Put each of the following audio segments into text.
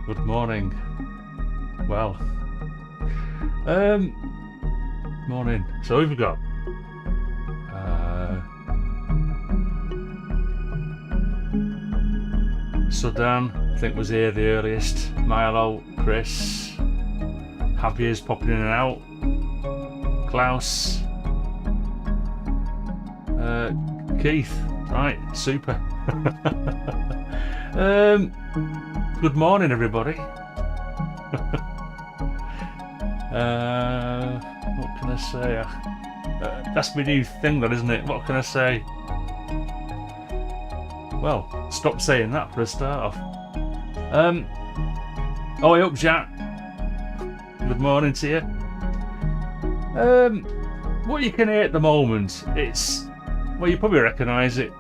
Good morning. Well, morning. So we've got Sudan, I think was here the earliest. Milo, Chris, Javier's popping in and out. Klaus, Keith. Right, super. Good morning, everybody. What can I say? That's my new thing, that isn't it? What can I say? Well, stop saying that for a start off. Oh, I hope Jack. Good morning to you. What you can hear at the moment, it's, well, you probably recognise it.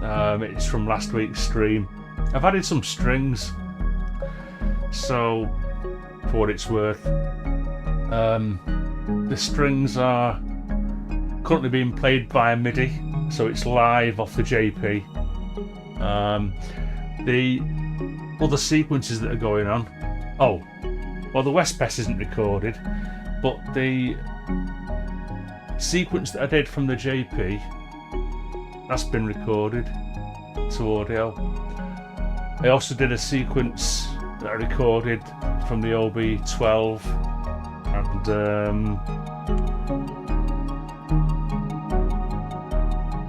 It's from last week's stream. I've added some strings, so for what it's worth, the strings are currently being played via MIDI, so it's live off the JP. The other sequences that are going on, oh, well, the West Pest isn't recorded, but the sequence that I did from the JP, that's been recorded to audio. I also did a sequence that I recorded from the OB12, and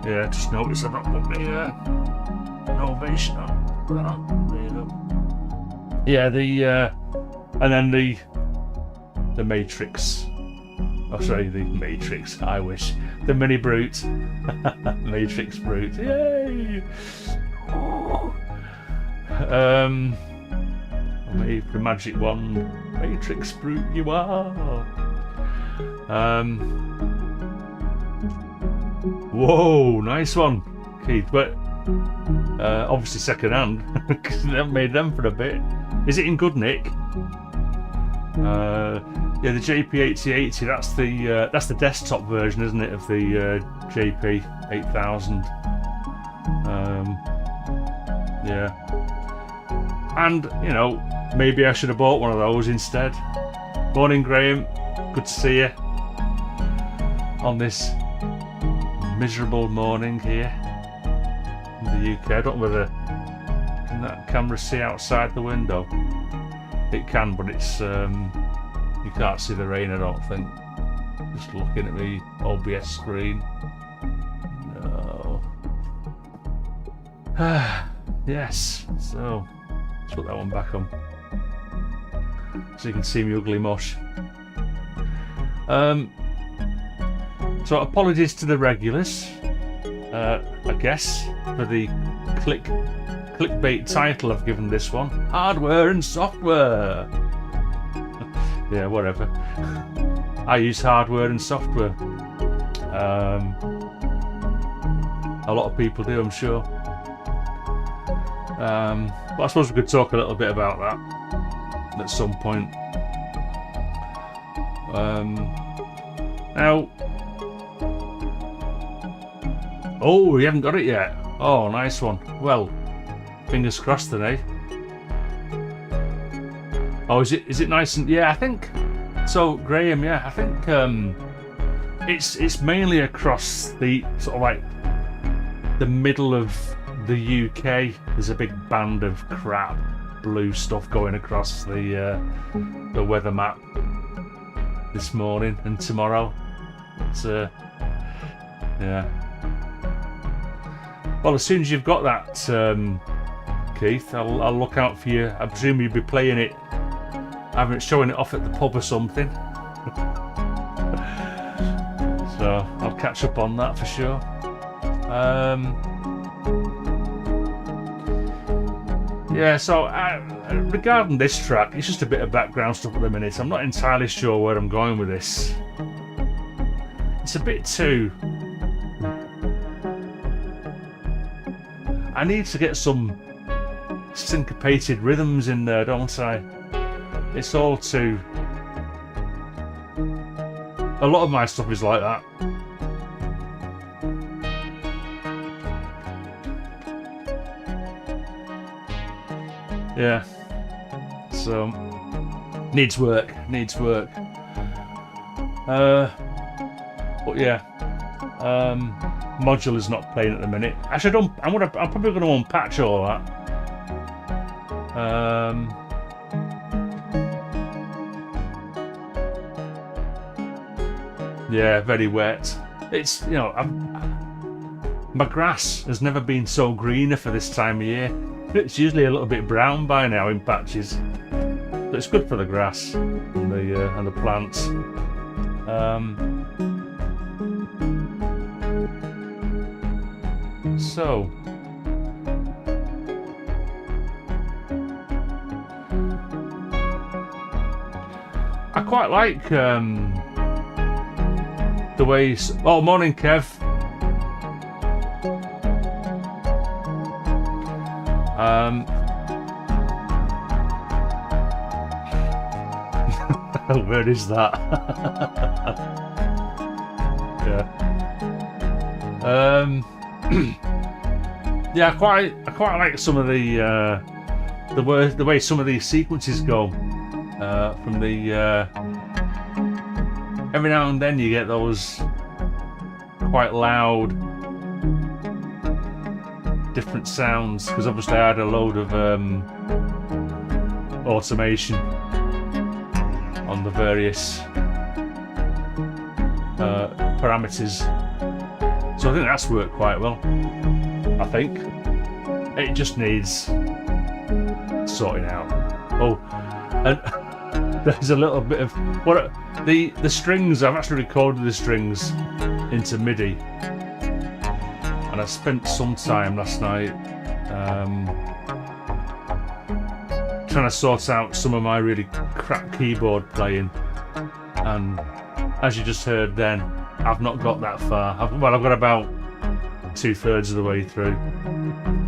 yeah, just noticed I've not put my Novation on. There you go. Yeah, and then the Matrix. Oh, sorry, the Matrix. I wish the MINIBRUTE, Matrix Brute. Yay! The magic wand, Matrix Brute, you are. Whoa, nice one, Keith. But obviously second hand because they haven't made them for a bit. Is it in good nick? Yeah, the JP8080. That's the desktop version, isn't it, of the JP8000? Yeah. And, you know, maybe I should have bought one of those instead. Morning, Graham. Good to see you on this miserable morning here in the UK. I don't know whether can that camera see outside the window. It can, but it's you can't see the rain, I don't think. Just looking at the OBS screen. No. Yes. So let's put that one back on so you can see me ugly mush. So apologies to the regulars, I guess, for the clickbait title I've given this one. Hardware and software. Yeah, whatever. I use hardware and software. A lot of people do, I'm sure. But I suppose we could talk a little bit about that at some point. Now, oh, we haven't got it yet. Oh, nice one. Well, fingers crossed then, eh? Oh, is it nice and, yeah, I think so, Graham. Yeah, I think it's mainly across the sort of like the middle of the UK. There's a big band of crap blue stuff going across the weather map this morning and tomorrow. It's yeah. Well, as soon as you've got that, Keith, I'll look out for you. I presume you'll be playing it, showing it off at the pub or something. So I'll catch up on that for sure. Yeah, so regarding this track, it's just a bit of background stuff at the minute. I'm not entirely sure where I'm going with this. It's a bit too... I need to get some syncopated rhythms in there, don't I? It's all too... A lot of my stuff is like that. Yeah. So needs work. But yeah, modular's not playing at the minute. Actually, I'm probably going to unpatch all that. Yeah, very wet. It's, you know, my grass has never been so greener for this time of year. It's usually a little bit brown by now in patches. But it's good for the grass and the plants. So I quite like the way. Oh, morning, Kev. Where is that? Yeah. Yeah, I quite like some of the way some of these sequences go. From the every now and then you get those quite loud different sounds, because obviously I had a load of automation on the various parameters, so I think that's worked quite well. I think it just needs sorting out. Oh, and there's a little bit of what the strings. I've actually recorded the strings into MIDI, and I spent some time last night trying to sort out some of my really crap keyboard playing, and as you just heard then, I've not got that far. I've got about 2/3 of the way through.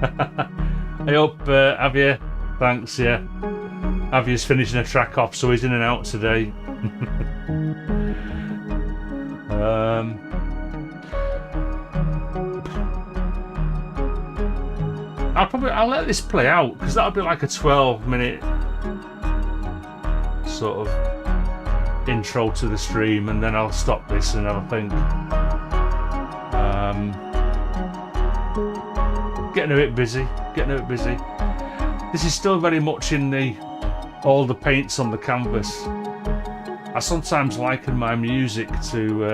I hope Javier, thanks, yeah. Javier's finishing a track off, so he's in and out today. I'll let this play out, because that'll be like a 12-minute sort of intro to the stream, and then I'll stop this and have a think. Getting a bit busy. This is still very much in all the paints on the canvas. I sometimes liken my music to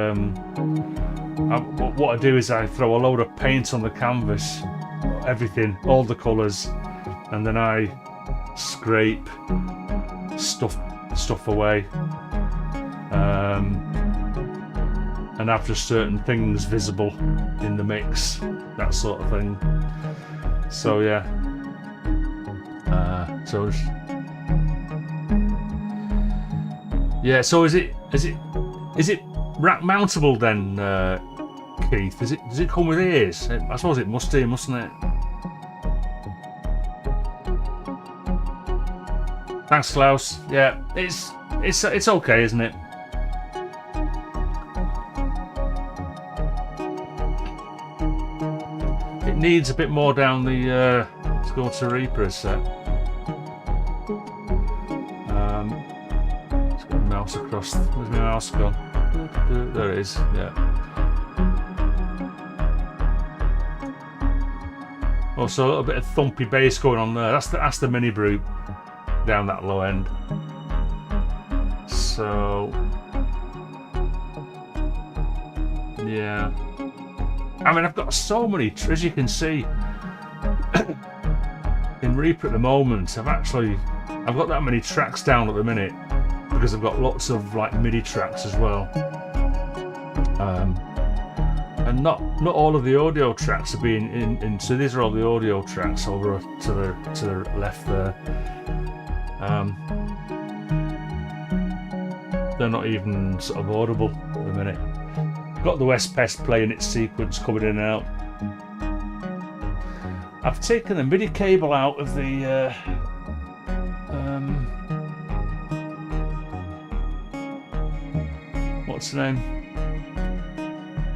what I do is I throw a load of paint on the canvas, everything, all the colours, and then I scrape stuff away, and have just certain things visible in the mix, that sort of thing. So yeah, so is it rack mountable then, Keith? Does it come with ears? I suppose it must do, mustn't it? Thanks, Klaus. Yeah, it's okay, isn't it? It needs a bit more down the. Let's go to Reaper a sec. Let's get the mouse across. Where's my mouse gone? There it is. Yeah. Also, a little bit of thumpy bass going on there. That's the MINIBRUTE down that low end. So yeah, I mean, I've got so many, as you can see in Reaper at the moment. I've got that many tracks down at the minute because I've got lots of like MIDI tracks as well, and not all of the audio tracks are being in. So these are all the audio tracks over to the left there. They're not even sort of audible at the minute. Got the West Pest playing its sequence coming in and out. I've taken the MIDI cable out of the what's the name?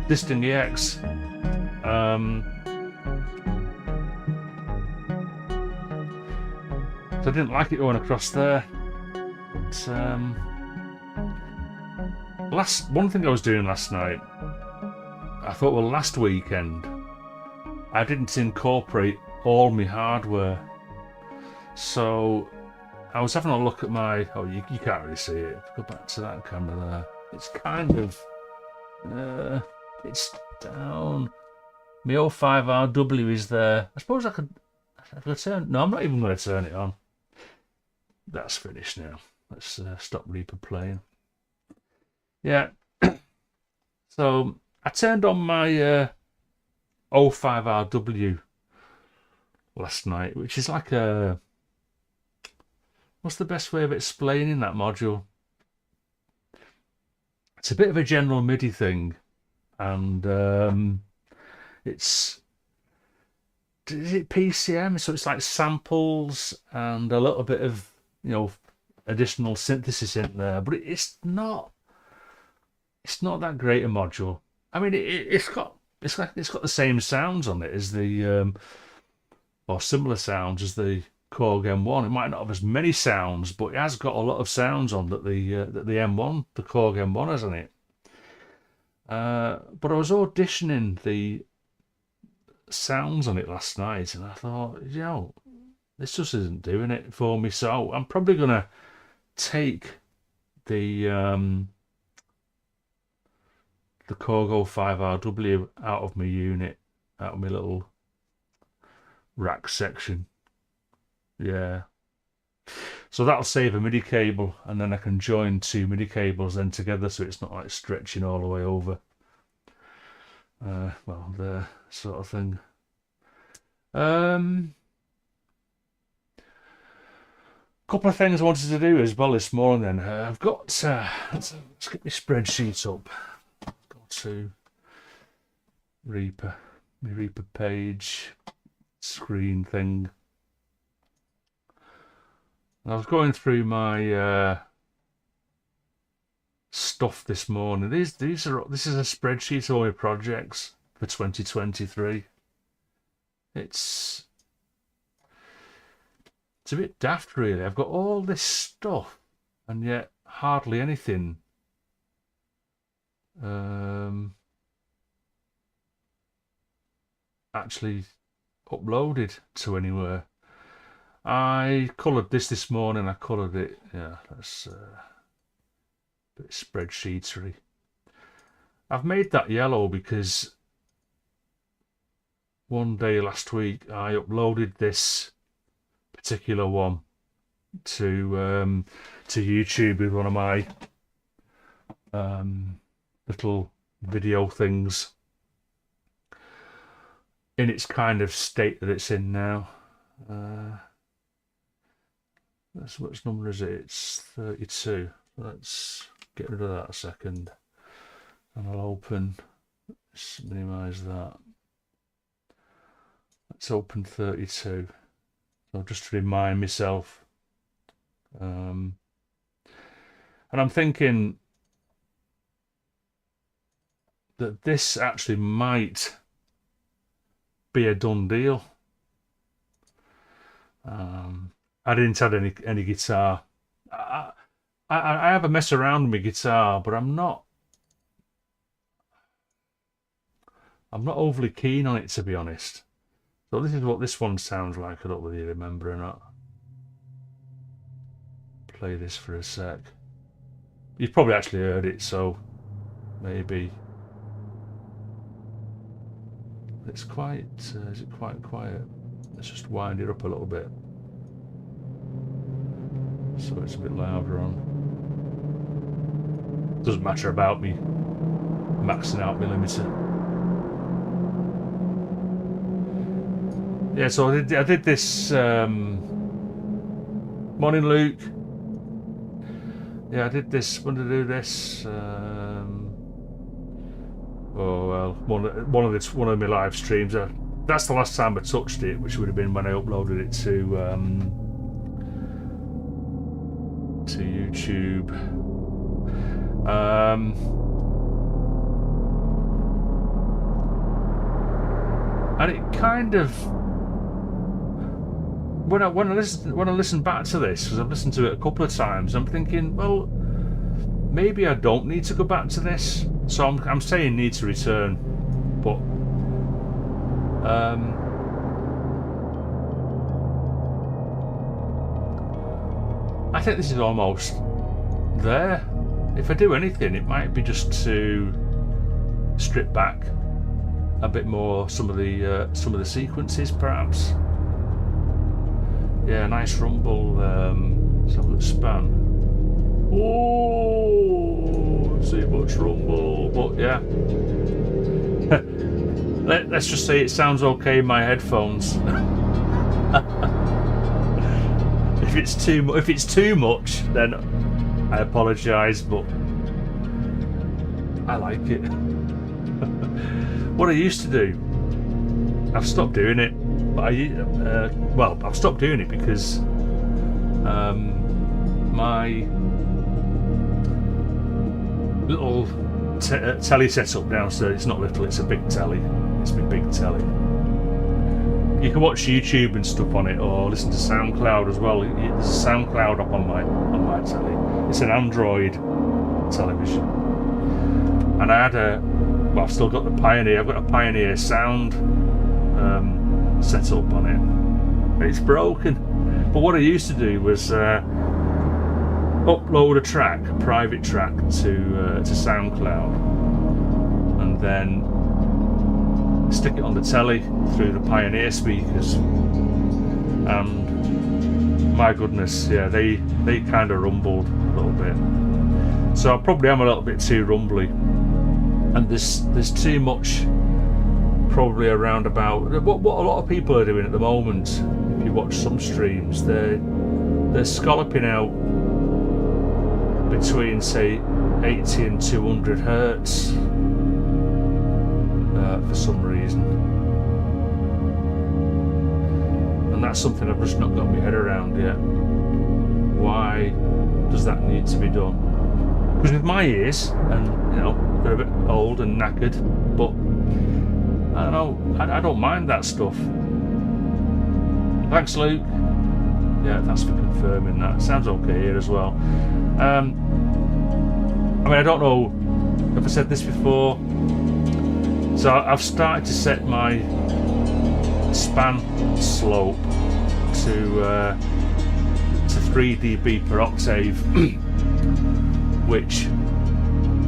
Distant EX. So I didn't like it going across there. one thing I was doing last night, I thought, well, last weekend I didn't incorporate all my hardware, so I was having a look at my. Oh, you can't really see it. Go back to that camera there. It's kind of it's down. My 05RW is there. I suppose I could turn. No, I'm not even going to turn it on. That's finished now. Let's stop Reaper playing. Yeah. So I turned on my 05RW last night, which is like a. What's the best way of explaining that module? It's a bit of a general MIDI thing, and is it PCM? So it's like samples and a little bit of, you know, additional synthesis in there, but it's not that great a module. I mean, it's got the same sounds on it as the or similar sounds as the Korg M1. It might not have as many sounds, but it has got a lot of sounds on that the M1, the Korg M1 has on it. But I was auditioning the sounds on it last night, and I thought, you know, this just isn't doing it for me. So I'm probably gonna take the Korg 05RW out of my unit, out of my little rack section. Yeah. So that'll save a MIDI cable, and then I can join two MIDI cables then together, so it's not like stretching all the way over. Well, the sort of thing. Couple of things I wanted to do as well this morning. I've got let's get my spreadsheet up. Go to Reaper, my Reaper page, screen thing. I was going through my stuff this morning. This is a spreadsheet of all my projects for 2023. It's a bit daft, really. I've got all this stuff, and yet hardly anything actually uploaded to anywhere. I coloured this morning. I coloured it. Yeah, that's a bit spreadsheetery. I've made that yellow because one day last week I uploaded this particular one to YouTube with one of my little video things in its kind of state that it's in now. That's which number is it? It's 32. Let's get rid of that a second, and I'll open. Let's minimize that. Let's open 32. So just to remind myself, and I'm thinking that this actually might be a done deal. I didn't add any guitar. I have a mess around with my guitar, but I'm not overly keen on it, to be honest. So this is what this one sounds like. I don't know whether you remember or not. Play this for a sec. You've probably actually heard it, so maybe it's quite. Is it quite quiet? Let's just wind it up a little bit, so it's a bit louder on. Doesn't matter about me maxing out my limiter. Yeah, so I did this. Morning, Luke. Yeah, I did this. When did I do this? Oh well, one of my live streams. That's the last time I touched it, which would have been when I uploaded it to YouTube. And it kind of when I listen back to this, because I've listened to it a couple of times, I'm thinking, well, maybe I don't need to go back to this. So I'm saying need to return, but I think this is almost there. If I do anything, it might be just to strip back a bit more some of the sequences, perhaps. Yeah, nice rumble. Let's have a look at span. Oh, too much rumble, but yeah. Let's just say it sounds okay in my headphones. If it's too much, then I apologise, but I like it. What I used to do, I've stopped doing it, but I've stopped doing it because my little telly setup downstairs, it's not little, it's a big telly, it's my big telly. You can watch YouTube and stuff on it, or listen to SoundCloud as well. There's a SoundCloud up on my telly. It's an Android television, and I had I've still got the Pioneer. I've got a Pioneer sound set up on it. It's broken, but what I used to do was upload a private track to SoundCloud, and then stick it on the telly through the Pioneer speakers, and my goodness, yeah, they kind of rumbled a little bit. So I probably am a little bit too rumbly, and there's too much probably around about what a lot of people are doing at the moment. If you watch some streams, they're scalloping out between, say, 80 and 200 hertz for some reason, and that's something I've just not got my head around yet. Why does that need to be done? Because with my ears, and they're a bit old and knackered, but I don't know, I don't mind that stuff. Thanks, Luke. Yeah, thanks for confirming that. Sounds okay here as well. I mean, I don't know if I said this before. So I've started to set my span slope to 3 dB per octave, which,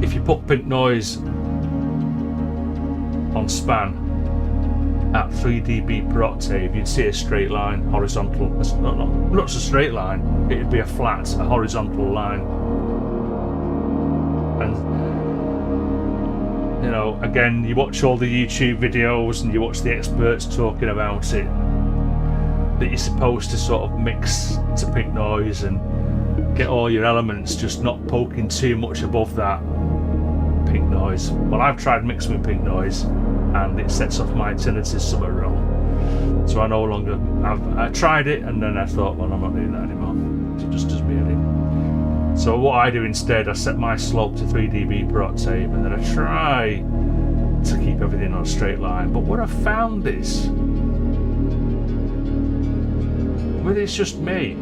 if you put pink noise on span at 3 dB per octave, you'd see a straight line, horizontal. Not just a straight line, it'd be a horizontal line. And again, you watch all the YouTube videos and you watch the experts talking about it, that you're supposed to sort of mix to pink noise and get all your elements just not poking too much above that pink noise. Well, I've tried mixing with pink noise and it sets off my tinnitus somewhere wrong. So I no longer, I tried it and then I thought, well, I'm not doing that anymore. It just does me in. So what I do instead, I set my slope to 3 dB per octave, and then I try to keep everything on a straight line. But what I've found is, whether it's just me,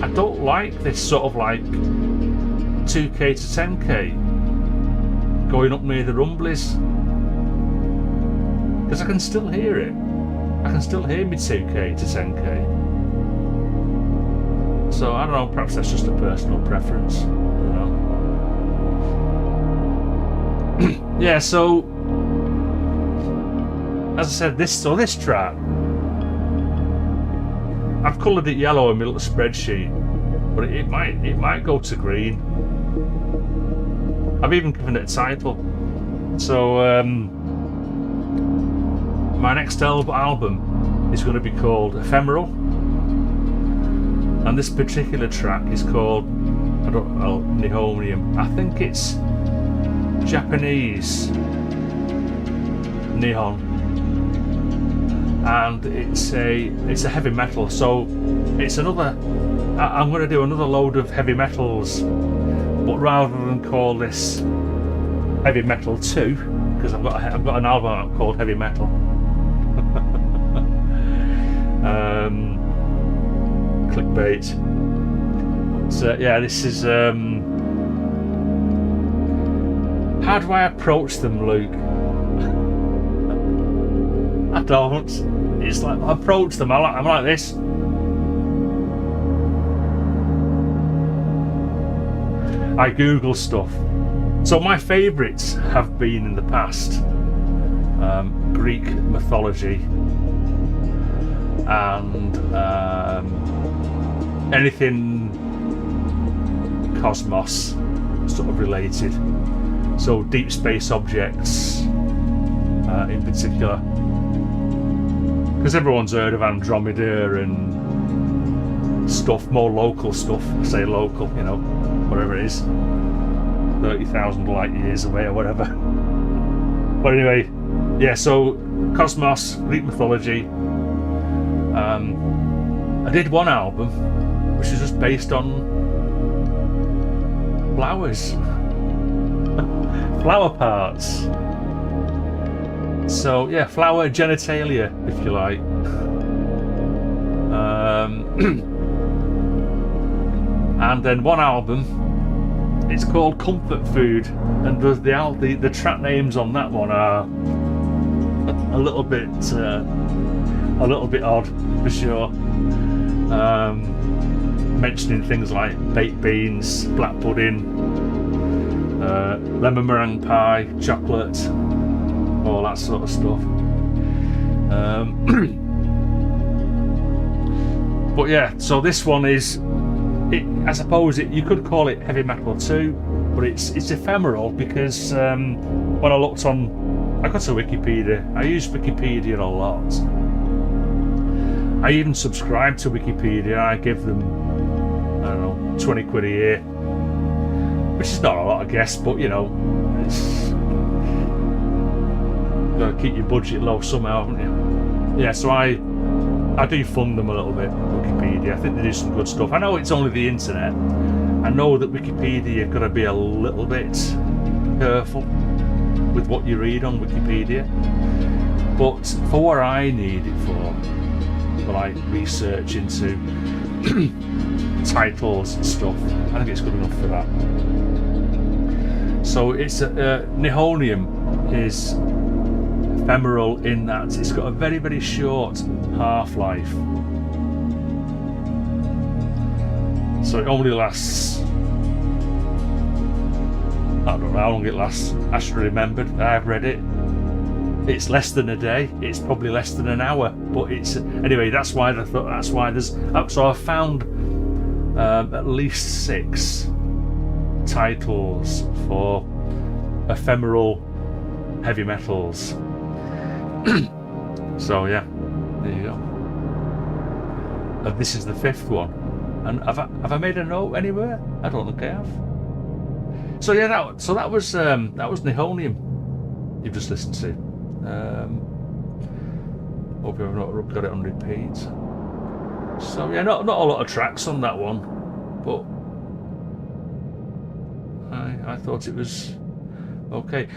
I don't like this sort of like 2K to 10K going up near the rumblies, because I can still hear it. I can still hear me 2K to 10K. So I don't know, perhaps that's just a personal preference. I don't know. Yeah, so as I said, this track, I've coloured it yellow in my little spreadsheet, but it might go to green. I've even given it a title. So my next album is going to be called Ephemeral. And this particular track is called, Nihonium. I think it's Japanese Nihon, and it's a heavy metal. So it's another. I'm going to do another load of heavy metals, but rather than call this Heavy Metal 2, because I've got an album called Heavy Metal. Clickbait. But yeah, this is how do I approach them, Luke? I don't. It's like I approach them. I'm like this. I Google stuff. So my favourites have been in the past Greek mythology and anything cosmos sort of related. So deep space objects in particular. Because everyone's heard of Andromeda and stuff, more local stuff. I say local, you know, whatever it is, 30,000 light years away or whatever. But anyway, yeah, so cosmos, Greek mythology. I did one album which is just based on flowers. Flower parts. So yeah, flower genitalia, if you like. And then one album, it's called Comfort Food, and the track names on that one are a little bit odd for sure. Mentioning things like baked beans, black pudding, lemon meringue pie, chocolate, all that sort of stuff. But yeah, so this one is, I suppose you could call it heavy metal too, but it's ephemeral because when I looked on, I got to Wikipedia. I use Wikipedia a lot. I even subscribe to Wikipedia. I give them, I don't know, 20 quid a year, which is not a lot, I guess, but you know, it's got to keep your budget low somehow, haven't you? Yeah, so I do fund them a little bit, Wikipedia. I think they do some good stuff. I know it's only the internet. I know that Wikipedia, you've got to be a little bit careful with what you read on Wikipedia. But for what I need it for like research into titles and stuff, I think it's good enough for that. So it's Nihonium is ephemeral in that it's got a very, very short half-life. So it only lasts, I don't know how long it lasts. I should have remembered. I've read it. It's less than a day. It's probably less than an hour. But it's anyway. That's why I thought. That's why there's. So I found at least 6 titles for ephemeral heavy metals. So yeah, there you go. And this is the 5th one. And have I made a note anywhere? I don't think I have. So yeah, that was Nihonium you've just listened to. Hope you've not got it on repeat. So yeah, not a lot of tracks on that one, but I thought it was okay.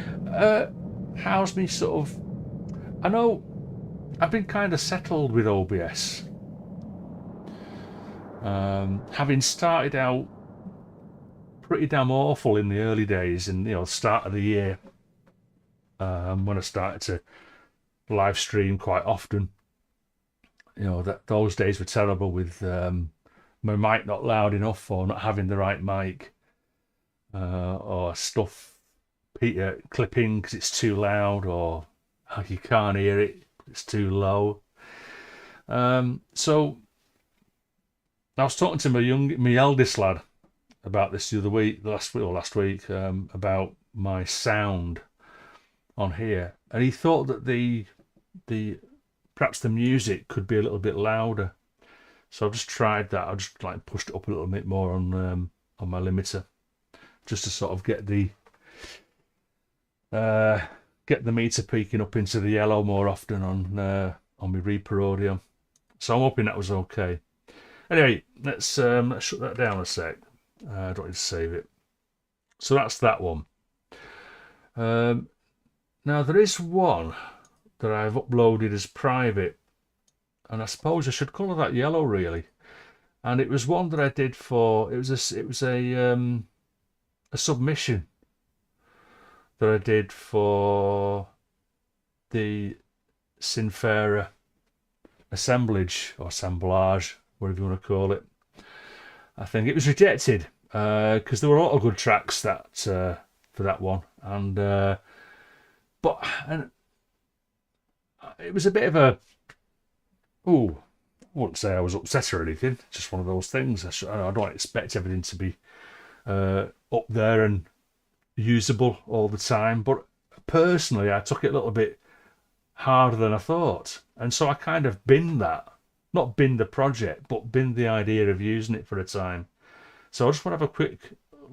How's me sort of? I know I've been kind of settled with OBS. Having started out pretty damn awful in the early days, in start of the year, when I started to live stream quite often. That those days were terrible with my mic not loud enough, or not having the right mic, or stuff clipping because it's too loud, or you can't hear it, it's too low. So I was talking to my eldest lad about this the other week, last week, about my sound on here, and he thought that perhaps the music could be a little bit louder. So I've just tried that. I just pushed it up a little bit more on my limiter, just to sort of get the meter peaking up into the yellow more often on my Reaper audio. So I'm hoping that was okay. Anyway, let's shut that down a sec. I don't need to save it. So that's that one. Now there is one that I've uploaded as private and I suppose I should colour that yellow really. And it was one that I did for, it was a submission that I did for the Synths assemblage or assemblage, whatever you want to call it. I think it was rejected because there were a lot of good tracks that for that one, and it was a bit of a, I wouldn't say I was upset or anything. Just one of those things. I don't expect everything to be up there and usable all the time, but personally I took it a little bit harder than I thought, and so I kind of binned that. Not binned the project, but binned the idea of using it for a time. So I just want to have a quick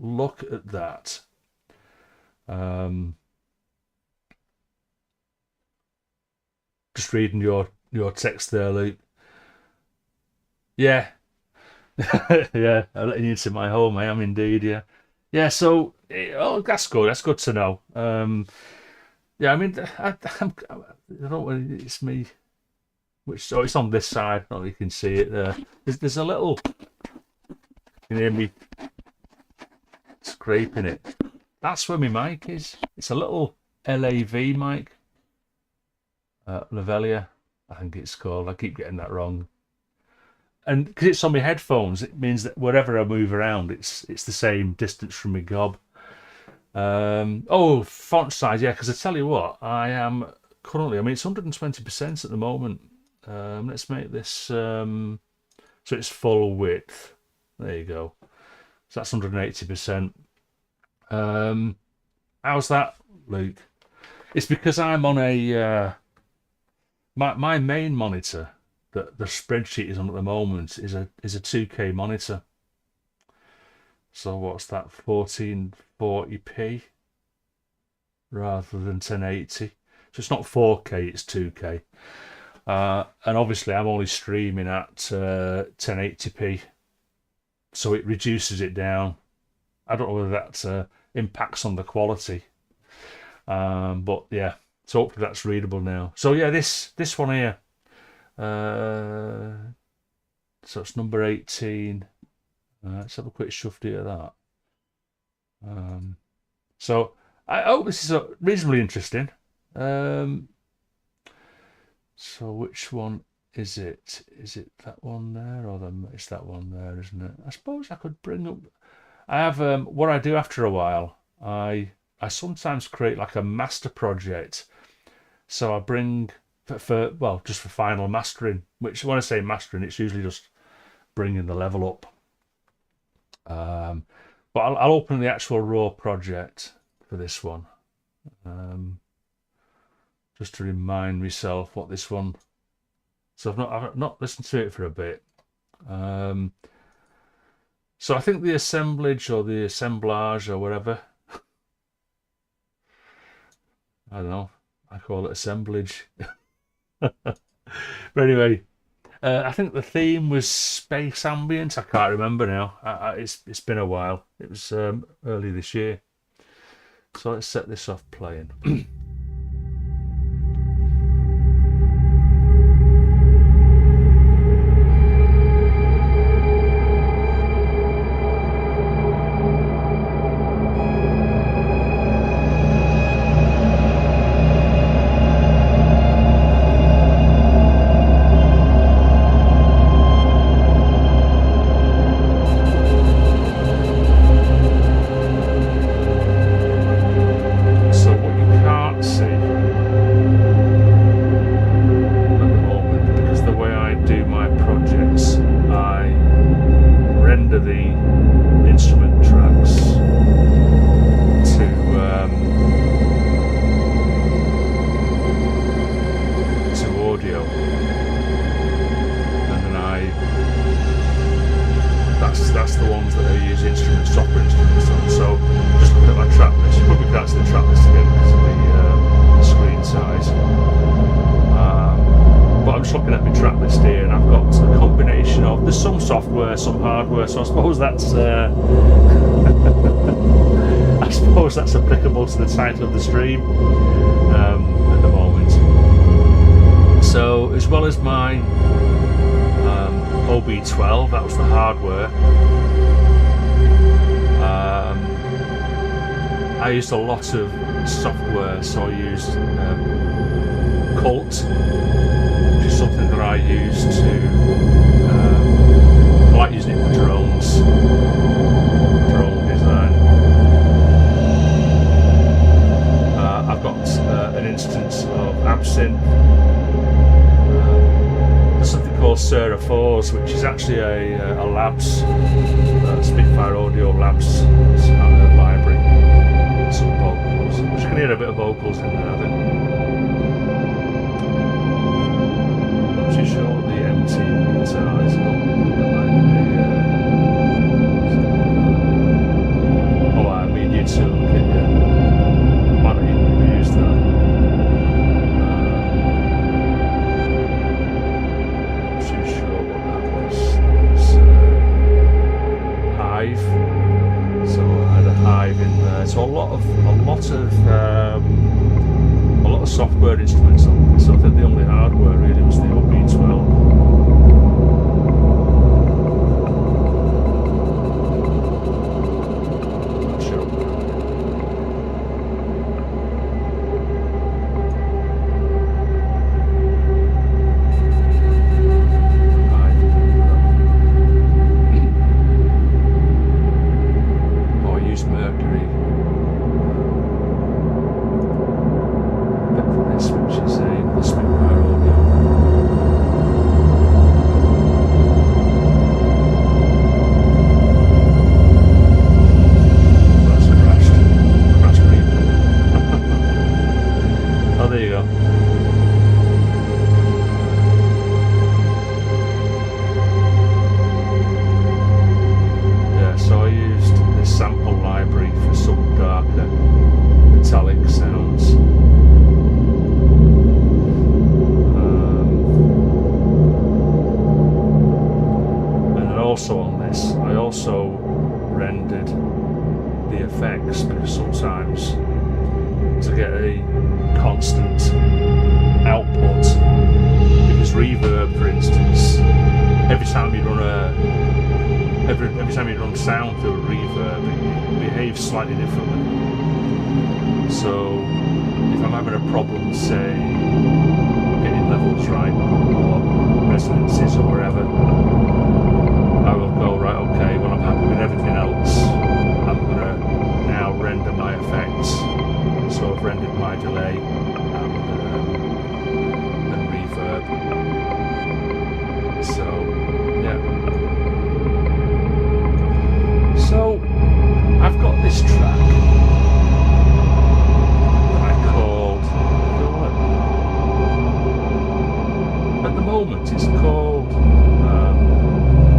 look at that. Just reading your text there, Luke. Yeah. Yeah, I'm letting you into my home. I am indeed, yeah. Yeah, so, that's good. That's good to know. Yeah, I mean, I don't know, it's me. So it's on this side. I don't know if you can see it there. There's a little, you can hear me scraping it. That's where my mic is. It's a little LAV mic. Lavalier, I think it's called. I keep getting that wrong. And because it's on my headphones, it means that wherever I move around, it's the same distance from my gob. Font size, yeah, because I tell you what, I am currently, I mean, it's 120% at the moment. Let's make this, so it's full width. There you go. So that's 180%. How's that, Luke? It's because I'm on a, my main monitor that the spreadsheet is on at the moment is a 2K monitor. So what's that, 1440p rather than 1080. So it's not 4K, it's 2K. And obviously I'm only streaming at 1080p, so it reduces it down. I don't know whether that impacts on the quality, but yeah, so hopefully that's readable now. So yeah, this one here, so it's number 18. Let's have a quick shufty at that. So I hope this is reasonably interesting. So which one is it? Is it that one there, or it's that one there, isn't it? I suppose I could bring up. I have what I do after a while. I sometimes create like a master project. So I bring just for final mastering. Which when I say mastering, it's usually just bringing the level up. But I'll open the actual raw project for this one. Just to remind myself what this one. So I've not listened to it for a bit. So I think the assemblage or the assemblage or whatever. I don't know. I call it assemblage. But anyway, I think the theme was space ambient. I can't remember now. It's been a while. It was early this year. So let's set this off playing. That's the ones that I use instruments, software instruments on. So just looking at my track list, you probably can't see the track list again because of the screen size. But I'm just looking at my track list here, and I've got a combination of, there's some software, some hardware, so I suppose that's I suppose that's applicable to the title of the stream at the moment. So it's as well as my OB12, that was the hardware. I used a lot of software, so I used Cult, which is something that I use to I like using it for drones, drone design. I've got an instance of Absinthe. There's something called Sarah 4s, which is actually a Labs, Spitfire Audio Labs library. Some vocals, which you can hear a bit of vocals in there, I think. Not too sure what the MT guitar is called. Oh, I mean YouTube kit, yeah. Might not even have used that. Not too sure what that was. It was Hive. So I had a Hive in there. So a lot of software instruments on this. So I think the only hardware really was the OB12. Not sure. Oh, I used Mercury. Which is a Spitfire Audio. That's crashed. Crashed people. Oh, there you go. Yeah, so I used this sample library for some darker metallic sounds. Also on this, I also rendered the effects, because sometimes to get a constant output, because reverb, for instance, every time you run sound through a reverb, it behaves slightly differently. So if I'm having a problem, say, getting levels right, or resonances, or wherever, I will go, right, okay, well I'm happy with everything else, I'm going to now render my effects. So I've rendered my delay and reverb. So, yeah. So, I've got this track that I called, at the moment it's called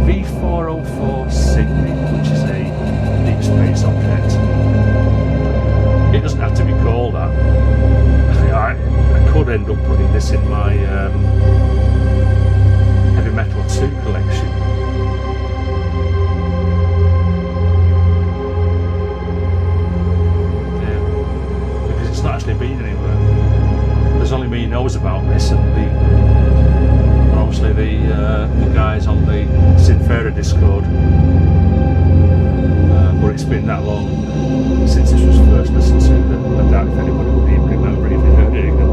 V404 Sydney, which is a deep space object. It doesn't have to be called that. I could end up putting this in my Heavy Metal 2 collection. Yeah, because it's not actually been anywhere. There's only me who knows about this, and obviously the guys on the Synthera Discord, but it's been that long since this was first listened to that I doubt if anybody would even remember if they heard it again.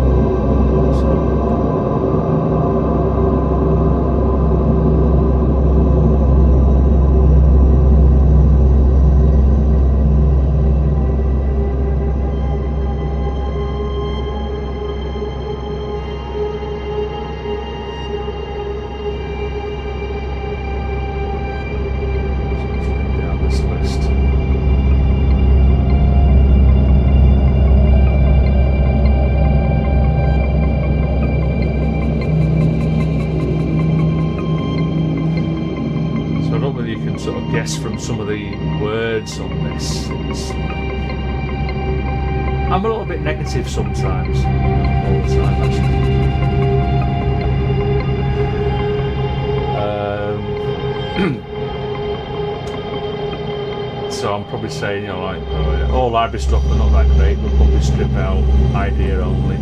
Sort of guess from some of the words on this. I'm a little bit negative sometimes, all the time actually. So I'm probably saying, you know, like, all library stuff are not that great, but probably strip out idea only.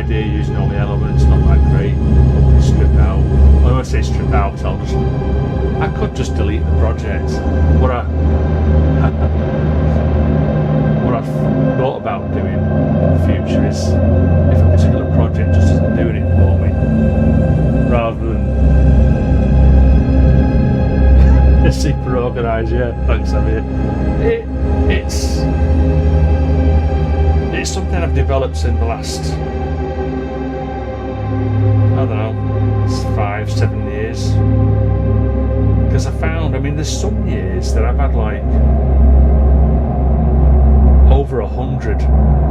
idea using all the elements, not that great. Strip out. Well, I won't say strip out, I could just delete the project. What I've thought about doing in the future is, if a particular project just isn't doing it for me, rather than super organised, yeah, thanks Xavier. It's something I've developed in the last, I don't know, 5-7 years. Because I found, I mean, there's some years that I've had like over 100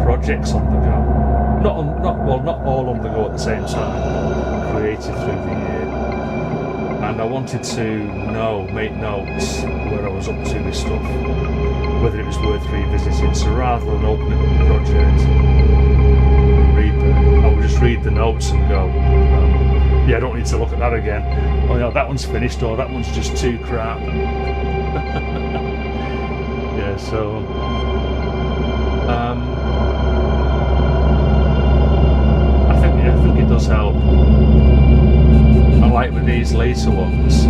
projects on the go. Not all on the go at the same time, created through the year. And I wanted to make notes where I was up to with stuff, whether it was worth revisiting. So rather than opening up the project and read them, I would just read the notes and go, yeah, I don't need to look at that again. Oh, no, that one's finished, or that one's just too crap. Yeah, so I think it does help. And like with these later ones,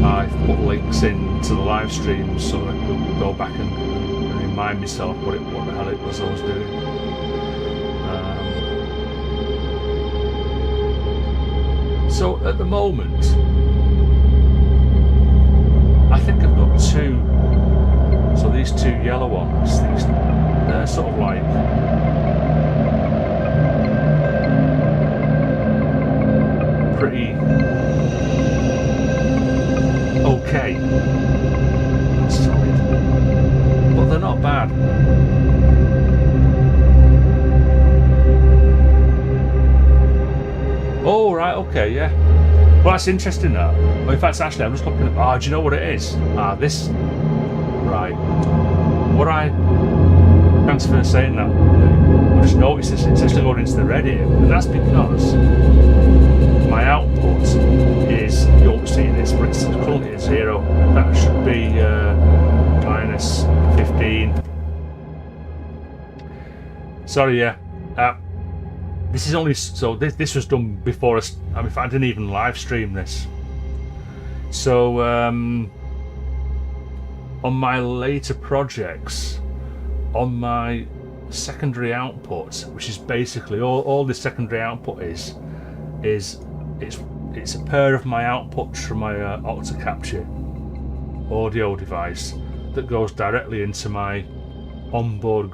I've put links into the live streams so I can go back and remind myself what the hell it was I was doing. So at the moment, I think I've got two. So these two yellow ones, they're sort of like pretty okay, not solid, but they're not bad. Oh right, okay, yeah. Well, that's interesting. That. Well, in fact, actually, I'm just looking at. Do you know what it is? This. Right. Thanks for saying that. I just noticed this. It's actually going into the red here, and that's because my output is, you won't see this, but it's currently at 0. That should be minus 15. Sorry, yeah. This is only, so this was done before I didn't even live stream this. So on my later projects, on my secondary output, which is basically all the secondary output is it's a pair of my outputs from my Octocapture audio device that goes directly into my onboard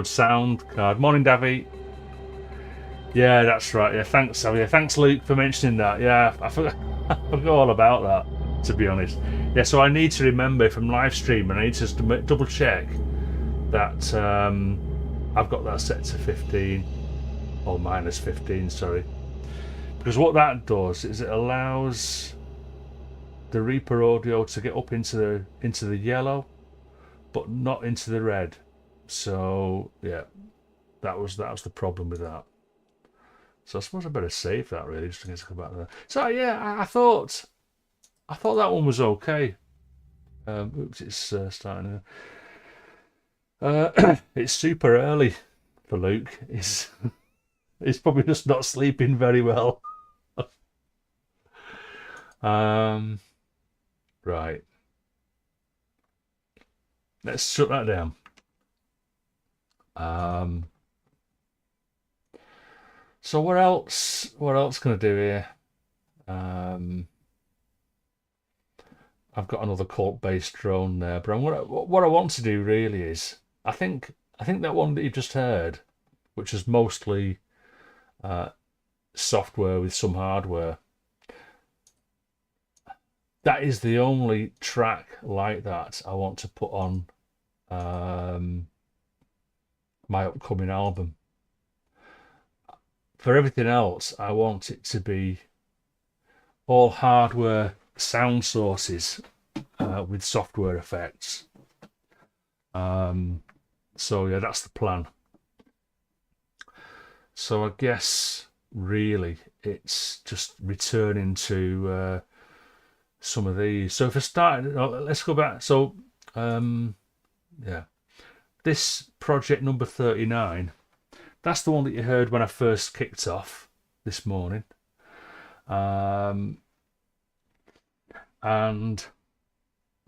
sound card. Morning, Davy. Yeah, that's right. Yeah, thanks, Xavier. Thanks, Luke, for mentioning that. Yeah, I forgot all about that, to be honest. Yeah, so I need to remember, if I'm live streaming, I need to just double check that I've got that set to 15 or minus 15, sorry. Because what that does is it allows the Reaper audio to get up into the yellow, but not into the red. So yeah, that was the problem with that. So I suppose I better save that, really, just in case I come back to that. So yeah, I thought that one was okay. Oops, it's starting to. It's super early for Luke. He's probably just not sleeping very well. Right. Let's shut that down. So what else can I do here? I've got another cult-based drone there, but what I want to do really is, I think that one that you just heard, which is mostly software with some hardware, that is the only track like that I want to put on my upcoming album. For everything else, I want it to be all hardware sound sources with software effects. So yeah, that's the plan. So I guess really it's just returning to some of these. So if I start, let's go back. So yeah, this project number 39, that's the one that you heard when I first kicked off this morning. And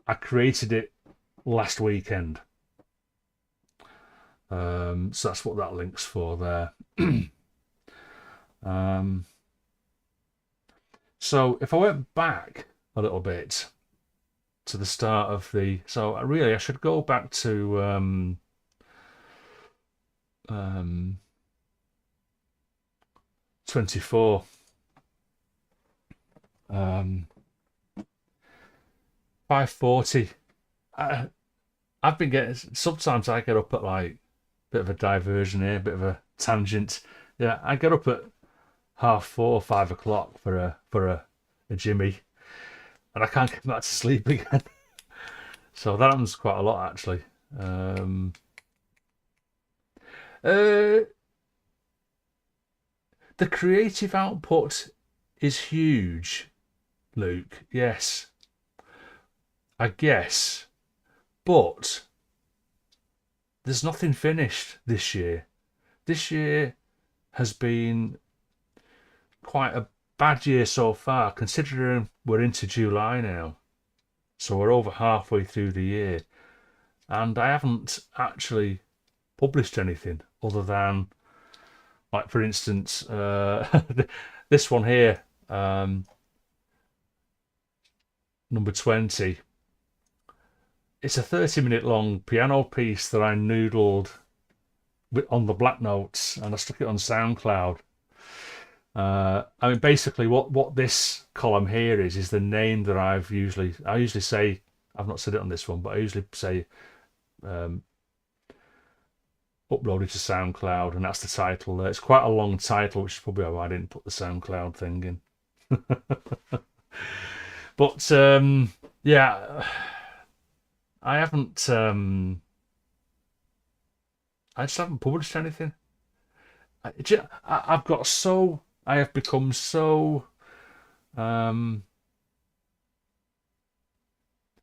I created it last weekend. So that's what that link's for there. So if I went back a little bit to the start of the, so I should go back to 24. 5:40. I've been getting, sometimes I get up at like a bit of a diversion here, a bit of a tangent. Yeah, I get up at 4:30, 5 o'clock for a Jimmy, and I can't get back to sleep again. So that happens quite a lot actually. The creative output is huge, Luke. Yes, I guess, but there's nothing finished this year. This year has been quite a bad year so far, considering we're into July now. So we're over halfway through the year, and I haven't actually published anything other than, like, for instance, this one here, number 20. It's a 30-minute long piano piece that I noodled on the Black Notes, and I stuck it on SoundCloud. I mean, basically, what this column here is the name that I usually say. I've not said it on this one, but I usually say uploaded to SoundCloud, and that's the title there. It's quite a long title, which is probably why I didn't put the SoundCloud thing in. But yeah, I haven't. I just haven't published anything. I have become so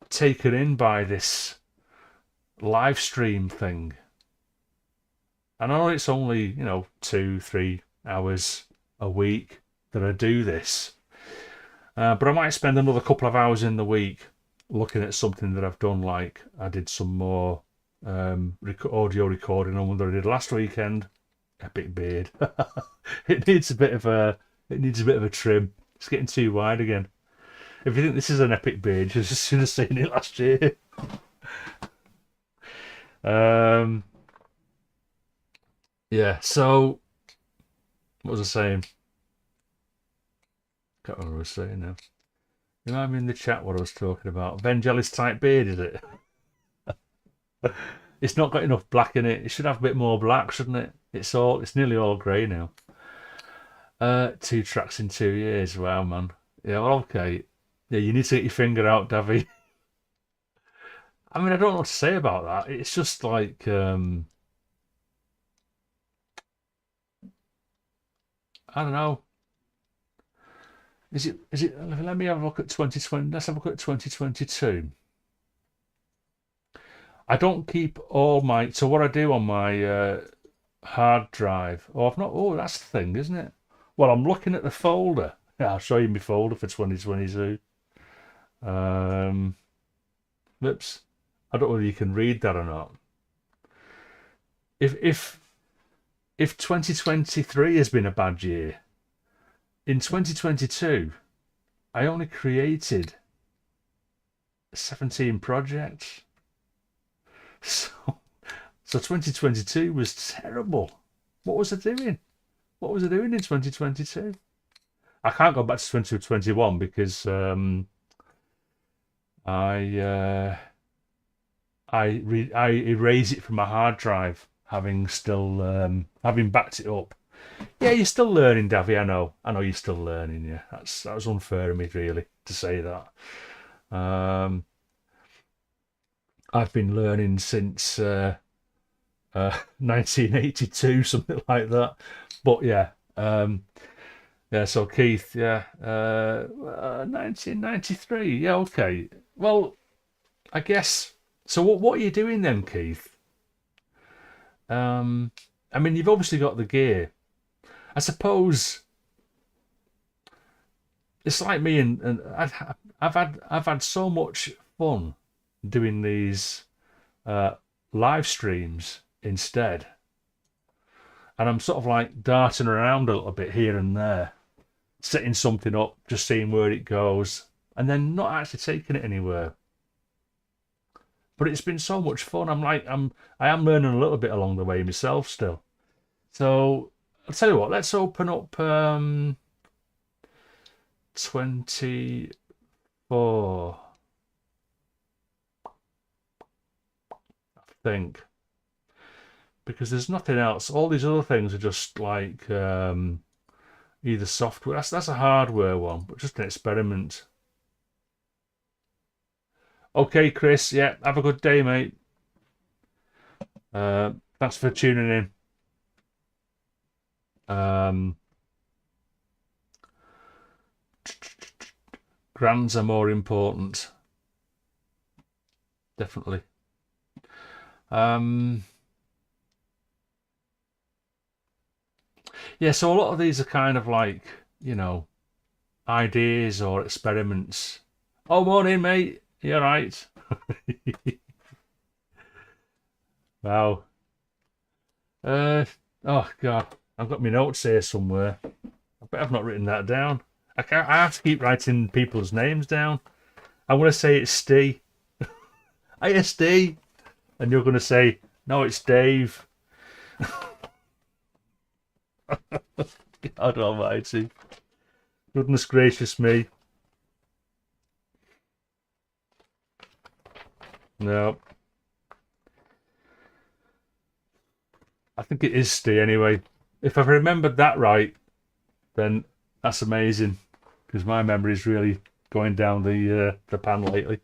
taken in by this live stream thing. I know it's only, 2-3 hours a week that I do this, but I might spend another couple of hours in the week looking at something that I've done. Like I did some more audio recording on one that I did last weekend. Epic beard. It needs a bit of a trim. It's getting too wide again. If you think this is an epic beard, you should have seen it last year. Yeah, so what was I saying? Can't remember what I was saying now. Remind me in the chat what I was talking about. Vangelis type beard, is it? It's not got enough black in it. It should have a bit more black, shouldn't it? It's nearly all grey now. 2 tracks in 2 years. Wow, man. Yeah, well, okay. Yeah, you need to get your finger out, Davy. I mean, I don't know what to say about that. It's just like I don't know. Is it? Let me have a look at 2020. Let's have a look at 2022. I don't keep all my. So what I do on my hard drive. Oh, I've not. Oh, that's the thing, isn't it? Well, I'm looking at the folder. Yeah, I'll show you my folder for 2022. Whoops. I don't know whether you can read that or not. If 2023 has been a bad year, in 2022, I only created 17 projects. So 2022 was terrible. What was I doing? What was I doing in 2022? I can't go back to 2021 because I erase it from my hard drive, having backed it up. Yeah, you're still learning, Davy. I know you're still learning. Yeah, that was unfair of me, really, to say that. I've been learning since 1982, something like that. But yeah, yeah. So Keith, yeah, 1993. Yeah, okay. Well, I guess. So what are you doing then, Keith? I mean, you've obviously got the gear. I suppose it's like me, and I've had so much fun doing these live streams instead, and I'm sort of like darting around a little bit here and there, setting something up, just seeing where it goes, and then not actually taking it anywhere. But it's been so much fun. I am learning a little bit along the way myself still. So I'll tell you what, let's open up 24, I think, because there's nothing else. All these other things are just like either software. That's a hardware one, but just an experiment. Okay, Chris. Yeah, have a good day, mate. Thanks for tuning in. Grands are more important. Definitely. Yeah, so a lot of these are kind of like, you know, ideas or experiments. Oh, morning, mate. You all right? Wow. Oh, God. I've got my notes here somewhere. I bet I've not written that down. I have to keep writing people's names down. I want to say it's Steve. Hiya, Steve. And you're going to say, no, it's Dave. God almighty. Goodness gracious me. No. I think it is Steve anyway. If I've remembered that right, then that's amazing. Because my memory is really going down the pan lately.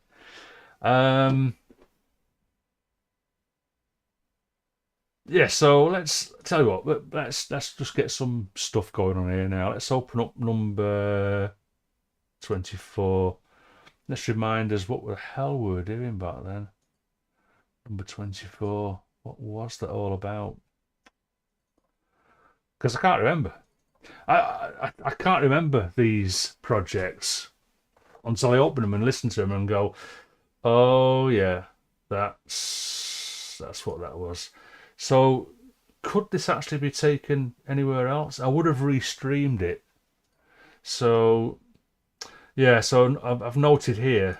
Yeah, so let's tell you what. Let's just get some stuff going on here now. Let's open up number 24. Let's remind us what the hell we were doing back then. Number 24. What was that all about? Because I can't remember. I can't remember these projects until I open them and listen to them and go, oh yeah, that's what that was. So could this actually be taken anywhere else? I would have restreamed it. So yeah, so I've noted here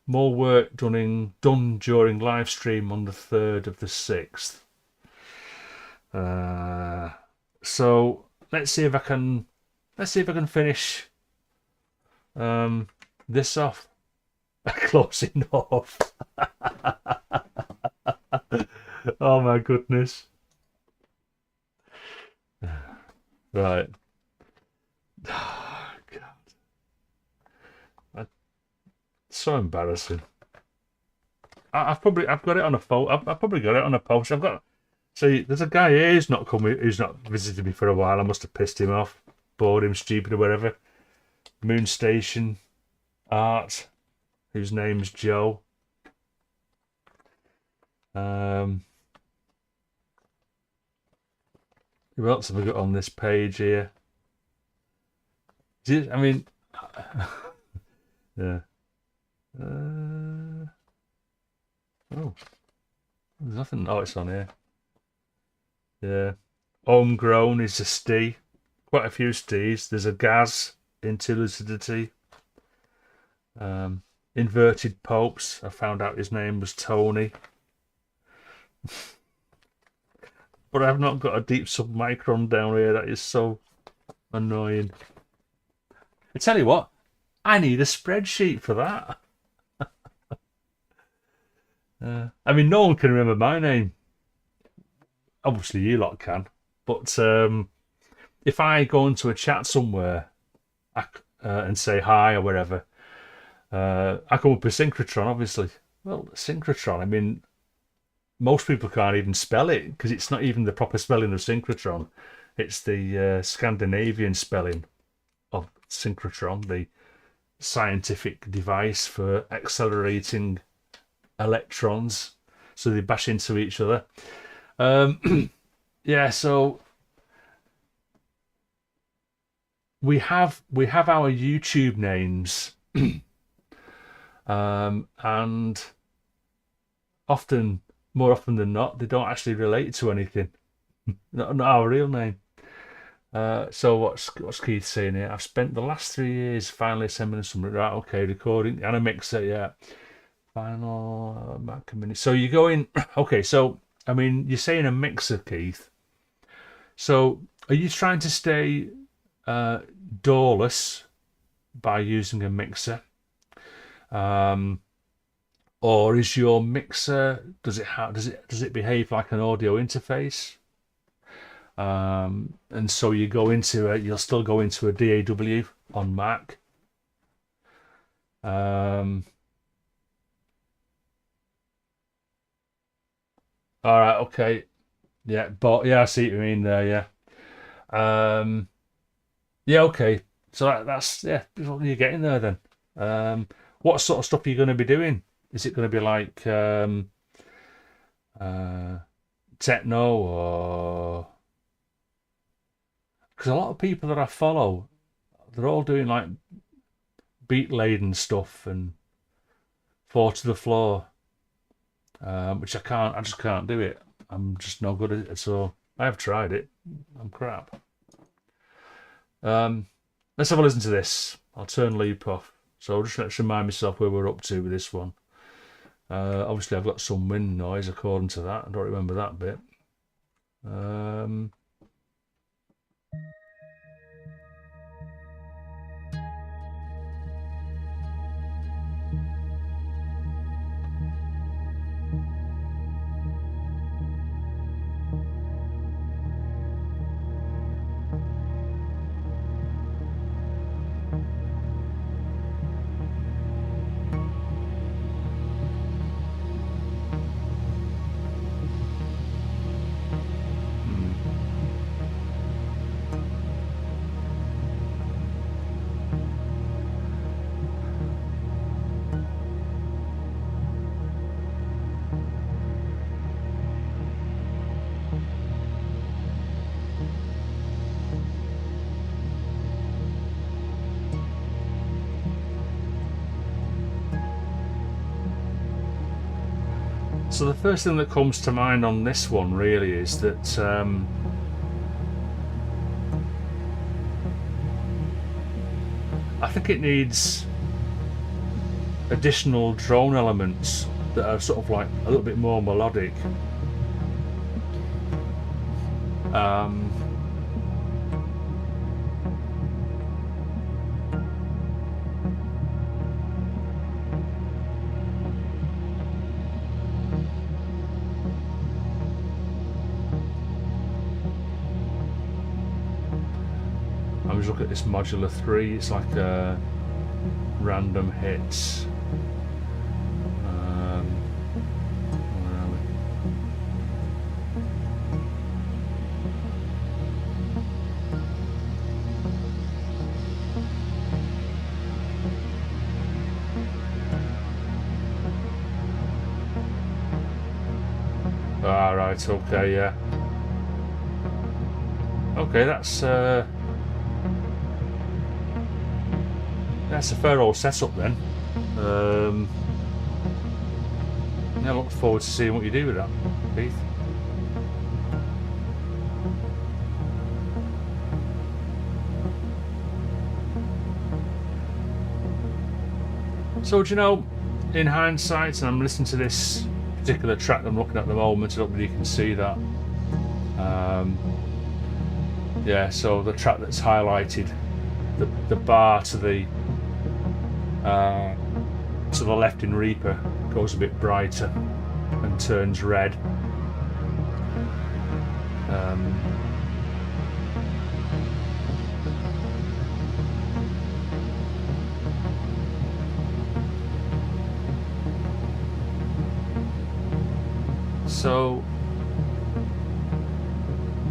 more work done during live stream on the 3rd of the 6th. So let's see if I can finish this off close enough. Oh my goodness. Right. Oh, God. So embarrassing. I've got it on a phone. I've probably got it on a post. See, there's a guy here who's not visited me for a while. I must have pissed him off, bored him, stupid or whatever. Moon Station Art, whose name's Joe. Who else have we got on this page here? I mean, yeah. Oh, there's nothing. Oh, it's on here. Yeah. Homegrown is a Stee. Quite a few Stees. There's a Gaz into Lucidity. Inverted Popes. I found out his name was Tony. But I've not got a deep submicron down here. That is so annoying. I tell you what, I need a spreadsheet for that. I mean, no one can remember my name. Obviously, you lot can. But if I go into a chat somewhere and say hi or whatever, I come up with synchrotron, obviously. Well, synchrotron, I mean, most people can't even spell it because it's not even the proper spelling of synchrotron. It's the Scandinavian spelling of synchrotron, the scientific device for accelerating electrons so they bash into each other. Yeah, so we have our YouTube names, and often, more often than not, they don't actually relate to anything. Not our real name. So what's Keith saying here? I've spent the last 3 years finally assembling something. Right, okay, recording and a mixer, yeah. Final Mac and Mini. So you're going, okay, so I mean you're saying a mixer, Keith. So are you trying to stay doorless by using a mixer? Or is your mixer, does it behave like an audio interface? And so you'll still go into a DAW on Mac. All right, okay, yeah, but yeah, I see what you mean there, yeah. Yeah, okay. So that's yeah, you're getting there then. What sort of stuff are you going to be doing? Is it going to be like uh, techno, or because a lot of people that I follow, they're all doing like beat laden stuff and four to the floor, which I just can't do it. I'm just no good at it. So I have tried it. I'm crap. Let's have a listen to this. I'll turn loop off. So I'll just remind myself where we're up to with this one. Obviously I've got some wind noise according to that. I don't remember that bit. So the first thing that comes to mind on this one really is that I think it needs additional drone elements that are sort of like a little bit more melodic. I was looking at this modular 3. It's like a random hits. Where are we? Ah, right, okay, yeah. Okay, that's a fair old setup then. Yeah, I look forward to seeing what you do with that, Keith. So, do you know, in hindsight, and I'm listening to this particular track that I'm looking at the moment, I don't know if you can see that. Yeah, so the track that's highlighted, the bar to the left in Reaper goes a bit brighter and turns red. So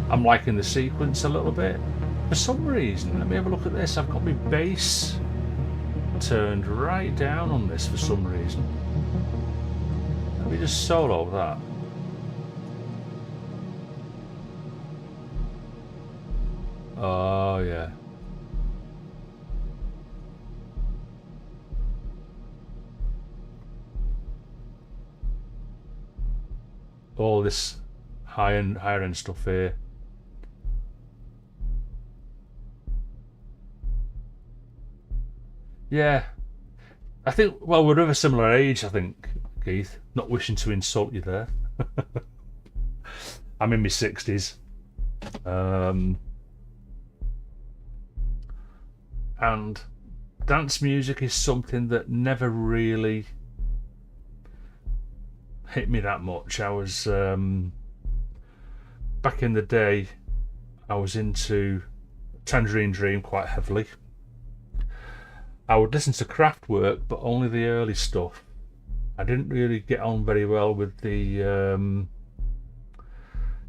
I'm liking the sequence a little bit. For some reason, let me have a look at this. I've got my bass turned right down on this for some reason. Let me just solo that. Oh yeah. All this higher end stuff here. Yeah. I think, well, we're of a similar age, I think, Keith. Not wishing to insult you there. I'm in my 60s. And dance music is something that never really hit me that much. I was, back in the day, I was into Tangerine Dream quite heavily. I would listen to Kraftwerk, but only the early stuff. I didn't really get on very well with the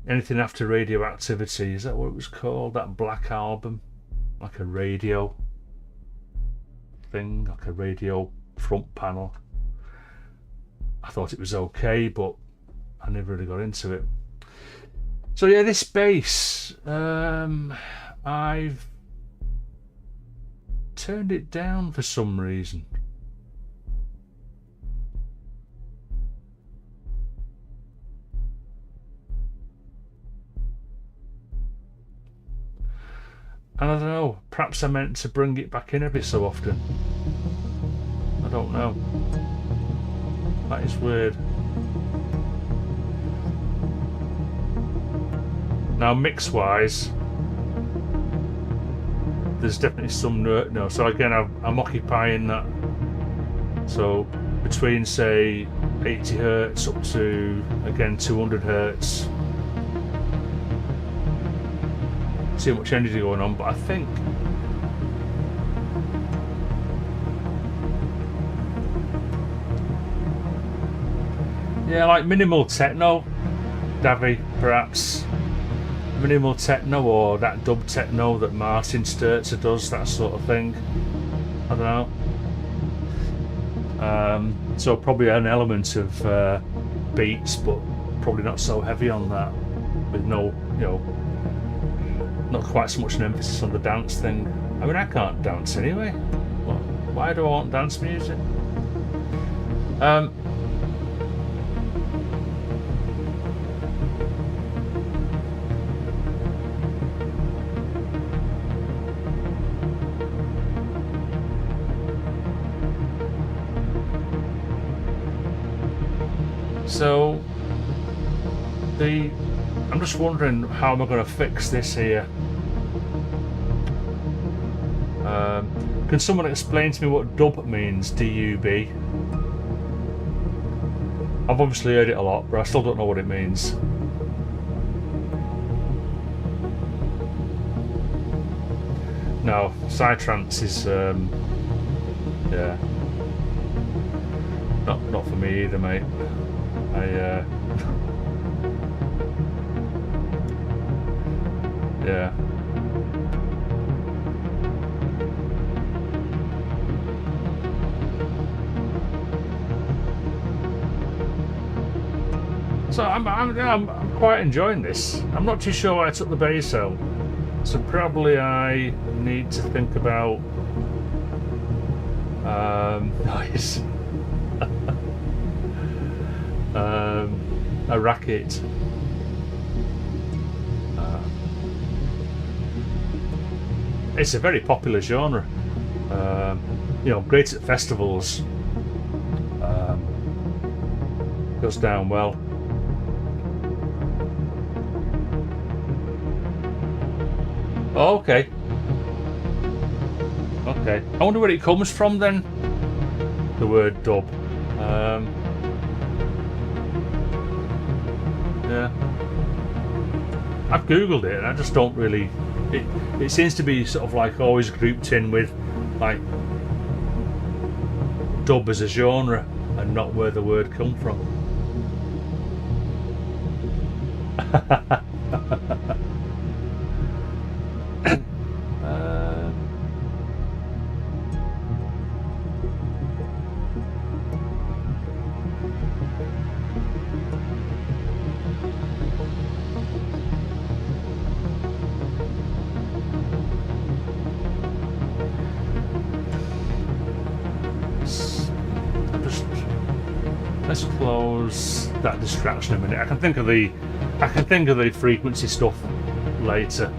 anything after Radioactivity. Is that what it was called? That black album, like a radio thing, like a radio front panel. I thought it was okay, but I never really got into it. So yeah, this bass, I've turned it down for some reason. And I don't know, perhaps I meant to bring it back in every so often. I don't know. That is weird. Now mix wise, there's definitely some no. So again, I'm occupying that. So between say 80 hertz up to again 200 hertz. See how much energy going on, but I think yeah, like minimal techno, Davy, perhaps. Minimal techno or that dub techno that Martin Sturzer does, that sort of thing. I don't know. So probably an element of beats, but probably not so heavy on that, with no, you know, not quite so much an emphasis on the dance thing. I mean, I can't dance anyway. Why do I want dance music? So I'm just wondering how am I going to fix this here. Can someone explain to me what dub means? D-U-B. I've obviously heard it a lot, but I still don't know what it means. No, psytrance is yeah, not for me either, mate. Yeah. So I'm quite enjoying this. I'm not too sure why I took the bass out. So probably I need to think about nice. A racket. It's a very popular genre. You know, great at festivals. Goes down well. Oh, okay. Okay. I wonder where it comes from then. The word dub. Yeah. I've googled it and I just don't really. It seems to be sort of like always grouped in with like dub as a genre and not where the word come from. close that distraction a minute. I can think of the frequency stuff later.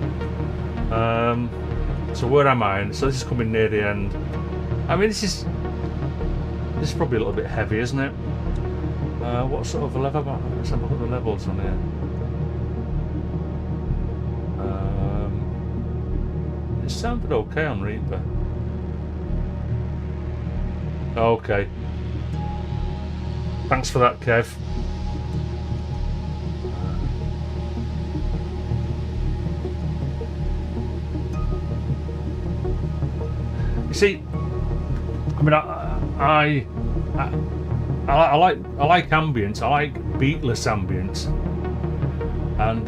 So where am I? So this is coming near the end. I mean, this is probably a little bit heavy, isn't it? What sort of level? Let's have a look at the levels on here. It sounded okay on Reaper. Okay. Thanks for that, Kev. You see, I mean, I like ambience. I like beatless ambience. And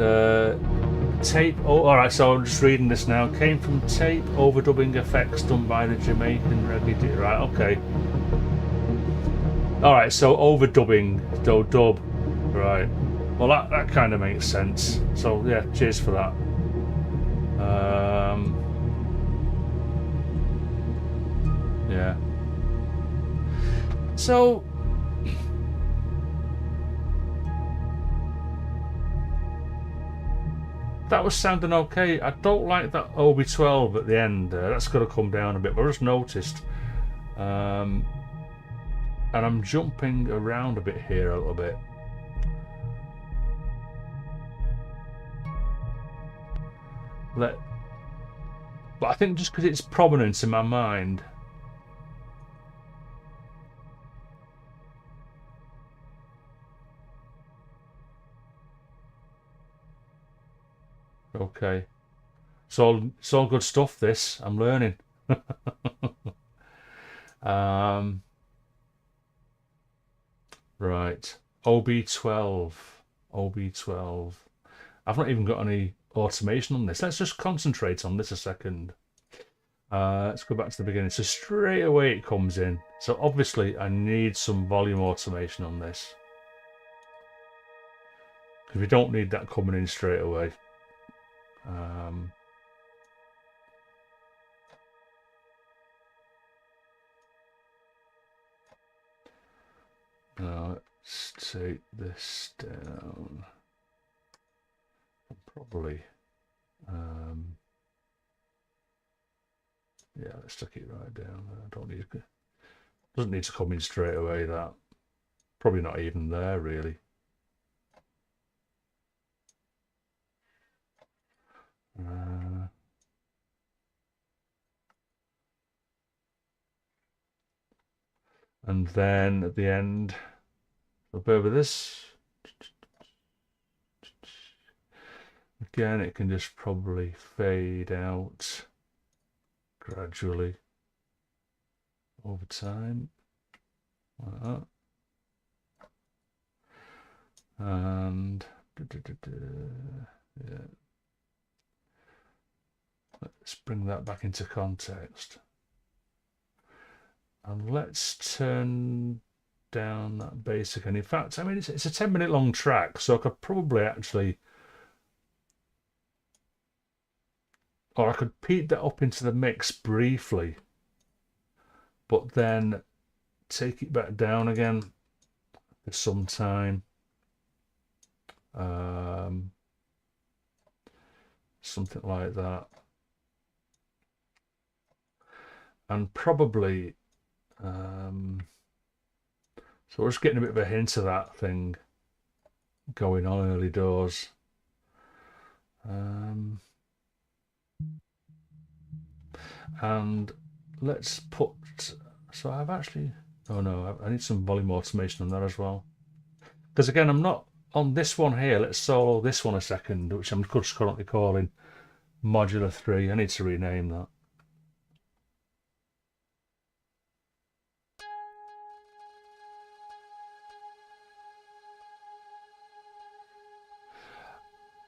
tape. Oh, all right. So I'm just reading this now. Came from tape overdubbing effects done by the Jamaican reggae. Right. Okay. All right. So overdubbing, dub. Right. Well, that kind of makes sense. So yeah, cheers for that. Yeah. So. That was sounding okay. I don't like that OB12 at the end. That's got to come down a bit. But I just noticed. And I'm jumping around a bit here a little bit. But I think just because it's prominent in my mind. Okay, it's all good stuff. This I'm learning. Right, OB12. I've not even got any automation on this. Let's just concentrate on this a second. Let's go back to the beginning. So straight away it comes in. So obviously I need some volume automation on this, because we don't need that coming in straight away. Now let's take this down. Probably. Yeah, let's stick it right down. I don't need. Doesn't need to come in straight away. That probably not even there really. And then at the end, a bit of this. Again, it can just probably fade out gradually over time, like that. And yeah, let's bring that back into context. And let's turn down that basic. And in fact, I mean, it's a 10-minute long track, so I could probably actually, or I could peak that up into the mix briefly, but then take it back down again for some time. Something like that. And probably, so we're just getting a bit of a hint of that thing going on early doors. And let's put, so I've actually, oh no, I need some volume automation on that as well. Because again, I'm not on this one here. Let's solo this one a second, which I'm just currently calling Modular 3. I need to rename that.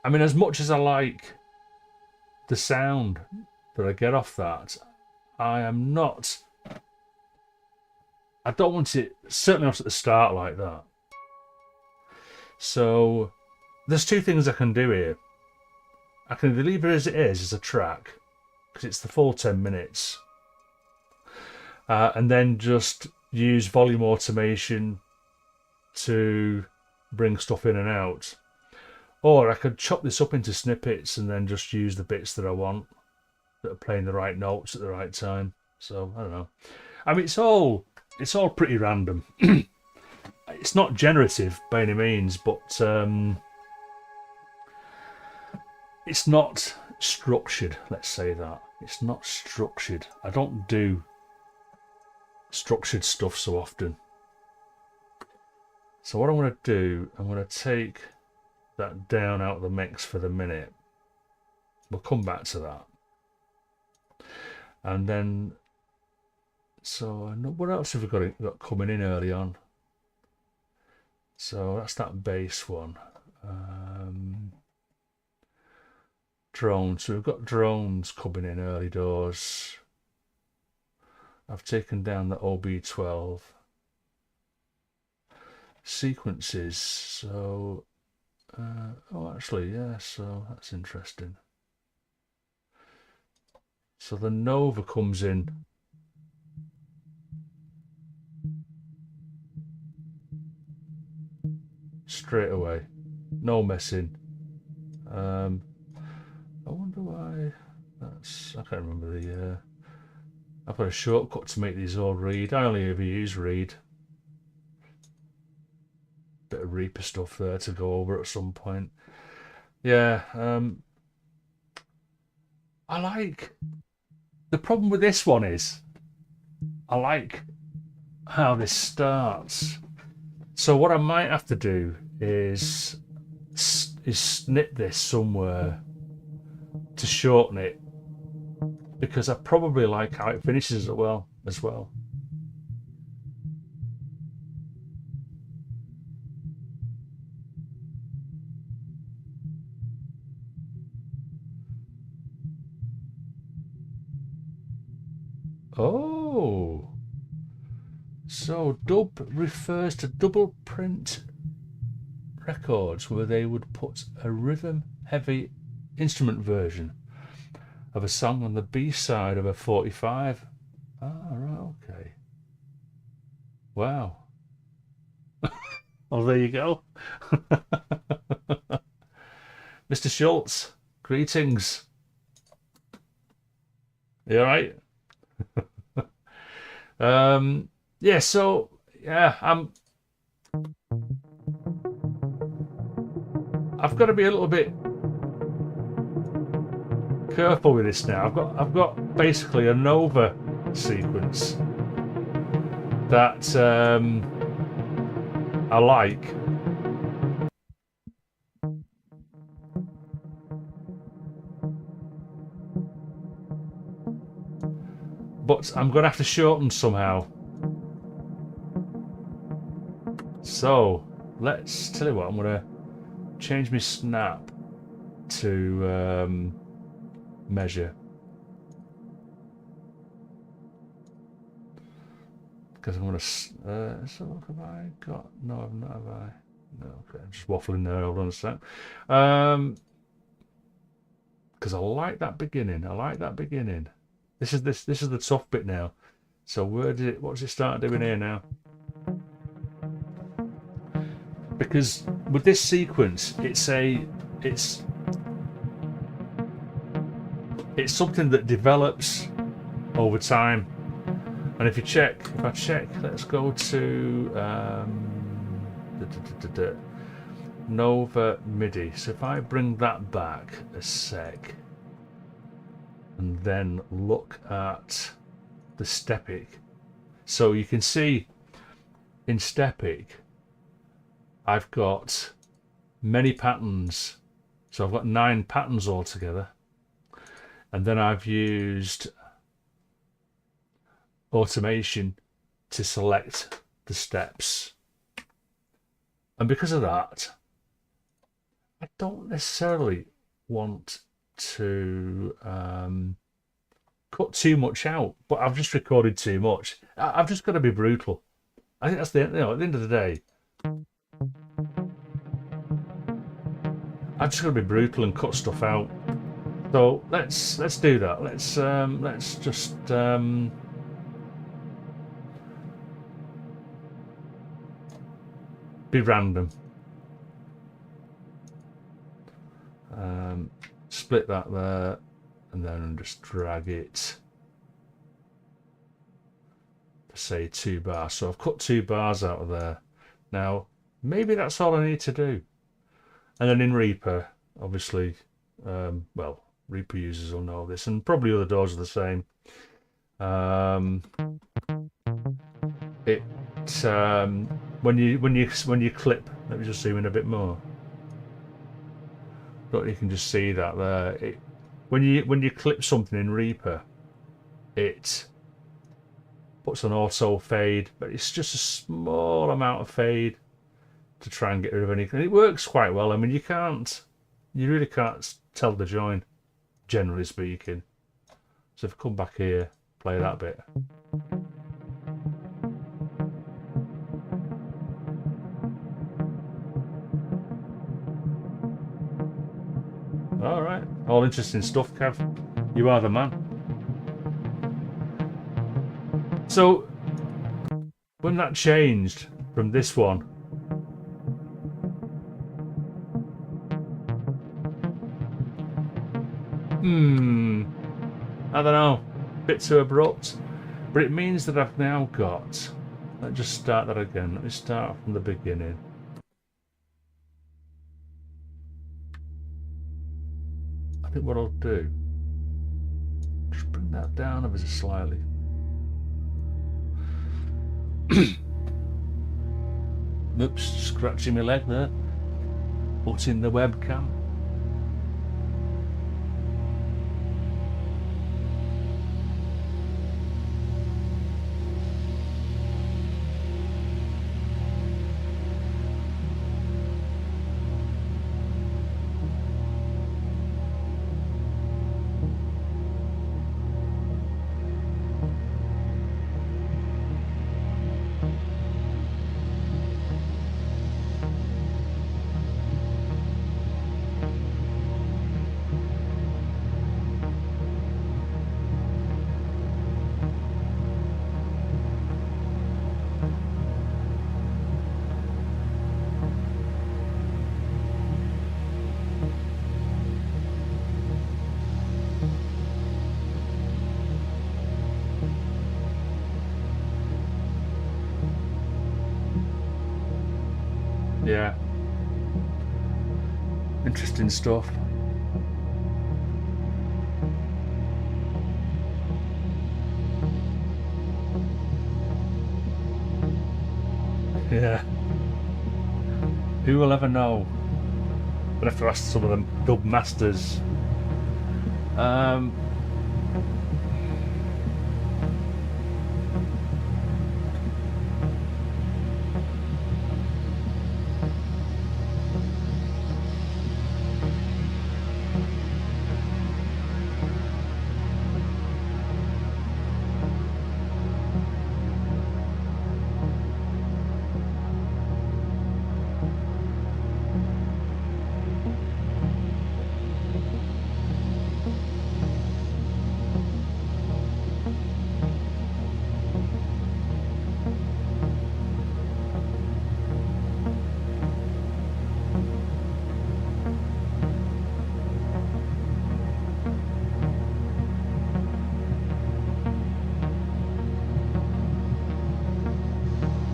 I mean, as much as I like the sound that I get off that, I am not, I don't want it, certainly not at the start like that. So there's two things I can do here. I can either leave it as it is as a track, because it's the full 10 minutes, and then just use volume automation to bring stuff in and out. Or I could chop this up into snippets and then just use the bits that I want, that are playing the right notes at the right time. So I don't know. I mean, it's all pretty random. It's not generative by any means, but it's not structured. Let's say that it's not structured. I don't do structured stuff so often. So what I'm going to do, I'm going to take that down out of the mix for the minute. We'll come back to that. And then, so what else have we got coming in early on? So that's that bass one. Drones. So we've got drones coming in early doors. I've taken down the OB12. Sequences. So, oh, actually, yeah. So that's interesting. So the Nova comes in. Straight away, no messing. I wonder why that's. I can't remember the. I've got a shortcut to make these all read. I only ever use read. Bit of Reaper stuff there to go over at some point. Yeah. I like. The problem with this one is, I like how this starts. So what I might have to do is snip this somewhere to shorten it, because I probably like how it finishes as well. Oh, so dub refers to double print records where they would put a rhythm heavy instrument version of a song on the B-side of a 45. Ah, right, okay. Wow. Well, there you go. Mr. Schultz, greetings. You all right? Yeah, so yeah, I've got to be a little bit careful with this now. I've got basically a Nova sequence that I like. But I'm going to have to shorten somehow. So let's tell you what, I'm going to change my snap to measure, because I'm going to so what have I got? No, I've not, have I? No, okay, I'm just waffling there. Hold on a sec. Because I like that beginning. This is the tough bit now. So what does it start doing here now? Because with this sequence, it's something that develops over time. And if I check, let's go to Nova MIDI. So if I bring that back a sec, and then look at the Stepic. So you can see in Stepic, I've got many patterns. So I've got 9 patterns altogether. And then I've used automation to select the steps. And because of that, I don't necessarily want to cut too much out, but I've just recorded too much. I've just got to be brutal. I think that's at the end of the day, I've just got to be brutal and cut stuff out. So let's do that. Let's just be random. Split that there, and then just drag it for say 2 bars. So I've cut 2 bars out of there. Now maybe that's all I need to do. And then in Reaper, obviously, well, Reaper users will know this, and probably other doors are the same. When you clip, let me just zoom in a bit more. But you can just see that there. When you clip something in Reaper, it puts an auto fade, but it's just a small amount of fade to try and get rid of anything. It works quite well. I mean, you really can't tell the join, generally speaking. So if I come back here, play that bit. All right, all interesting stuff, Kev. You are the man. So when that changed from this one, I don't know, a bit too abrupt, but it means that I've now got, let's just start that again. Let me start from the beginning. I think what I'll do, just bring that down ever so slightly. Oops, scratching my leg there. Put in the webcam. Yeah. Interesting stuff. Yeah. Who will ever know? We'll have to ask some of them dub masters.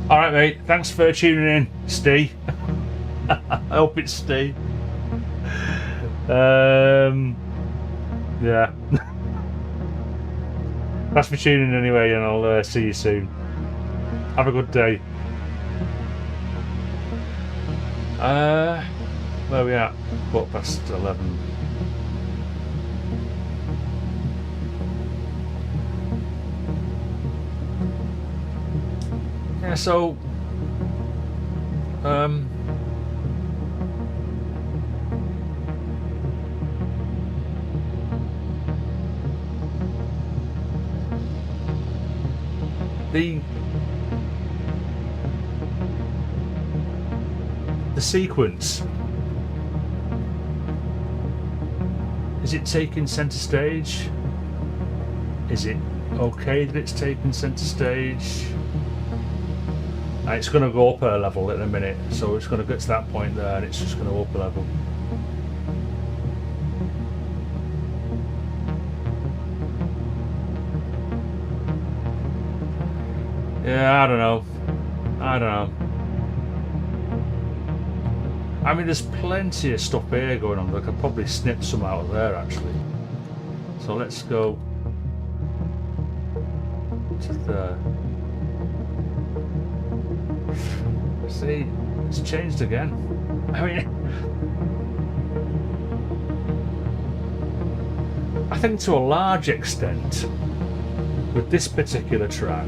Alright mate, thanks for tuning in, Steve. I hope it's Steve. Yeah. Thanks for tuning in anyway, and I'll see you soon. Have a good day. Where are we at? 11:15. Yeah, so the sequence, is it taking center stage? Is it okay that it's taking center stage? And it's going to go up a level in a minute, so it's going to get to that point there and it's just going to up a level. Yeah, I don't know. I mean, there's plenty of stuff here going on. I could probably snip some out of there actually. So let's go to there. See, it's changed again. I mean, I think to a large extent with this particular track,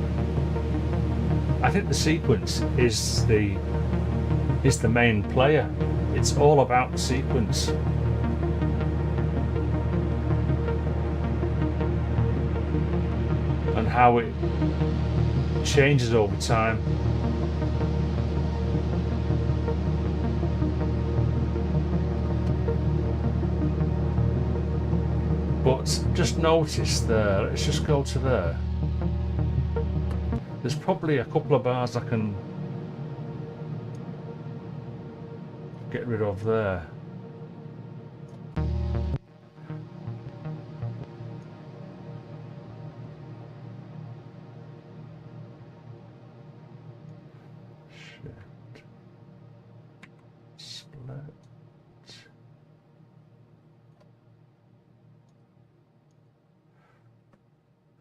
I think the sequence is the main player. It's all about the sequence. And how it changes over time. But just notice there, let's just go to there. There's probably a couple of bars I can get rid of there. Shit. Split.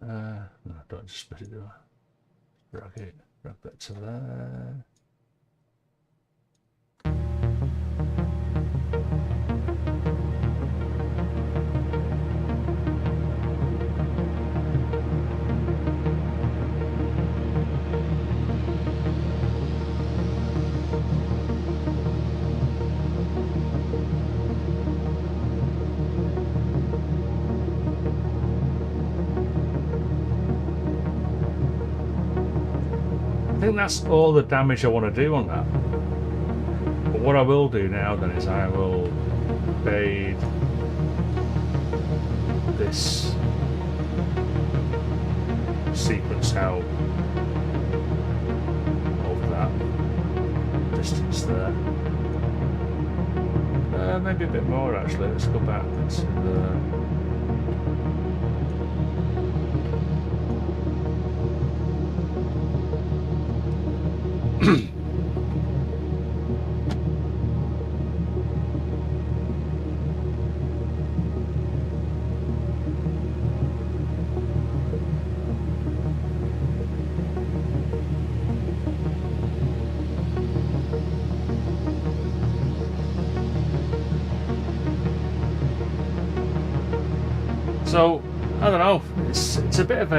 No, don't just split it, do I? Drag that to there. I think that's all the damage I want to do on that. But what I will do now then is I will fade this sequence out over that distance there. Maybe a bit more actually. Let's go back to the... So, I don't know, it's a bit of a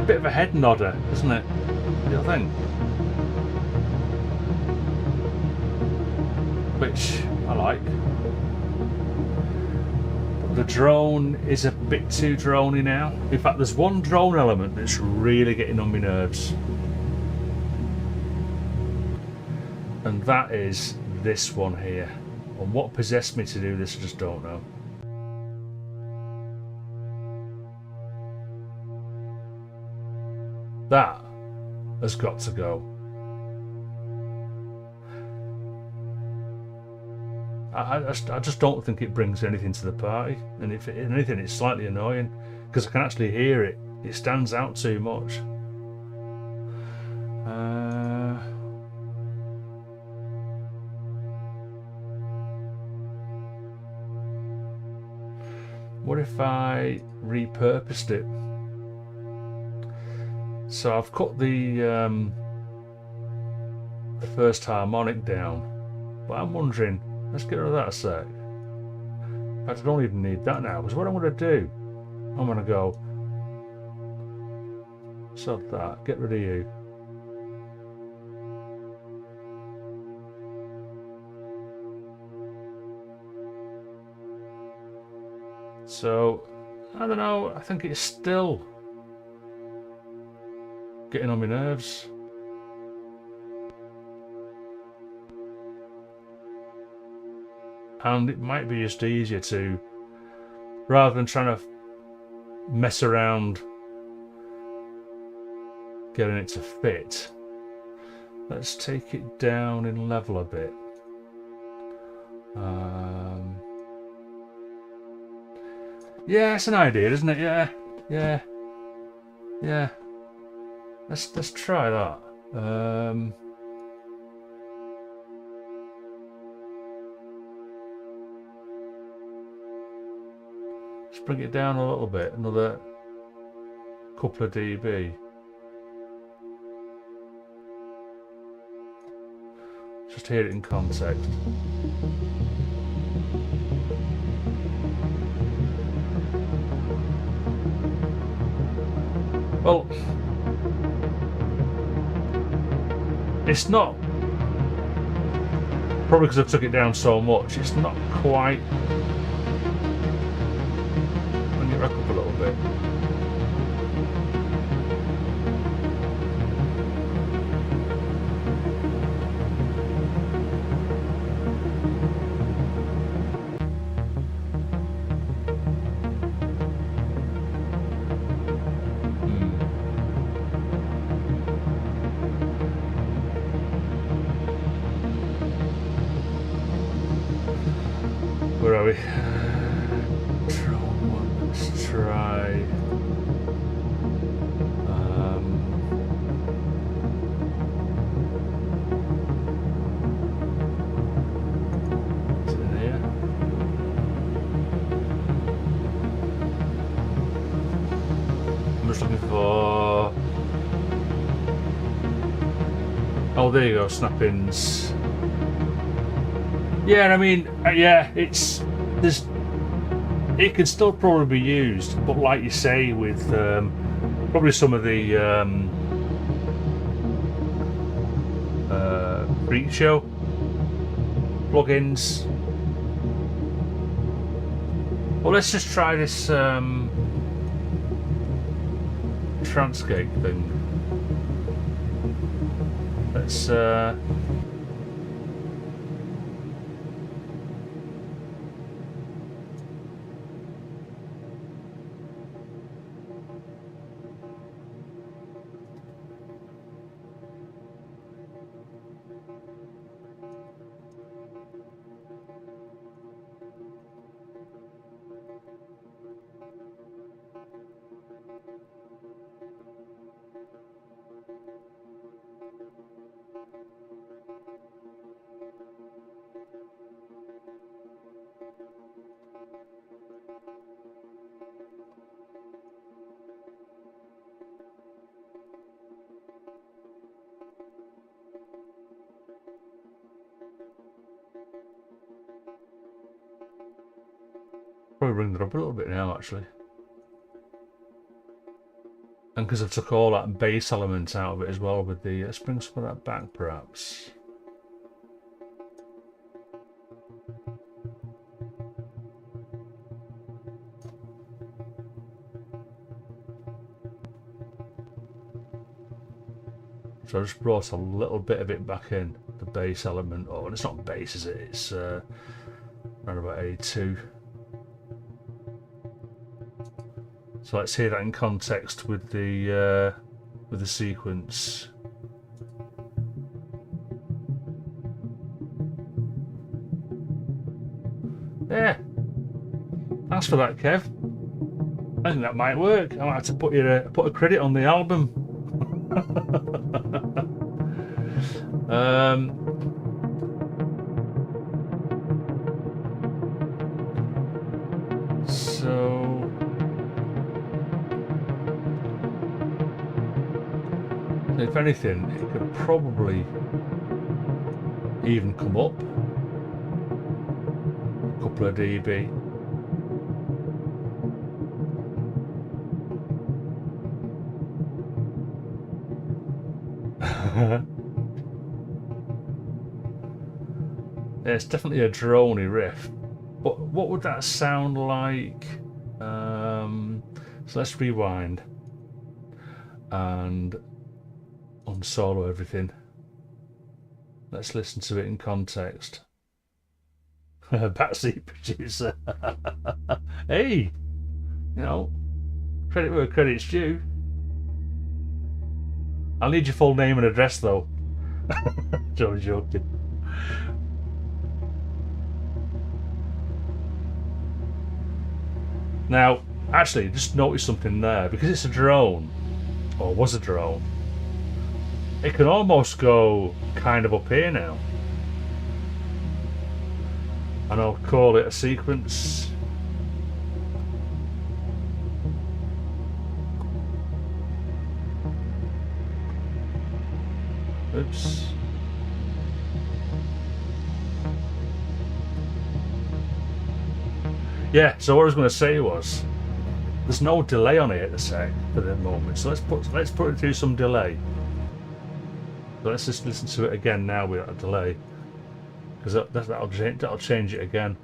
bit of a head nodder, isn't it? You think? Which I like. But the drone is a bit too droney now. In fact, there's one drone element that's really getting on my nerves. And that is this one here. And what possessed me to do this, I just don't know. That has got to go. I just don't think it brings anything to the party. And if anything, it's slightly annoying because I can actually hear it. It stands out too much. What if I repurposed it? So I've cut the first harmonic down, but I'm wondering, let's get rid of that a sec. In fact, I don't even need that now, because what I'm going to do, I'm going to go, sod that, get rid of you. So, I don't know, I think it's still getting on my nerves. and it might be just easier to, rather than trying to mess around getting it to fit, let's take it down in level a bit. Yeah, it's an idea, isn't it? Yeah. Let's try that. Let's bring it down a little bit, another couple of dB. Just hear it in context. Well, it's not, probably because I took it down so much, it's not quite, bring it back up a little bit. Where are we? Let's try. Is it in here? I'm just looking for. Oh, there you go, snap-ins. Yeah, I mean, yeah, it can still probably be used, but like you say, with probably some of the Freak Show plugins. Well, let's just try this Transcape thing. Let's probably bring that up a little bit now, actually. And because I took all that bass element out of it as well with the... let's bring some of that back, perhaps. So I just brought a little bit of it back in, the bass element. Oh, and it's not bass, is it? It's around about A2. So let's hear that in context with the sequence. Yeah. Thanks for that, Kev. I think that might work. I might have to put a credit on the album. So if anything, it could probably even come up a couple of dB. Yeah, it's definitely a droney riff, but what would that sound like? So let's rewind and unsolo everything. Let's listen to it in context. Backseat producer. Hey, you know, credit where credit's due. I'll need your full name and address though. Just joking. Now, actually, just noticed something there. Because it's a drone, or was a drone, it can almost go kind of up here now. And I'll call it a sequence. Oops. Yeah, so what I was going to say was, there's no delay on it at the moment. So let's put it through some delay. So let's just listen to it again now without a delay, because that'll change it again.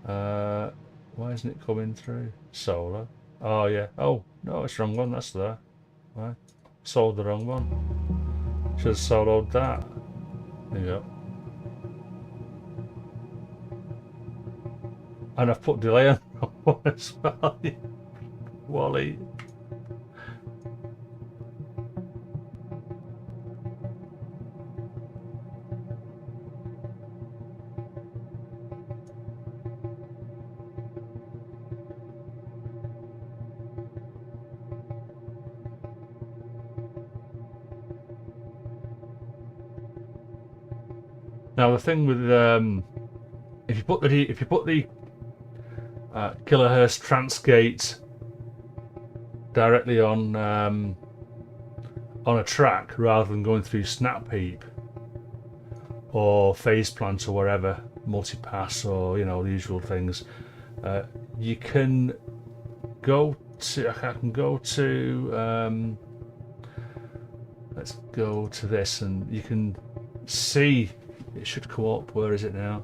Why isn't it coming through? Solar. Oh yeah. Oh no, it's the wrong one. That's there. Right. Sold the wrong one. Should have soloed that. There you go. And I've put delay on as well. Wally. Now the thing with if you put the kilohertz transgate directly on a track rather than going through Snapheap or phase plant or wherever, multipass or the usual things, you can go to. I can go to. Let's go to this, and you can see. It should come up. Where is it now?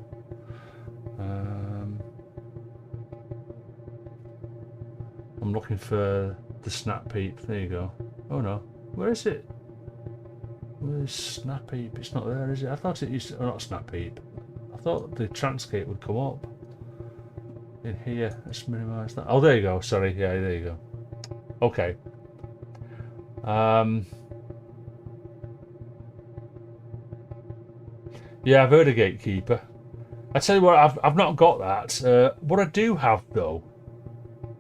I'm looking for the Snapheap. There you go. Oh no, where is it? Where's Snapheap? It's not there, is it? I thought it used to. Oh, not Snapheap. I thought the Transgate would come up in here. Let's minimise that. Oh, there you go. Sorry. Yeah, there you go. Okay. Yeah, I've heard of Gatekeeper. I tell you what, I've not got that. What I do have though,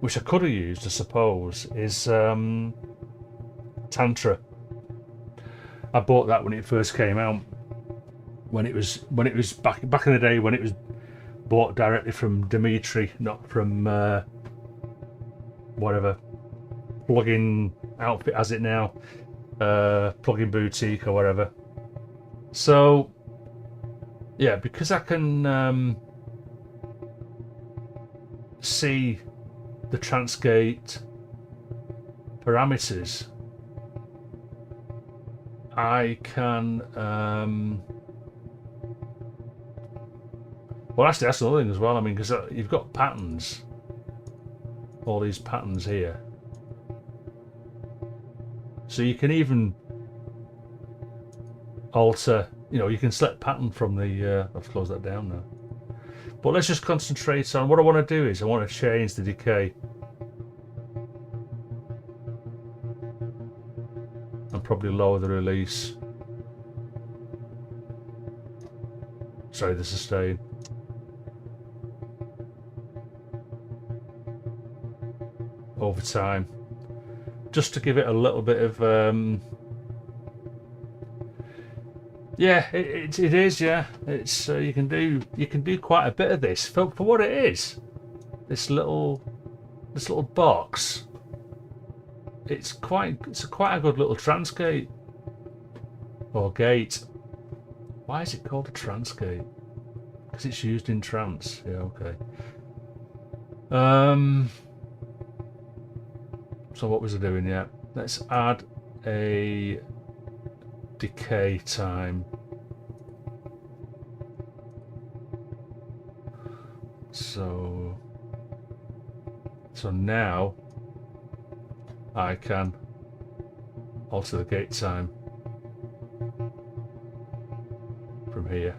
which I could have used, I suppose, is Tantra. I bought that when it first came out. When it was back in the day when it was bought directly from Dimitri, not from whatever plugin outfit has it now, plugin boutique or whatever. So. Yeah, because I can see the Transgate parameters, I can. Well, actually, that's another thing as well. I mean, because you've got patterns, all these patterns here, so you can even alter. You can select pattern from the. I've closed that down now. But let's just concentrate on what I want to do. Is I want to change the decay. And probably lower the release. Sorry, the sustain. Over time, just to give it a little bit of. Yeah, it is. Yeah, it's you can do quite a bit of this for what it is. This little box. It's quite a good little transgate or gate. Why is it called a transgate? Because it's used in trance. Yeah, okay. So what was I doing? Yeah, let's add a decay time. So now I can alter the gate time from from here.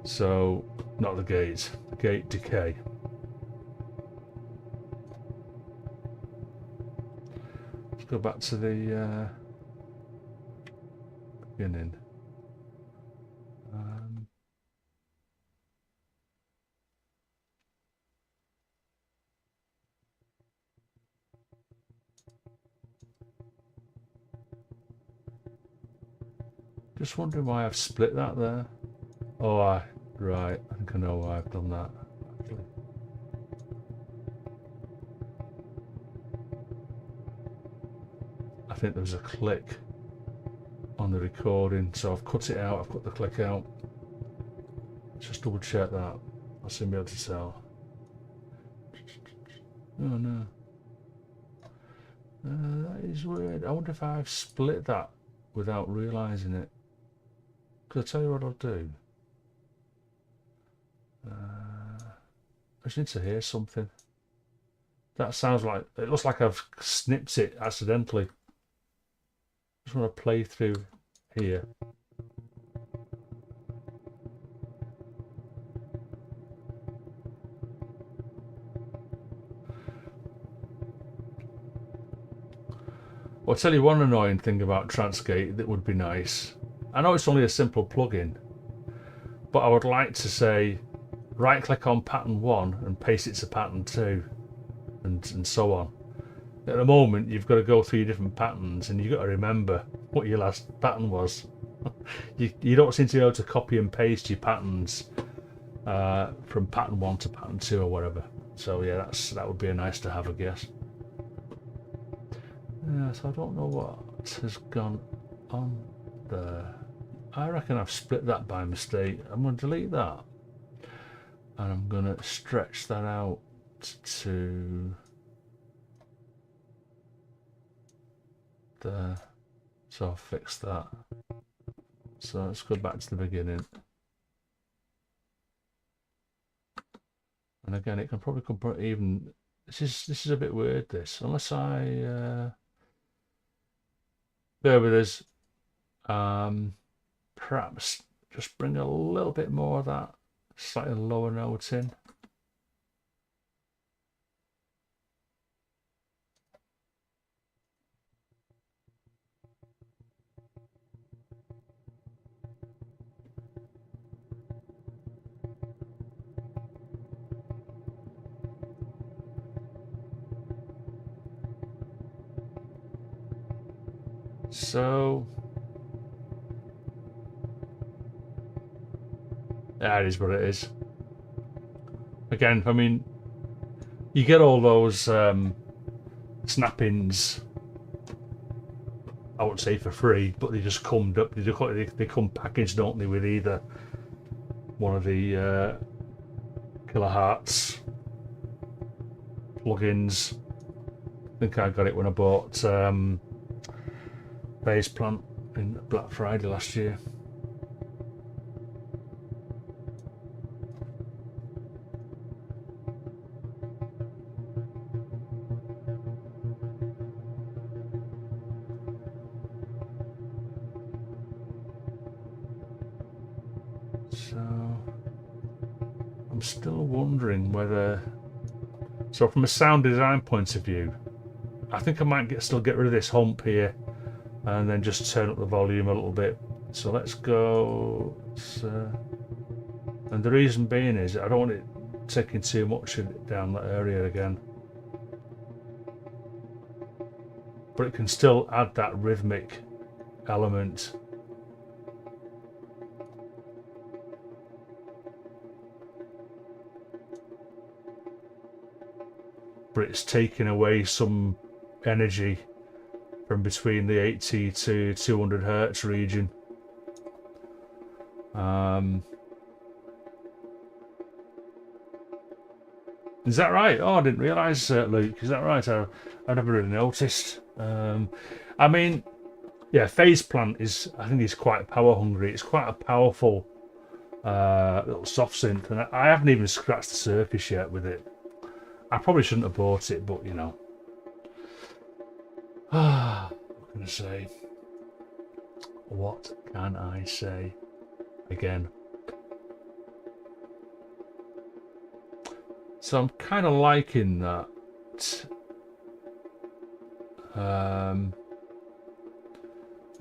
So, not the gate decay. Let's go back to the beginning. Just wondering why I've split that there. Oh, right, I think I know why I've done that, actually. I think there was a click on the recording, so I've cut it out, I've cut the click out. Just double check that. I'll soon be able to tell. Oh no. That is weird. I wonder if I've split that without realising it. Because I'll tell you what I'll do. I just need to hear something. That sounds like, it looks like I've snipped it accidentally. Just want to play through here. Well, I'll tell you one annoying thing about Transgate that would be nice. I know it's only a simple plugin, but I would like to say right click on pattern 1 and paste it to pattern 2 and so on. At the moment you've got to go through your different patterns and you've got to remember what your last pattern was. you don't seem to be able to copy and paste your patterns from pattern 1 to pattern 2 or whatever. So yeah, that would be a nice to have, I guess. Yeah, so I don't know what has gone on there. I reckon I've split that by mistake. I'm going to delete that and I'm going to stretch that out to there. So I'll fix that. So let's go back to the beginning. And again, it can probably come even. This is a bit weird. This, unless I bear with us. Perhaps just bring a little bit more of that slightly lower note in. So that is what it is. Again, I mean, you get all those snap-ins, I wouldn't say for free, but they just come up. They come packaged, don't they, with either one of the Kilohertz plugins. I think I got it when I bought Phase Plant in Black Friday last year. So I'm still wondering whether, so from a sound design point of view, I think I might still get rid of this hump here and then just turn up the volume a little bit. So let's go, and the reason being is I don't want it taking too much down that area again, but it can still add that rhythmic element. But it's taking away some energy from between the 80 to 200 Hertz region. Is that right? Oh, I didn't realise, Luke. Is that right? I never really noticed. I mean, yeah, Phase Plant is, I think, is quite power hungry. It's quite a powerful little soft synth, and I haven't even scratched the surface yet with it. I probably shouldn't have bought it, but you know. What can I say? What can I say? again. So I'm kind of liking that.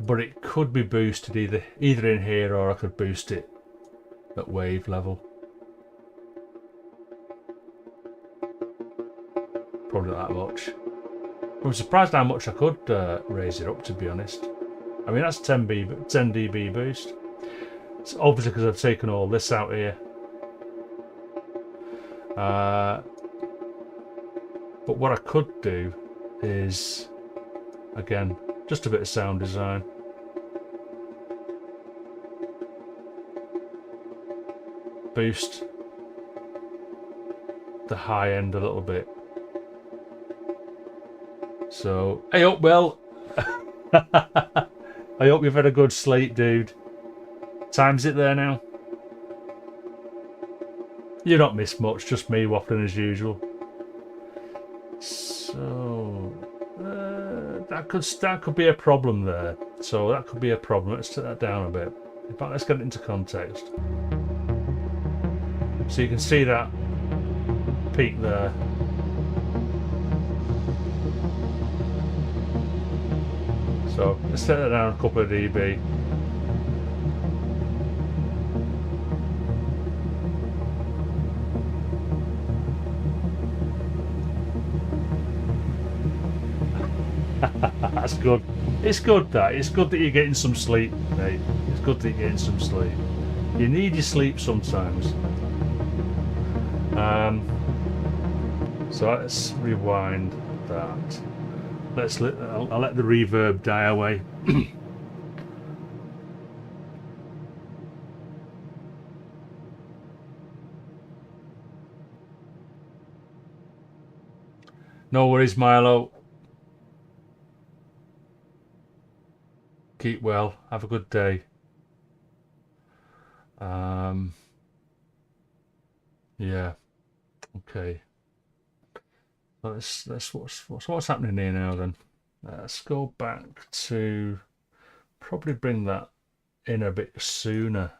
But it could be boosted either in here, or I could boost it at wave level. Probably not that much. I'm surprised how much I could raise it up, to be honest. I mean, that's 10 dB boost. It's obviously because I've taken all this out here. But what I could do is, again, just a bit of sound design. Boost the high end a little bit. So, hey up, Will. I hope you've had a good sleep, dude. Time's it there now? You've not missed much, just me waffling as usual. So, that could be a problem there. So that could be a problem. Let's take that down a bit. In fact, let's get it into context. So you can see that peak there. So let's set that down a couple of dB. That's good. It's good that. It's good that you're getting some sleep, mate. It's good that you're getting some sleep. You need your sleep sometimes. So let's rewind that. I'll let the reverb die away. No worries, Milo. Keep well. Have a good day. Yeah. Okay. What's happening here now then? Let's go back to probably bring that in a bit sooner.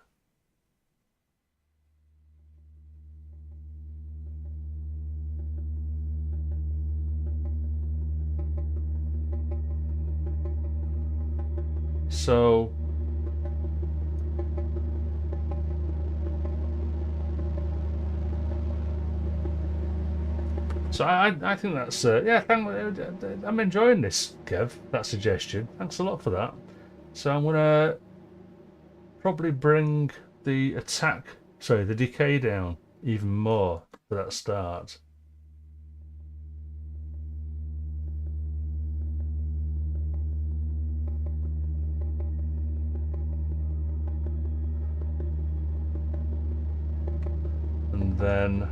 So I think that's yeah. I'm enjoying this, Kev. That suggestion. Thanks a lot for that. So I'm gonna probably bring the the decay down even more for that start. And then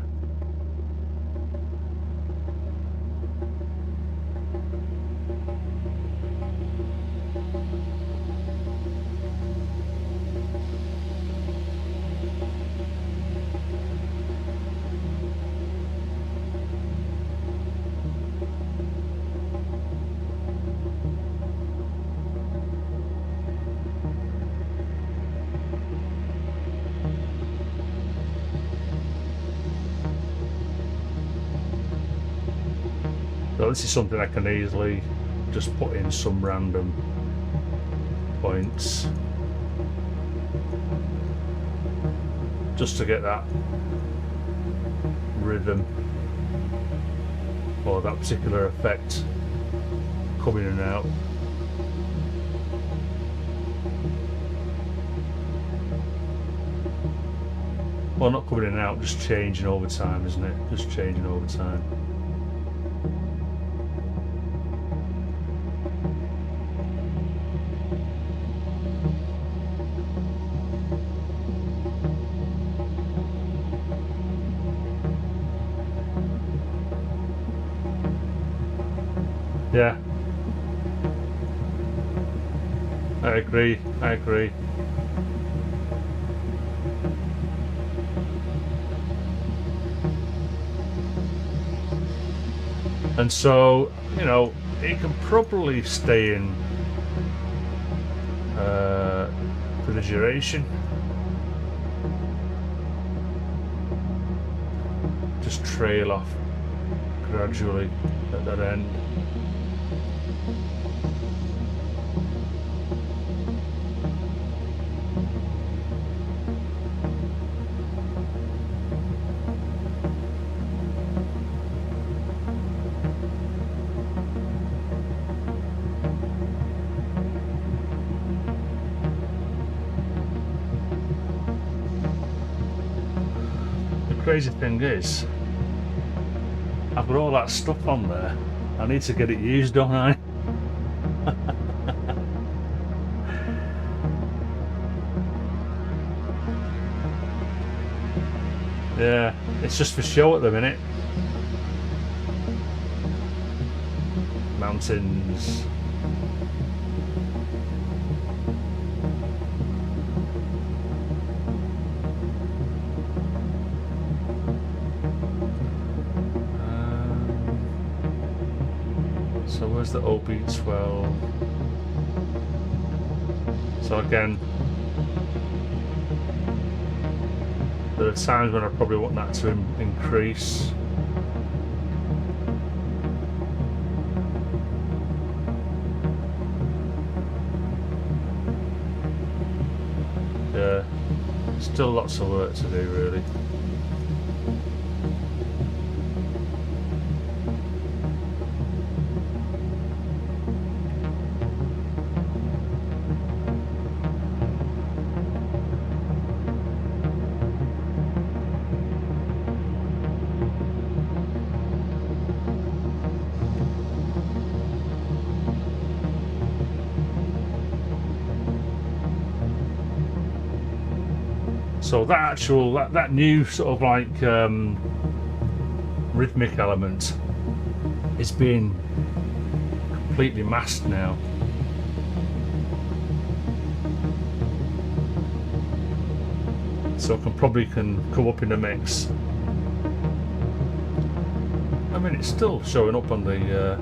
so this is something I can easily just put in some random points just to get that rhythm or that particular effect coming in and out. Well, not coming in and out, just changing over time, isn't it? Just changing over time. Yeah, I agree. And so, you know, it can probably stay in for the duration. just trail off gradually at that end. Crazy thing is, I've got all that stuff on there. I need to get it used, don't I? Yeah, it's just for show at the minute. Mountains. So where's the OB12? So again, there are times when I probably want that to increase. Yeah, still lots of work to do really. So that new sort of like rhythmic element is being completely masked now. So I probably can come up in the mix. I mean, it's still showing up on the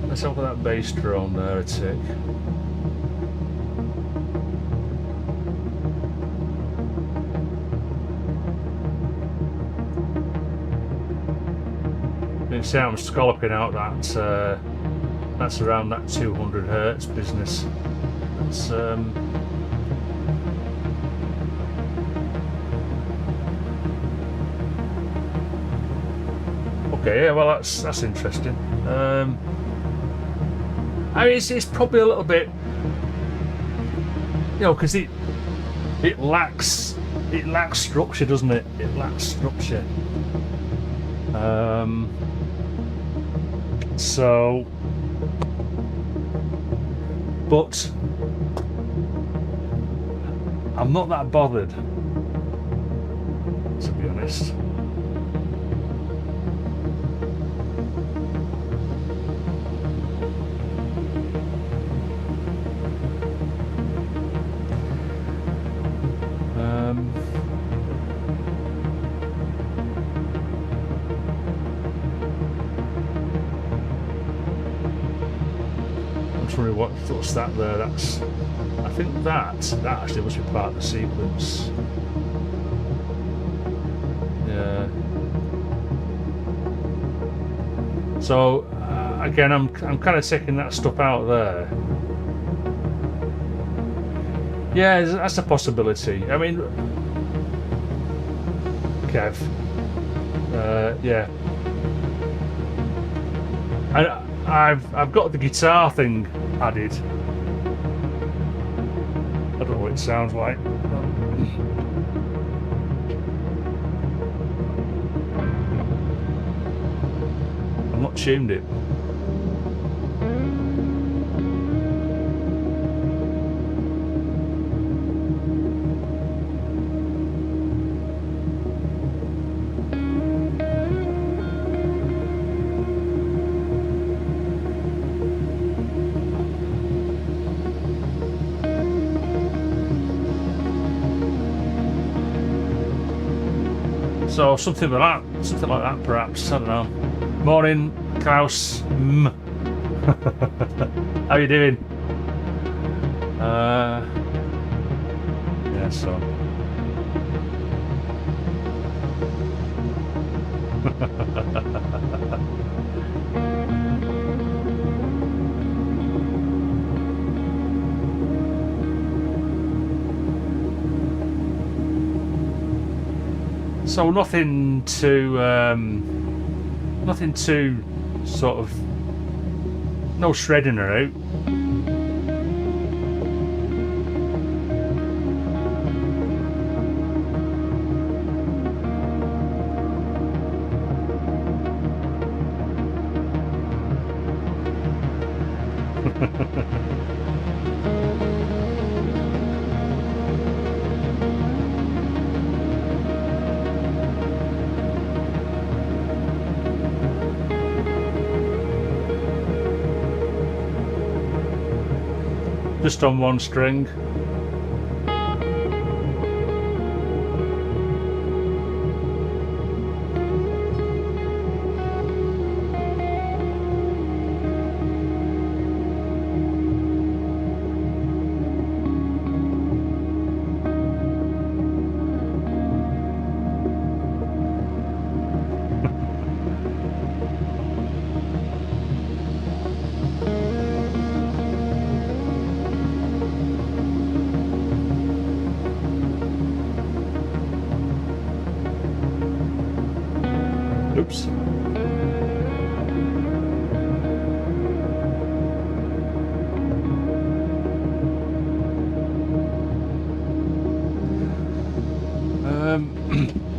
let's have that bass drone there a tick. You can see I'm scalloping out that that's around that 200 hertz business. That's okay, yeah, well that's interesting. I mean, it's probably a little bit, you know, because it lacks structure, doesn't it? It lacks structure. So, but I'm not that bothered, to be honest. What's that there? That's, I think that actually must be part of the sequence. Yeah. So again, I'm kind of taking that stuff out there. Yeah, that's a possibility. I mean, Kev. Yeah. I've got the guitar thing added. I don't know what it sounds like. I've not tuned it. So something like that perhaps, I don't know. Morning, Klaus. How you doing? Yeah, so. So nothing too sort of, no shredding her out. Just on one string. Oops.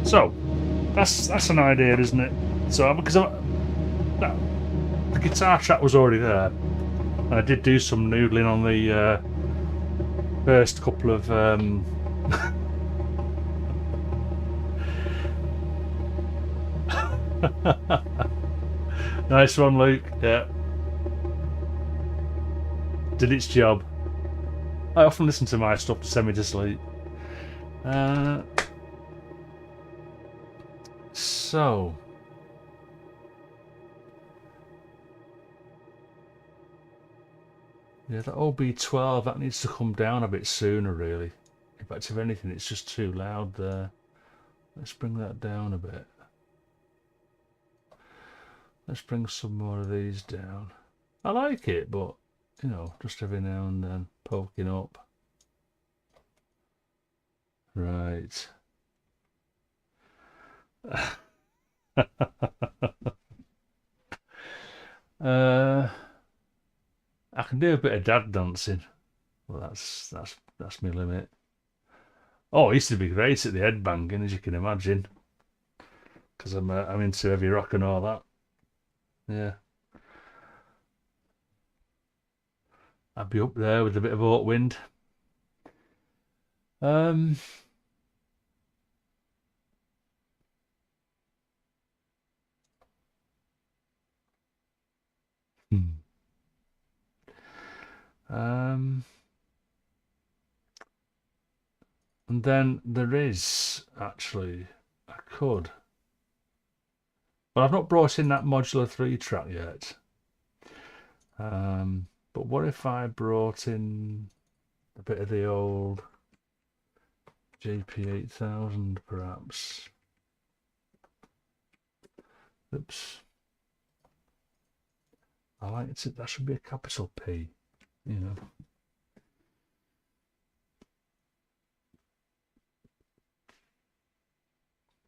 So that's an idea, isn't it? So because the guitar track was already there, and I did do some noodling on the first couple of nice one, Luke. Yeah, did its job. I often listen to my stuff to send me to sleep. So yeah, that OB12, that needs to come down a bit sooner, really. In fact, if anything, it's just too loud there. Let's bring that down a bit. Let's bring some more of these down. I like it, but, you know, just every now and then poking up. Right. I can do a bit of dad dancing. Well, that's my limit. Oh, I used to be great at the head banging, as you can imagine, because I'm into heavy rock and all that. Yeah, I'd be up there with a bit of oak wind. Hmm. And then there is actually, I could, but I've not brought in that modular 3-track yet. But what if I brought in a bit of the old JP8000 perhaps? Oops. I like it. That should be a capital P, you know.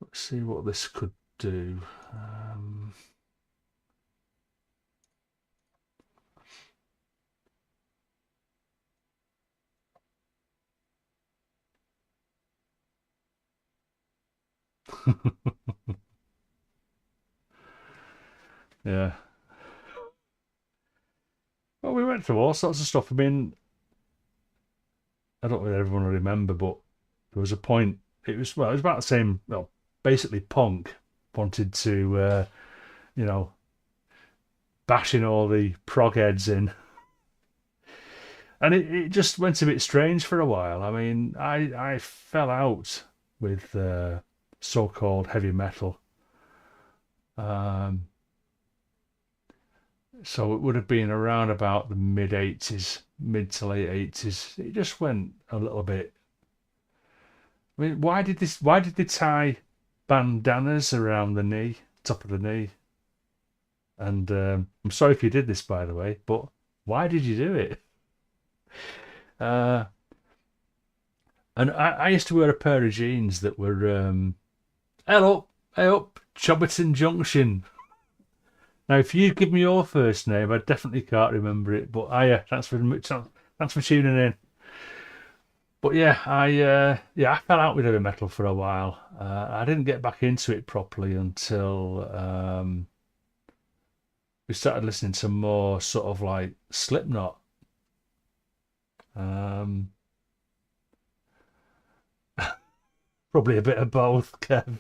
Let's see what this could do. Yeah. Well, we went through all sorts of stuff. I mean, I don't know if everyone will remember, but there was a point. It was about the same. Well, basically, punk wanted to, you know, bashing all the prog heads in, and it just went a bit strange for a while. I mean, I fell out with so-called heavy metal. So it would have been around about the mid to late 80s. It just went a little bit. I mean, why did they tie bandanas around the knee, top of the knee? And I'm sorry if you did this, by the way, but why did you do it? And I used to wear a pair of jeans that were hey up, Chobberton Junction. Now, if you give me your first name, I definitely can't remember it. But thanks for tuning in. But yeah, I fell out with heavy metal for a while. I didn't get back into it properly until we started listening to more sort of like Slipknot. Probably a bit of both, Kev.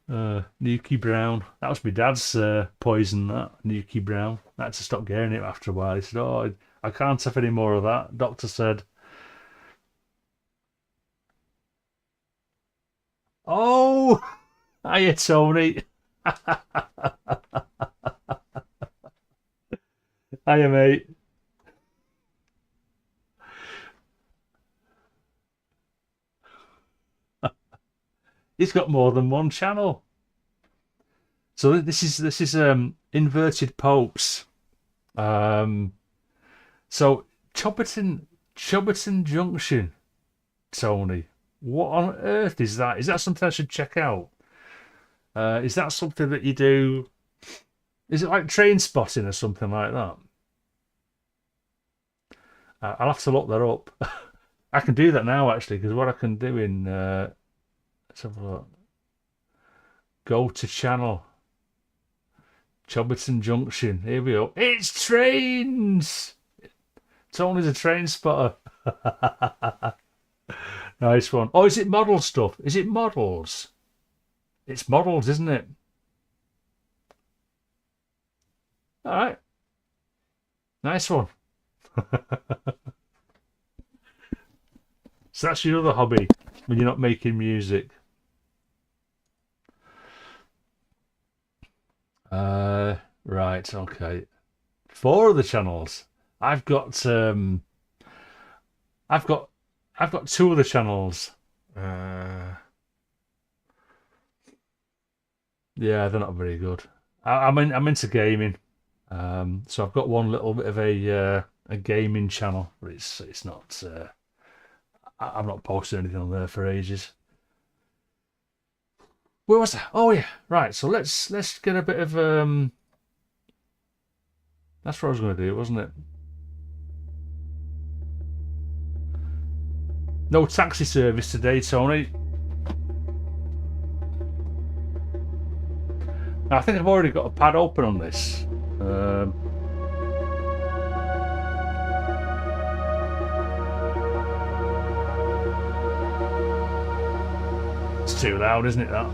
Nuki Brown. That was my dad's poison, that. Nuki Brown. I had to stop getting it after a while. He said, oh, I can't have any more of that. Doctor said. Oh! Hiya, Tony. Hiya, mate. He's got more than one channel. So this is Inverted Popes. So Chobberton Junction, Tony. What on earth is that? Is that something I should check out? Is that something that you do? Is it like train spotting or something like that? I'll have to look that up. I can do that now actually, because what I can do in let's have a look. Go to channel. Chobberton Junction. Here we go. It's trains. Tony's a train spotter. Nice one. Oh, is it model stuff? Is it models? It's models, isn't it? All right. Nice one. So that's your other hobby when you're not making music. Right, okay. 4 of the channels. I've got 2 of the channels. Yeah, they're not very good. I'm into gaming. So I've got one little bit of a gaming channel, but it's not. I'm not posting anything on there for ages. Where was that? Oh yeah, right. So let's get a bit of That's what I was going to do, wasn't it? No taxi service today, Tony. I think I've already got a pad open on this. It's too loud, isn't it, that?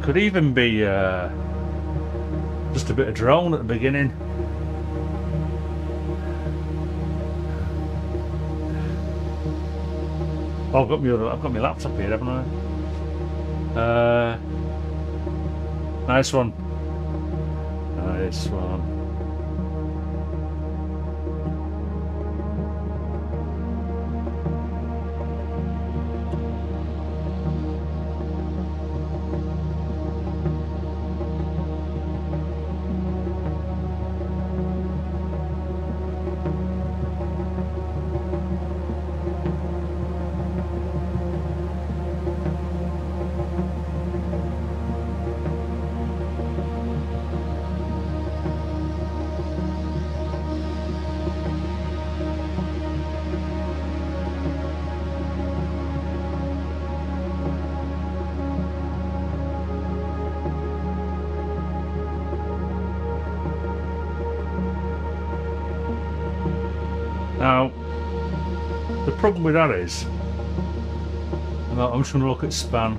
Could even be just a bit of drone at the beginning. Oh, I've got my laptop here, haven't I? Nice one. Nice one. Now, the problem with that is, I'm just going to look at span,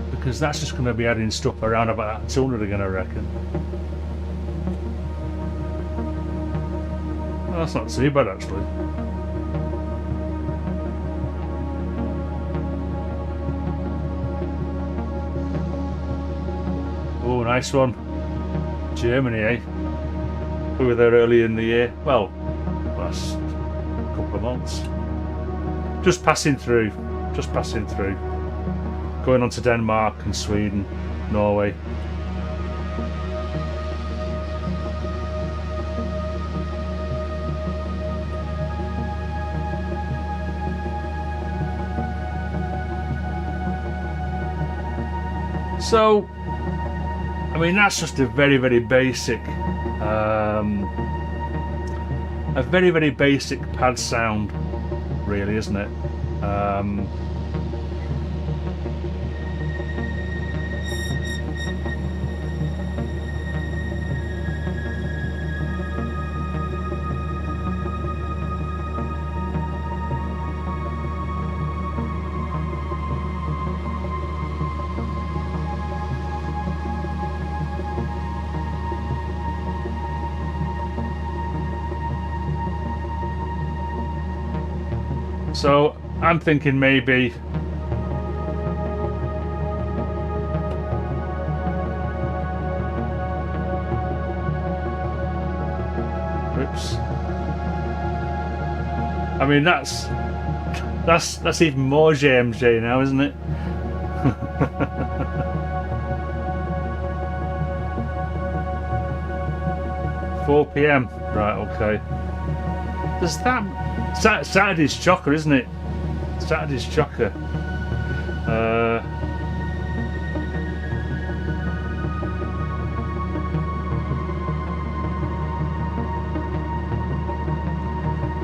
because that's just going to be adding stuff around about 200 again, I reckon. Well, that's not too bad actually. Oh, nice one. Germany, eh? We were there early in the year. Well, last couple of months. Just passing through. Just passing through. Going on to Denmark and Sweden, Norway. So, I mean, that's just a very, very basic, pad sound, really, isn't it? So I'm thinking maybe oops. I mean that's even more JMJ now, isn't it? 4 PM. Right, okay. Does that Saturday's chocker, isn't it? Saturday's chocker.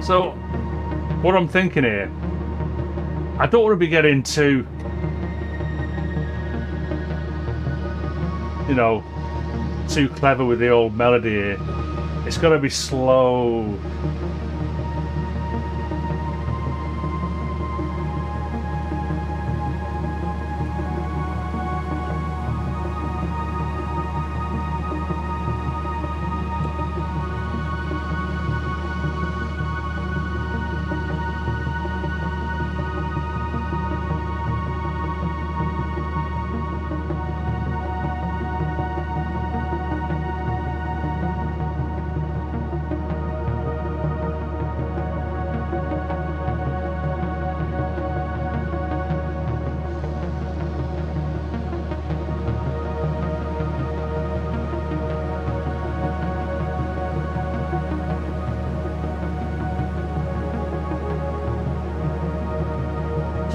So, what I'm thinking here, I don't want to be getting too, you know, too clever with the old melody here. It's got to be slow.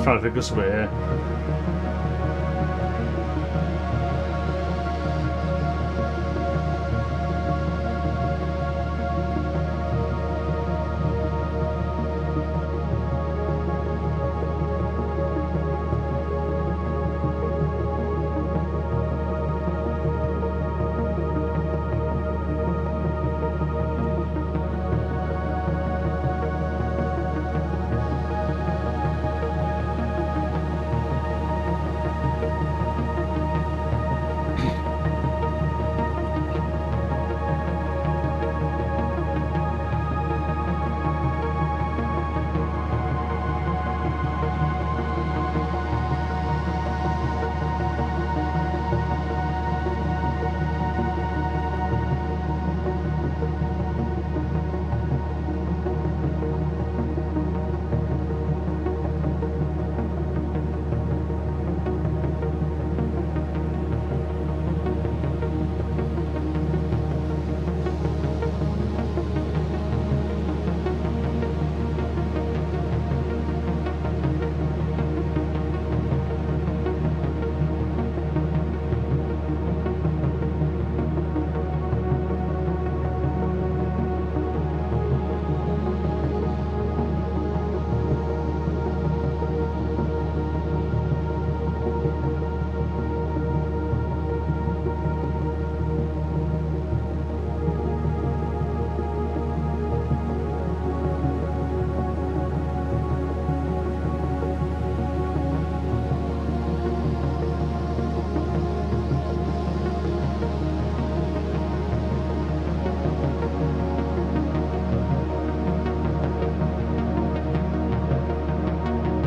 Trying to figure something here.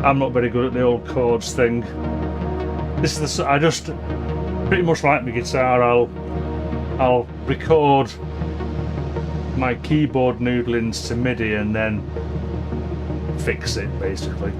I'm not very good at the old chords thing. This is the I just pretty much like my guitar. I'll record my keyboard noodlings to MIDI and then fix it basically.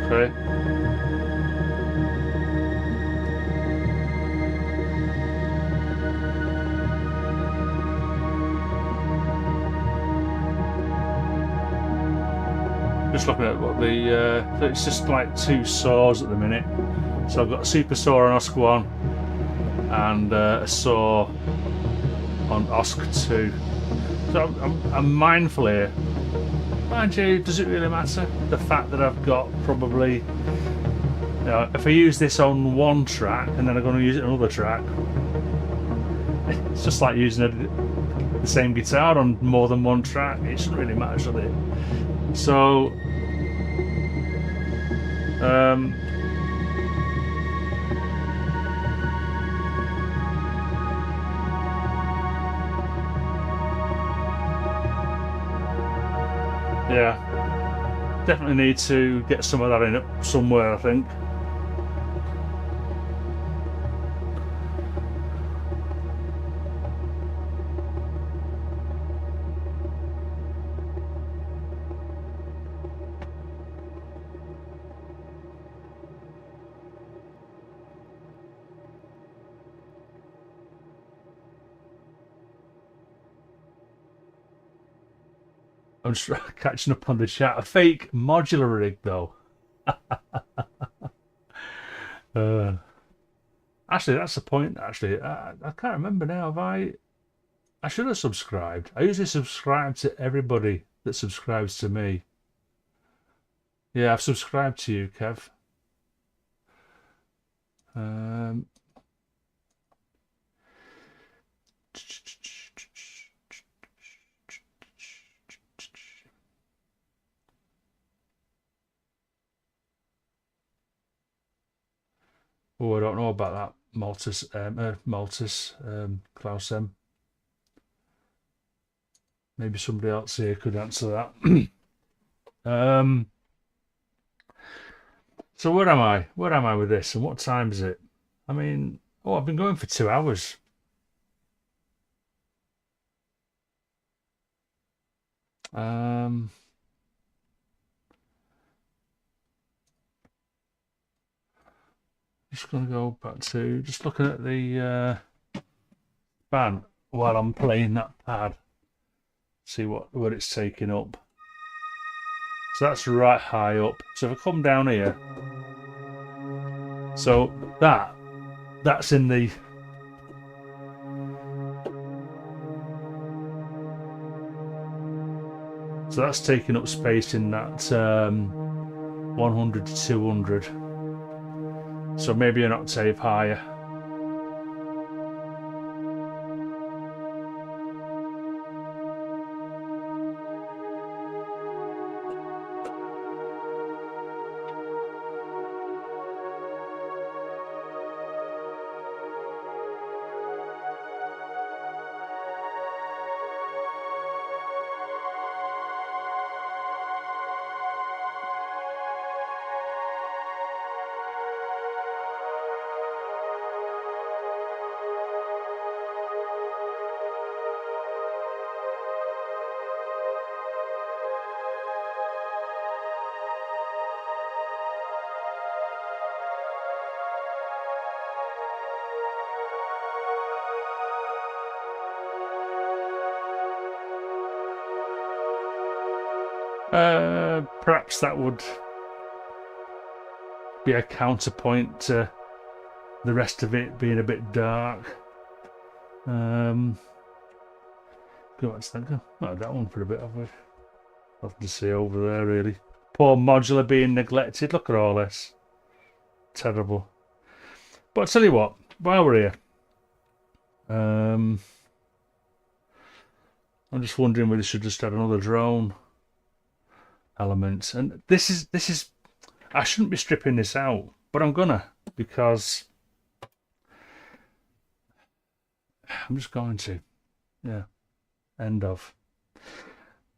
Okay. Just looking at what the it's just like two saws at the minute. So I've got a super saw on OSC 1 and a saw on OSC 2. So I'm mindful here. Mind you, does it really matter? The fact that I've got probably, you know, if I use this on one track and then I'm going to use it on another track, it's just like using the same guitar on more than one track. It shouldn't really matter, should it? So, yeah, definitely need to get some of that in up somewhere, I think. I'm just catching up on the chat. A fake modular rig, though. Actually, that's the point. Actually, I can't remember now. Have I should have subscribed. I usually subscribe to everybody that subscribes to me. Yeah, I've subscribed to you, Kev. Oh, I don't know about that, Maltus, Klaus M. Maybe somebody else here could answer that. So where am I? Where am I with this? And what time is it? I mean, oh, I've been going for 2 hours. Just gonna go back to just looking at the band while I'm playing that pad. See what it's taking up. So that's right high up. So if I come down here, so that's in the so that's taking up space in that 100 to 200. So maybe an octave higher. Perhaps that would be a counterpoint to the rest of it being a bit dark. Go back to that. Not that one for a bit of it. Nothing to see over there really. Poor modular being neglected. Look at all this. Terrible. But I'll tell you what, while we're here, I'm just wondering whether we should just add another drone element. And this is I shouldn't be stripping this out, but I'm gonna, because I'm just going to. Yeah. End of.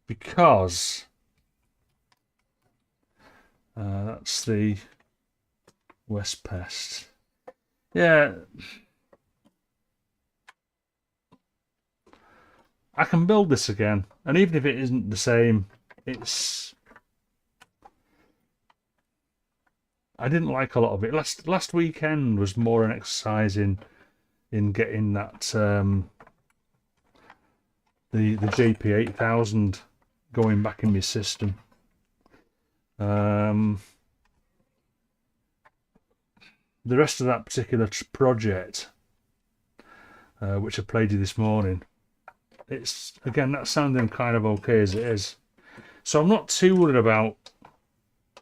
Because that's the West Pest. Yeah. I can build this again, and even if it isn't the same, I didn't like a lot of it. Last weekend was more an exercise in getting that the JP8000 going back in my system. The rest of that particular project, which I played you this morning, it's again, that's sounding kind of okay as it is. So I'm not too worried about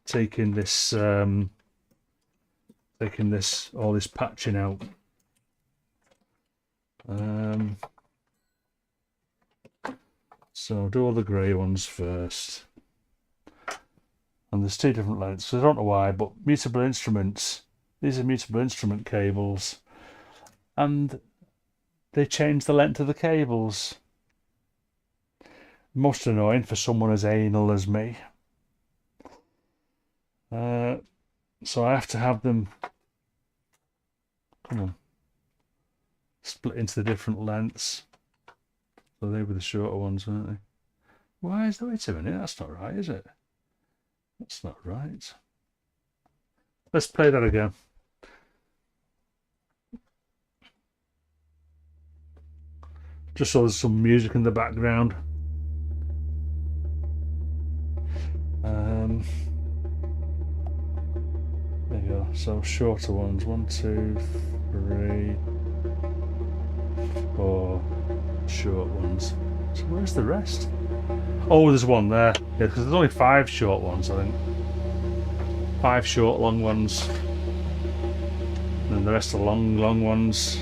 taking this all this patching out. So I'll do all the grey ones first. And there's two different lengths, so I don't know why, but mutable instruments, these are mutable instrument cables, and they change the length of the cables. Most annoying for someone as anal as me. So I have to have them, come on, split into the different lengths. So they were the shorter ones, weren't they? Why is that? Wait a minute, that's not right, is it? That's not right. Let's play that again. Just so there's some music in the background. There you go. So shorter ones. 1, 2, 3, 4 short ones. So where's the rest? Oh, there's one there. Yeah, because there's only 5 short ones, I think. 5 short, long ones. And then the rest are long, long ones.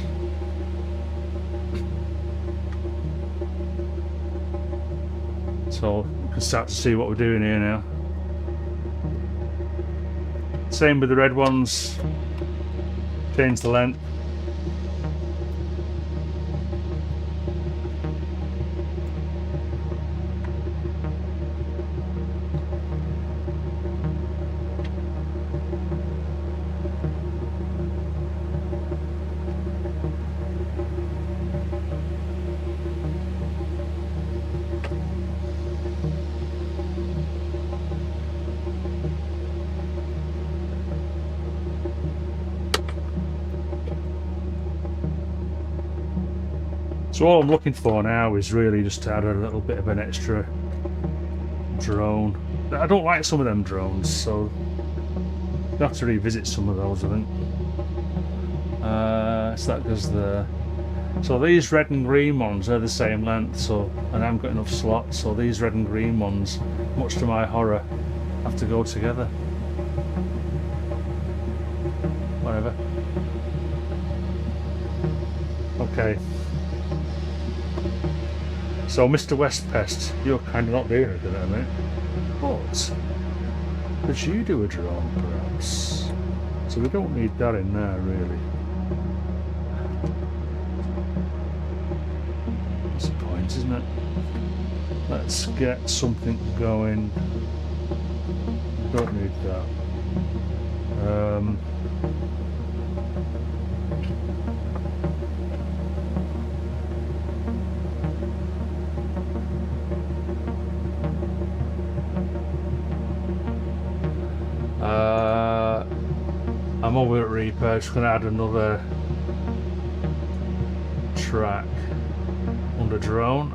So you can start to see what we're doing here now. Same with the red ones. Change the length. So all I'm looking for now is really just to add a little bit of an extra drone. I don't like some of them drones, so I'll have to revisit some of those, I think. So that goes there. So these red and green ones are the same length, so, and I haven't got enough slots, so these red and green ones, much to my horror, have to go together. Whatever. Okay. So, Mr. West Pest, you're kind of not doing anything at the minute. But could you do a drone, perhaps? So we don't need that in there, really. That's the point, isn't it? Let's get something going. Don't need that. I'm over at Reaper, just going to add another track under drone.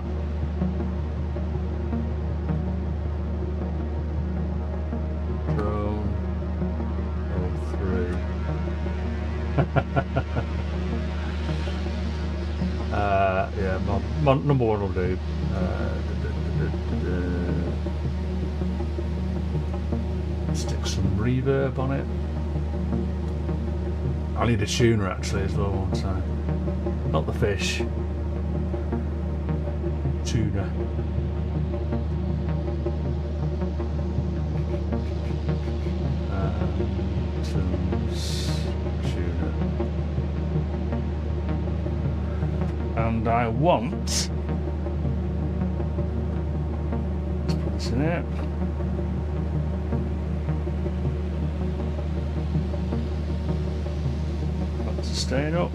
Yeah, my number one will do. Stick some reverb on it. I need a tuner actually as well one time. Not the fish. Tuner. Tuner. And I want. Let's put this in it. Staying up.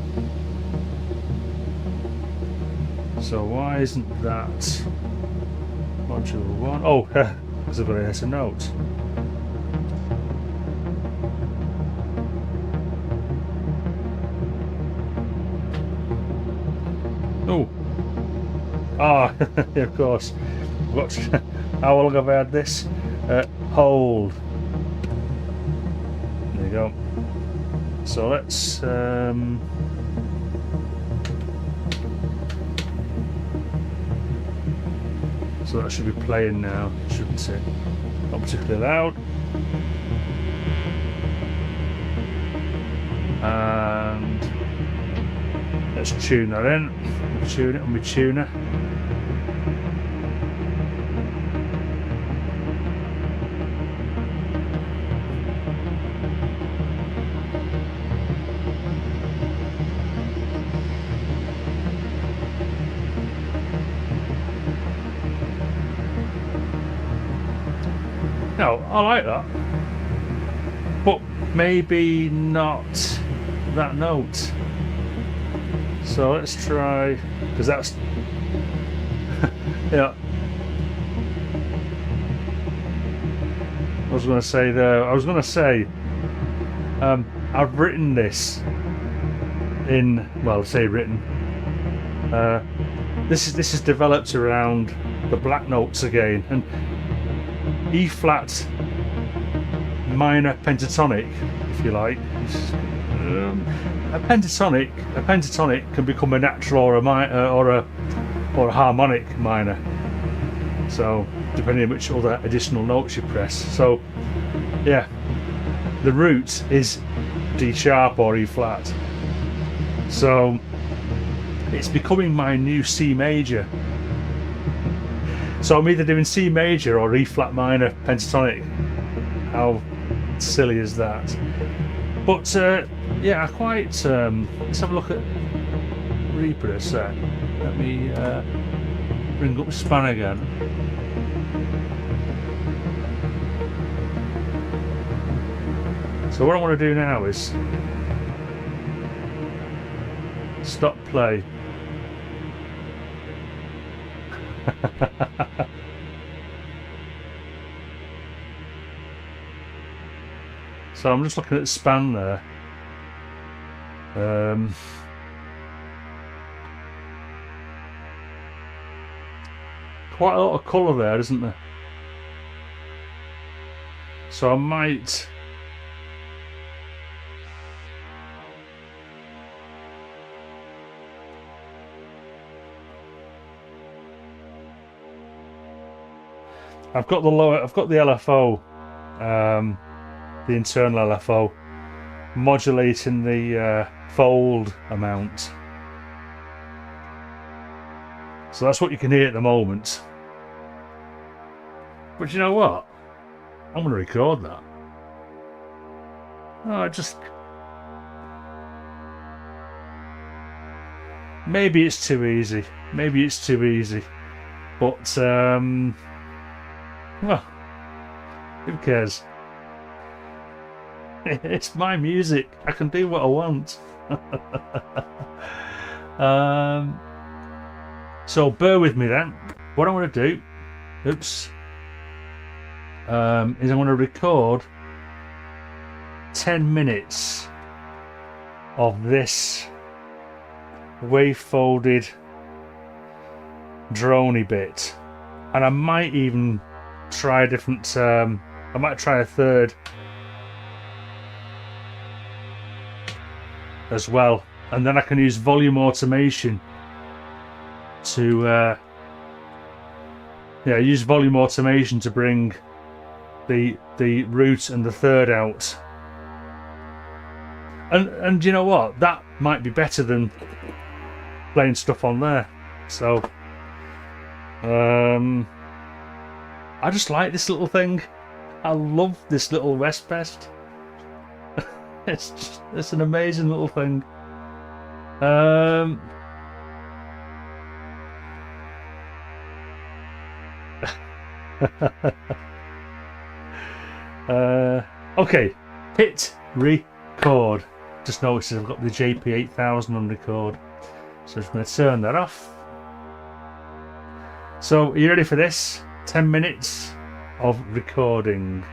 So why isn't that module 1? Oh, because I've got to hit a note. Oh, ah, yeah, of course. How long have I had this? Hold. There you go. So let's so that should be playing now, shouldn't it? Not particularly loud. And let's tune that in. We'll tune it on my tuner. No, I like that, but maybe not that note. So let's try, because that's yeah. I was going to say there. I was going to say I've written this in, well, say written. This is developed around the black notes again, and E flat minor pentatonic, if you like. A pentatonic can become a natural or a minor or a harmonic minor. So depending on which other additional notes you press. So yeah, the root is D sharp or E flat. So it's becoming my new C major. So I'm either doing C major or E flat minor pentatonic. How silly is that? But yeah, I quite. Let's have a look at Reaper a sec. Let me bring up Span again. So what I want to do now is stop play. So I'm just looking at the span there. Quite a lot of colour there, isn't there? So I might I've got the LFO, the internal LFO, modulating the fold amount. So that's what you can hear at the moment. But you know what? I'm going to record that. Oh, maybe it's too easy. Maybe it's too easy. But well, who cares? It's my music. I can do what I want. So bear with me then. What I'm going to do, is I'm going to record 10 minutes of this wave folded droney bit, and I might even try a different. I might try a third. as well, and then I can use volume automation to use volume automation to bring the root and the third out. And you know what, that might be better than playing stuff on there. So I just like this little thing. I love this little West Pest. It's an amazing little thing. Okay, hit record. Just noticed I've got the JP8000 on record, so I'm just going to turn that off. So, are you ready for this? 10 minutes of recording.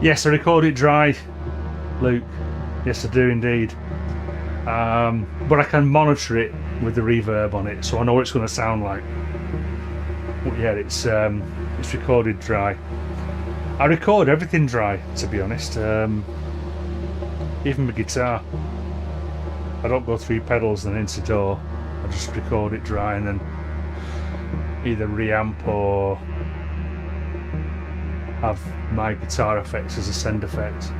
Yes, I record it dry, Luke. Yes, I do indeed. But I can monitor it with the reverb on it, so I know what it's going to sound like. But yeah, it's recorded dry. I record everything dry, to be honest. Even the guitar. I don't go through pedals and into DAW. I just record it dry and then either reamp or have my guitar effects as a send effect,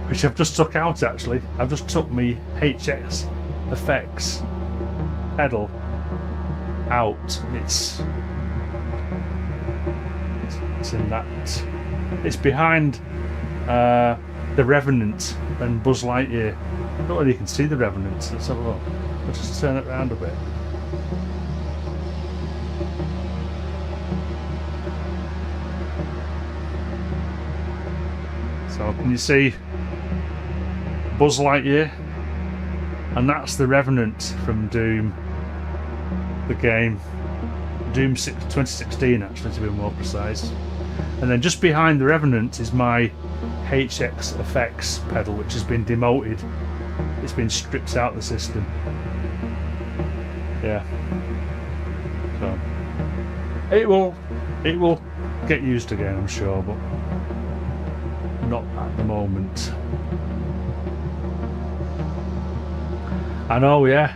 which I've just took out actually. I've just took my HX effects pedal out. It's in that. It's behind the Revenant and Buzz Lightyear. I don't know whether you can see the Revenant. Let's have a look. Let's just turn it around a bit. So can you see Buzz Lightyear? And that's the Revenant from Doom, the game. Doom 2016 actually, to be more precise. And then just behind the Revenant is my HX effects pedal, which has been demoted. It's been stripped out of the system. Yeah. So it will get used again, I'm sure, but not at the moment. I know, yeah.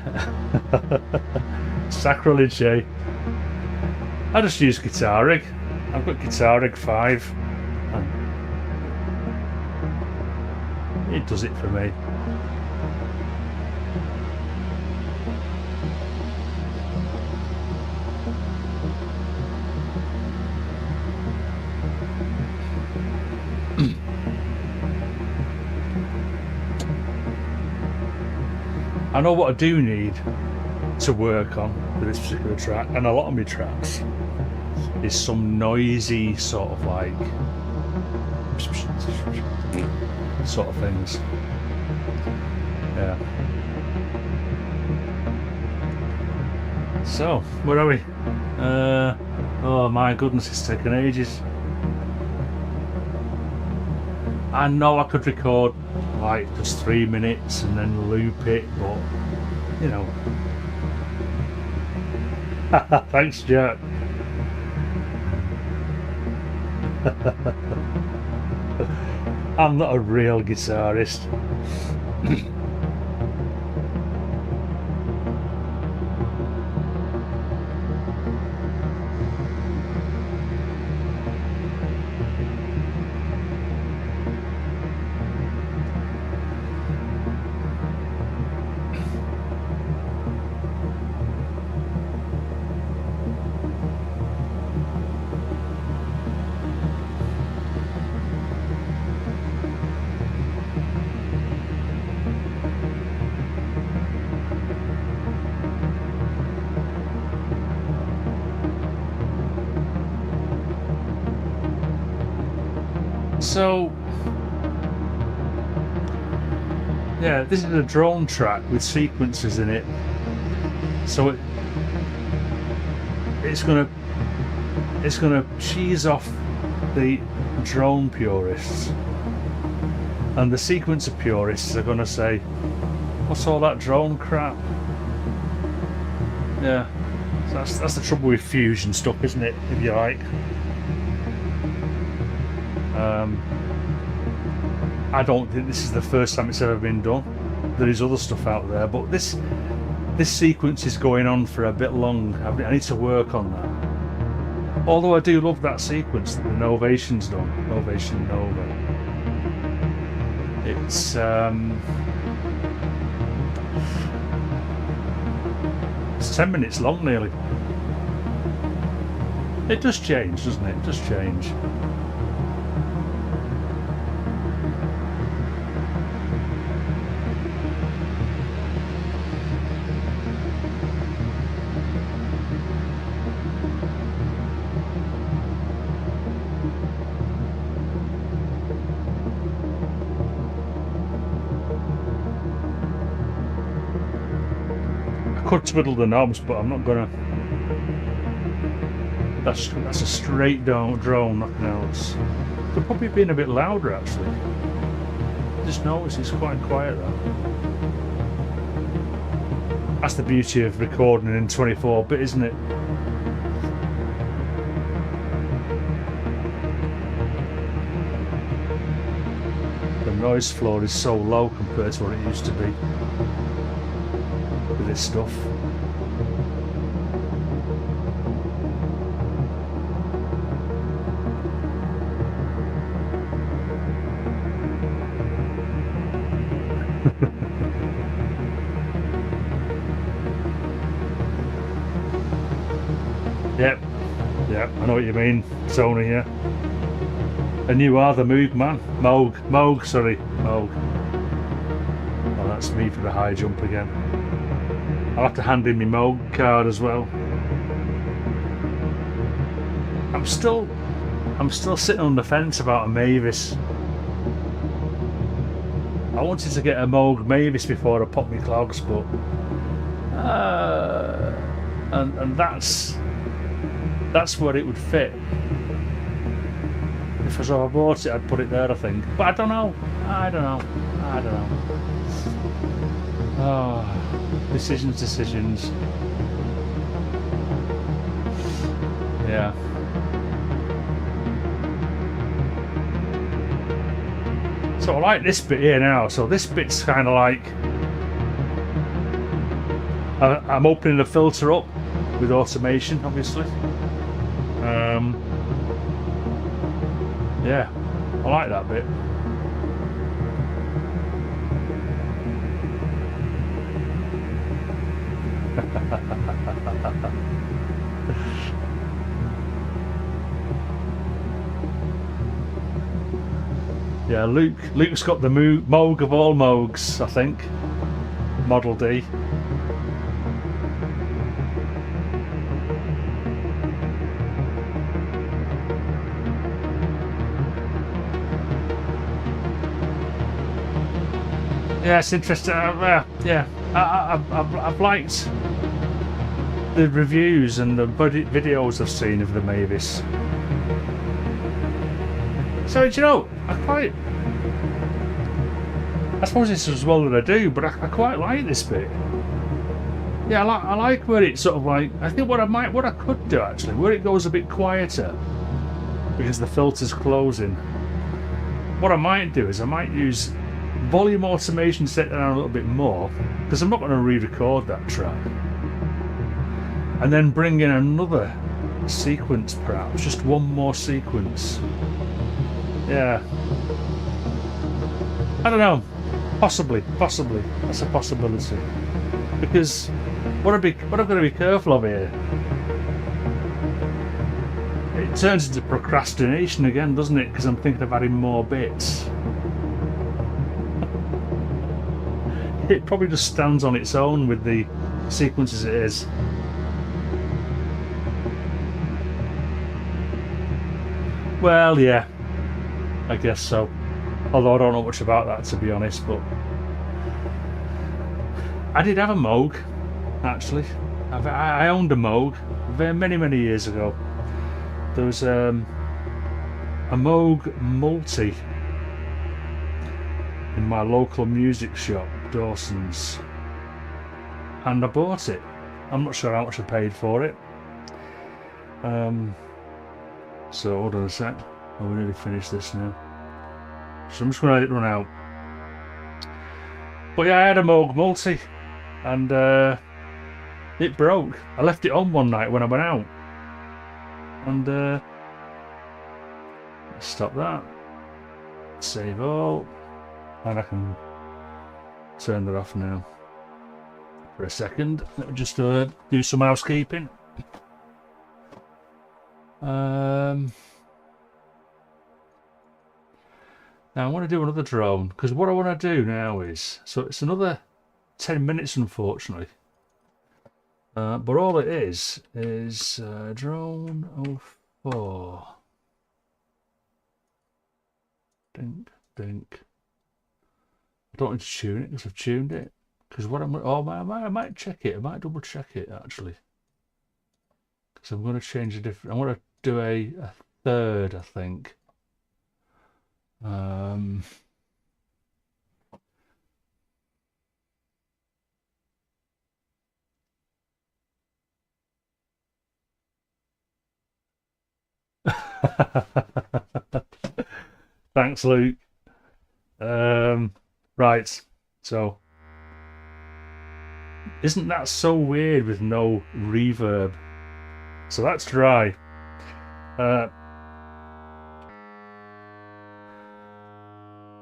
Sacrilege, eh? I just use Guitar Rig. I've got Guitar Rig 5 and it does it for me. I know what I do need to work on with this particular track, and a lot of my tracks, is some noisy sort of like sort of things. Yeah. So, where are we? Oh my goodness, it's taken ages. I know I could record like just 3 minutes and then loop it, but you know. Thanks, Jack. I'm not a real guitarist. So yeah, this is a drone track with sequences in it, so it's gonna cheese off the drone purists, and the sequencer purists are gonna say, what's all that drone crap? Yeah, so that's the trouble with fusion stuff, isn't it, if you like. I don't think this is the first time it's ever been done. There is other stuff out there, but this sequence is going on for a bit long. I need to work on that. Although I do love that sequence that the Novation's done, Novation NOVA. It's 10 minutes long nearly. It does change, doesn't it? It does change. I could twiddle the knobs, but I'm not gonna. That's a straight drone, nothing else. Could probably be a bit louder actually. Just notice it's quite quiet though. That's the beauty of recording in 24-bit, isn't it? The noise floor is so low compared to what it used to be with this stuff. Yep, I know what you mean, Sony, yeah. And you are the Moog man. Moog, sorry, Moog. Oh, that's me for the high jump again. I'll have to hand in my Moog card as well. I'm still sitting on the fence about a Mavis. I wanted to get a Moog Mavis before I pop my clogs, but and that's where it would fit. If I bought it, I'd put it there, I think. But I don't know. Oh, decisions. Yeah. So I like this bit here now. So this bit's kind of like I'm opening the filter up with automation, obviously. Yeah, I like that bit. Yeah, Luke's got the Moog of all Moogs, I think. Model D. Yeah, it's interesting. Yeah, I've liked the reviews and the videos I've seen of the Mavis. So, you know, I suppose this is as well that I do, but I quite like this bit. Yeah, I like where it's sort of like. I think what I could do actually, where it goes a bit quieter because the filter's closing. What I might do is I might use volume automation set down a little bit more, because I'm not going to re-record that track, and then bring in another sequence, perhaps just one more sequence. Yeah, I don't know, possibly that's a possibility, because what I've got to be careful of here, it turns into procrastination again, doesn't it, because I'm thinking of adding more bits. It probably just stands on its own with the sequences it is. Well, yeah. I guess so. Although I don't know much about that, to be honest, but I did have a Moog, actually. I owned a Moog many years ago. There was a Moog Multi in my local music shop, Dawson's, and I bought it. I'm not sure how much I paid for it. So hold on a sec. Oh, we nearly finished this now. So I'm just going to let it run out. But yeah, I had a Moog Multi, and it broke. I left it on one night when I went out, and let's stop that. Save all, and I can turn that off now. For a second, let me just do some housekeeping. Now I want to do another drone, because what I want to do now is, so it's another 10 minutes unfortunately, but all it is drone 04. Dink, dink. I don't need to tune it because I've tuned it. Because what I'm, oh, I might check it. I might double check it actually. Because I'm going to change a different. I want to do a third, I think. Thanks, Luke. Right, so isn't that so weird with no reverb? So that's dry.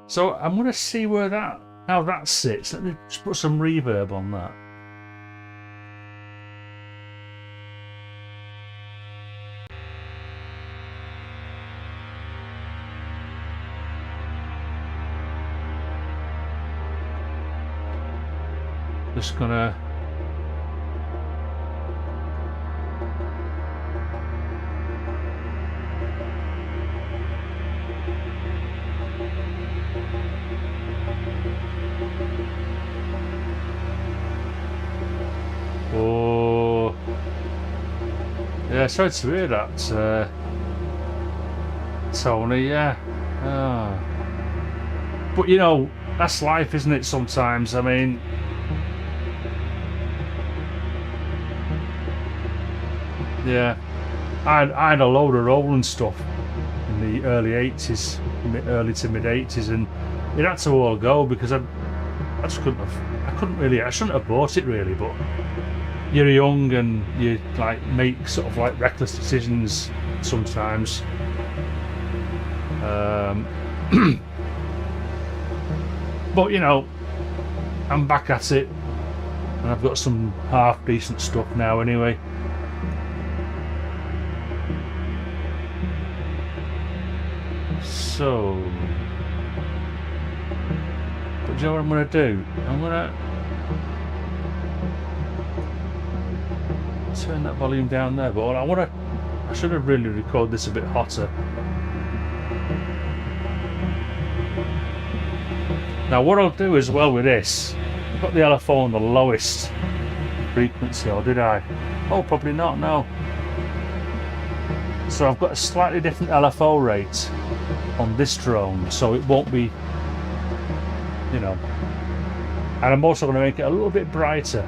So I'm going to see how that sits. Let me just put some reverb on that. Just gonna yeah, sorry to hear that, Tony. Yeah, but you know, that's life, isn't it? Sometimes, I mean, yeah, I had a load of rolling stuff in the early 80s, early to mid 80s, and it had to all go because I just couldn't have, I shouldn't have bought it really, but you're young and you like make sort of like reckless decisions sometimes. But you know, I'm back at it, and I've got some half decent stuff now anyway. So, but do you know what I'm going to do? I'm going to turn that volume down there, but I should have really recorded this a bit hotter. Now what I'll do as well with this, I've got the LFO on the lowest frequency, or did I? Oh, probably not, no. So I've got a slightly different LFO rate on this drone, so it won't be, you know, and I'm also going to make it a little bit brighter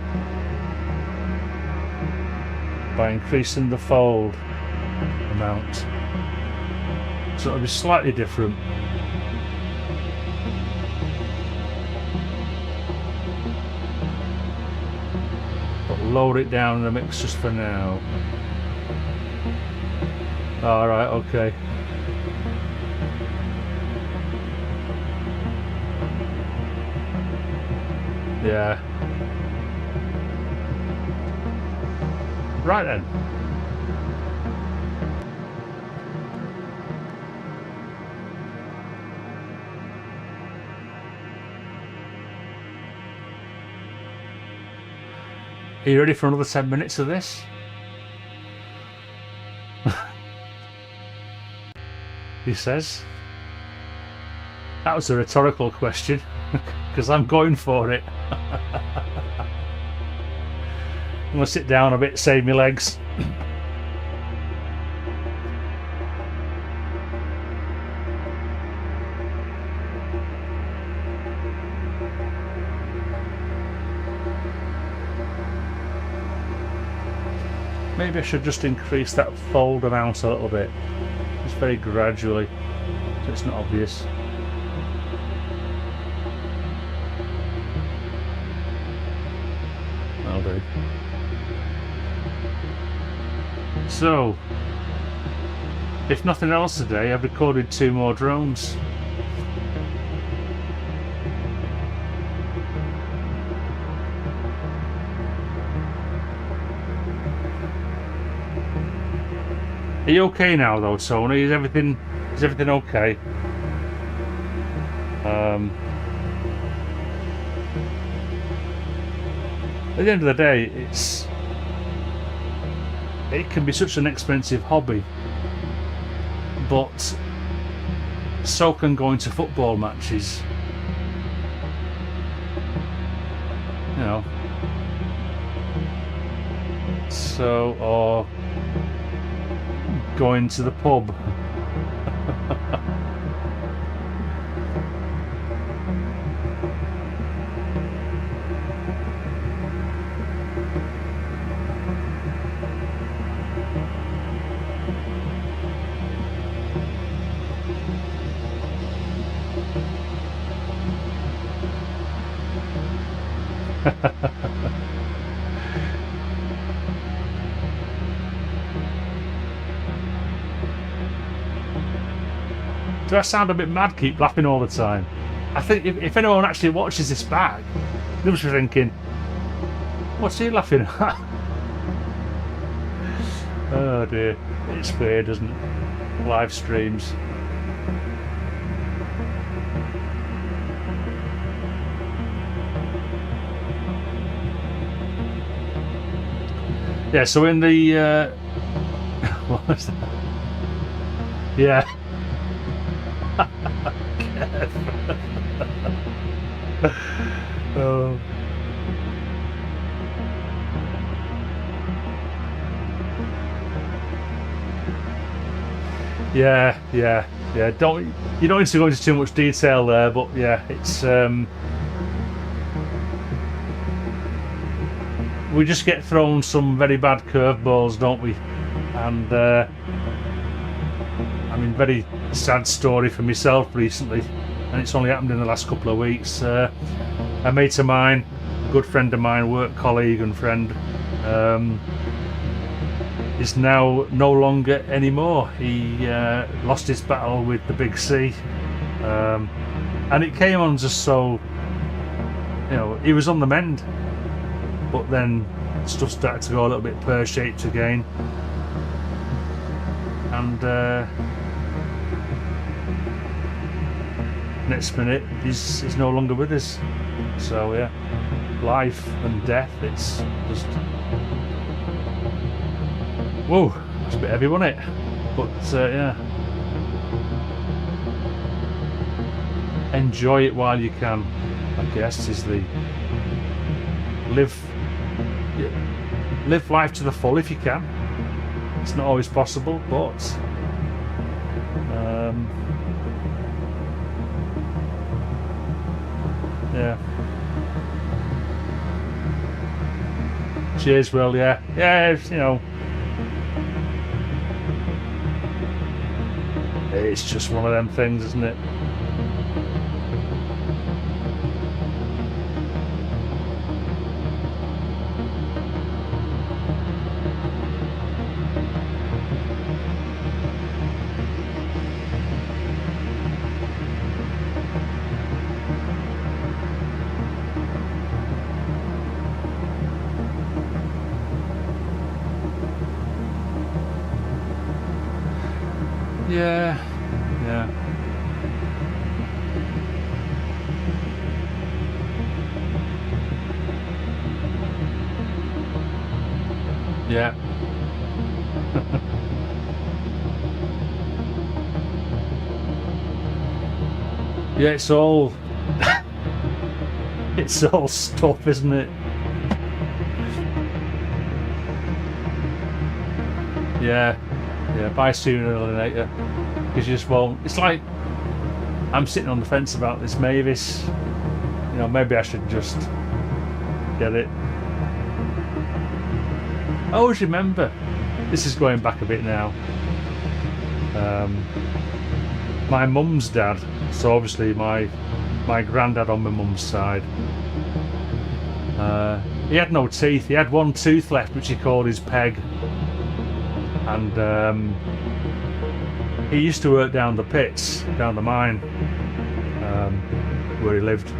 by increasing the fold amount, so it'll be slightly different. But lower it down in the mix just for now. Alright, okay. Yeah. Right then. Are you ready for another 10 minutes of this? He says. That was a rhetorical question, because I'm going for it. I'm going to sit down a bit, save my legs. Maybe I should just increase that fold amount a little bit, just very gradually, so it's not obvious. That'll do. So, if nothing else today, I've recorded 2 more drones. Are you okay now though, Tony? Is everything okay? At the end of the day, it can be such an expensive hobby, but so can going to football matches. You know. So, or going to the pub. Do I sound a bit mad, keep laughing all the time? I think if anyone actually watches this back, they must be thinking, what's he laughing at? Oh dear, it's weird, isn't it? Live streams. Yeah, so in the what was that? Yeah. Oh. Yeah. You don't need to go into too much detail there, but yeah, it's we just get thrown some very bad curveballs, don't we? And I mean, very sad story for myself recently, and it's only happened in the last couple of weeks. A mate of mine, a good friend of mine, work colleague and friend, is now no longer anymore. He lost his battle with the big C, and it came on just so, you know, he was on the mend, but then stuff started to go a little bit pear-shaped again, and next minute he's no longer with us. So yeah, life and death, it's just, whoa, that's a bit heavy, wasn't it? But yeah, enjoy it while you can, I guess, is the live life to the full if you can. It's not always possible, but yeah. Cheers, Will. Yeah, you know, it's just one of them things, isn't it? Yeah. Yeah. Yeah, it's all it's all stuff, isn't it? Yeah, buy sooner or later, because you just won't. It's like I'm sitting on the fence about this Mavis. You know, maybe I should just get it. I always remember, this is going back a bit now, my mum's dad, so obviously my granddad on my mum's side, he had no teeth. He had one tooth left, which he called his peg, and he used to work down the pits, down the mine, where he lived,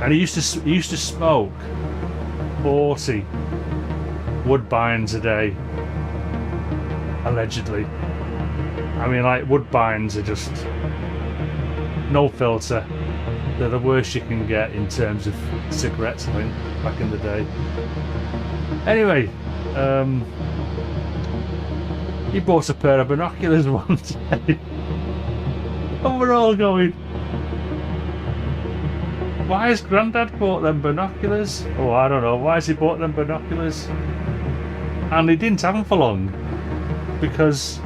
and he used to smoke 40 woodbines a day, allegedly. I mean, like, woodbines are just no filter. They're the worst you can get in terms of cigarettes, I think, back in the day. Anyway, he bought a pair of binoculars one day, and we're all going, why has Grandad bought them binoculars? Oh, I don't know, why has he bought them binoculars? And he didn't have them for long, because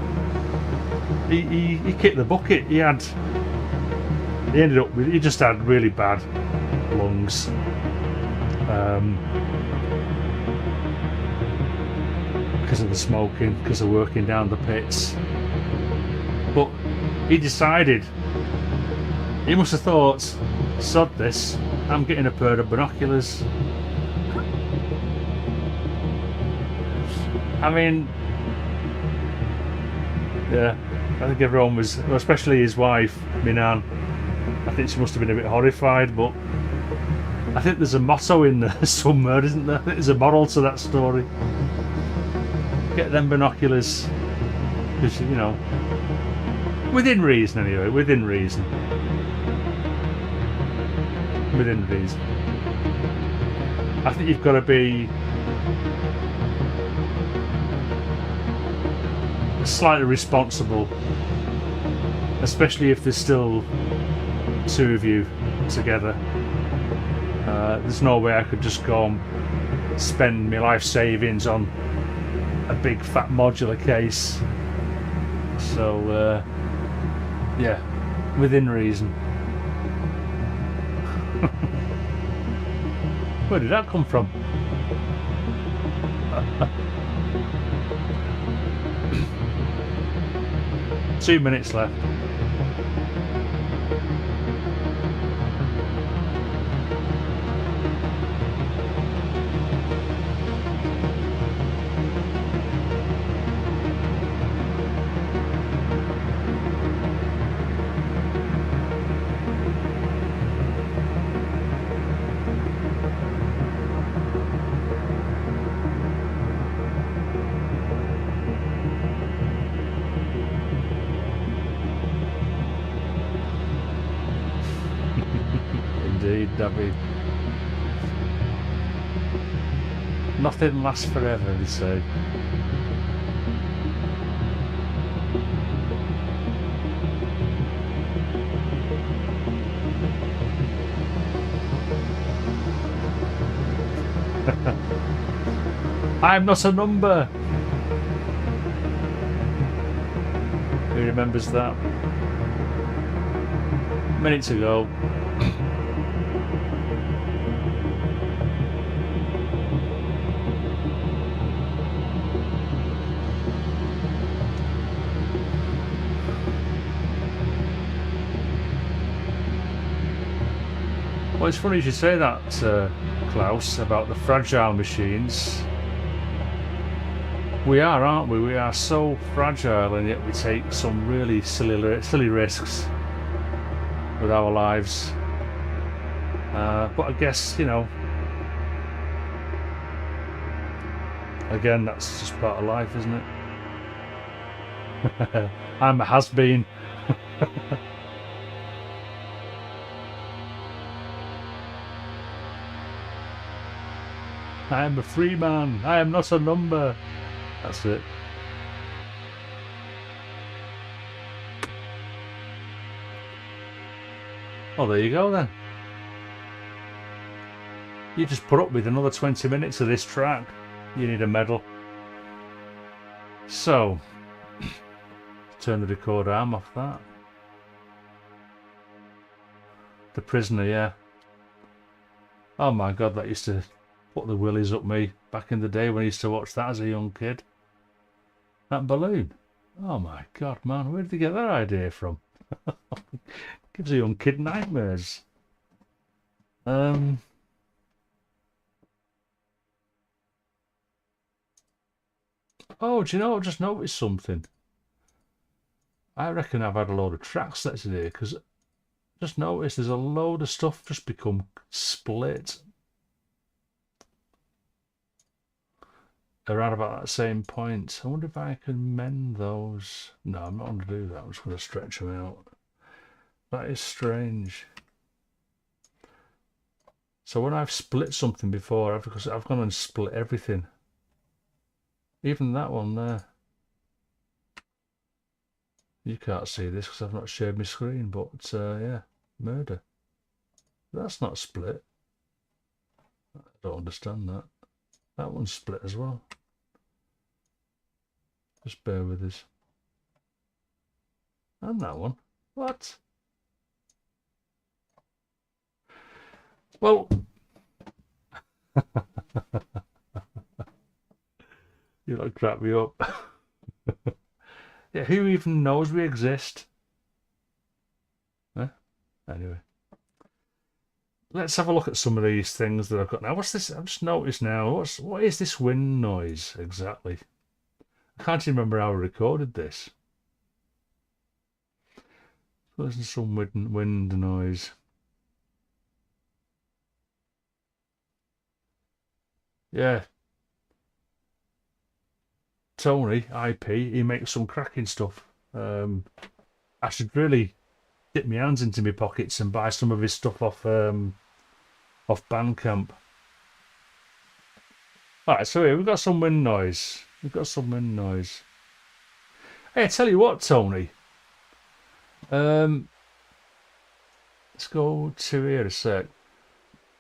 he kicked the bucket. He ended up with, he just had really bad lungs. Because of the smoking, because of working down the pits. But he decided, he must have thought, sod this, I'm getting a pair of binoculars. I mean, yeah, I think everyone was, especially his wife, my nan, I think she must have been a bit horrified, but I think there's a motto in there somewhere, isn't there? I think there's a moral to that story. Get them binoculars, because, you know, within reason anyway, within reason. Within reason. I think you've got to be slightly responsible, especially if there's still two of you together. There's no way I could just go and spend my life savings on a big fat modular case. So yeah, within reason. Where did that come from? 2 minutes left. Indeed, David. Nothing lasts forever, they say. I'm not a number. Who remembers that? Minutes ago. Well, it's funny you should say that, Klaus, about the fragile machines. We are, aren't we? We are so fragile, and yet we take some really silly risks with our lives. But I guess, you know, again, that's just part of life, isn't it? I'm a has-been. I am a free man. I am not a number. That's it. Oh, there you go then. You just put up with another 20 minutes of this track. You need a medal. So, turn the record arm off that. The Prisoner, yeah. Oh my god, that used to put the willies up me back in the day when I used to watch that as a young kid. That balloon. Oh my god, man, where did they get that idea from? Gives a young kid nightmares. Oh, do you know, I've just noticed something. I reckon I've had a load of track selected here, because just noticed there's a load of stuff just become split around about that same point. I wonder if I can mend those. No, I'm not going to do that. I'm just going to stretch them out. That is strange. So when I've split something before, I've gone and split everything. Even that one there. You can't see this because I've not shared my screen, but yeah, murder. That's not split. I don't understand that. That one's split as well. Just bear with us. And that one. What? Well, you like crap me up. Yeah, who even knows we exist? Huh? Anyway. Let's have a look at some of these things that I've got now. What's this? I've just noticed now. What is this wind noise exactly? I can't even remember how I recorded this. Listen to some wind noise. Yeah. Tony, IP, he makes some cracking stuff. I should really dip my hands into my pockets and buy some of his stuff off Bandcamp. Alright, so here we've got some wind noise. Hey, I tell you what, Tony. Let's go to here a sec.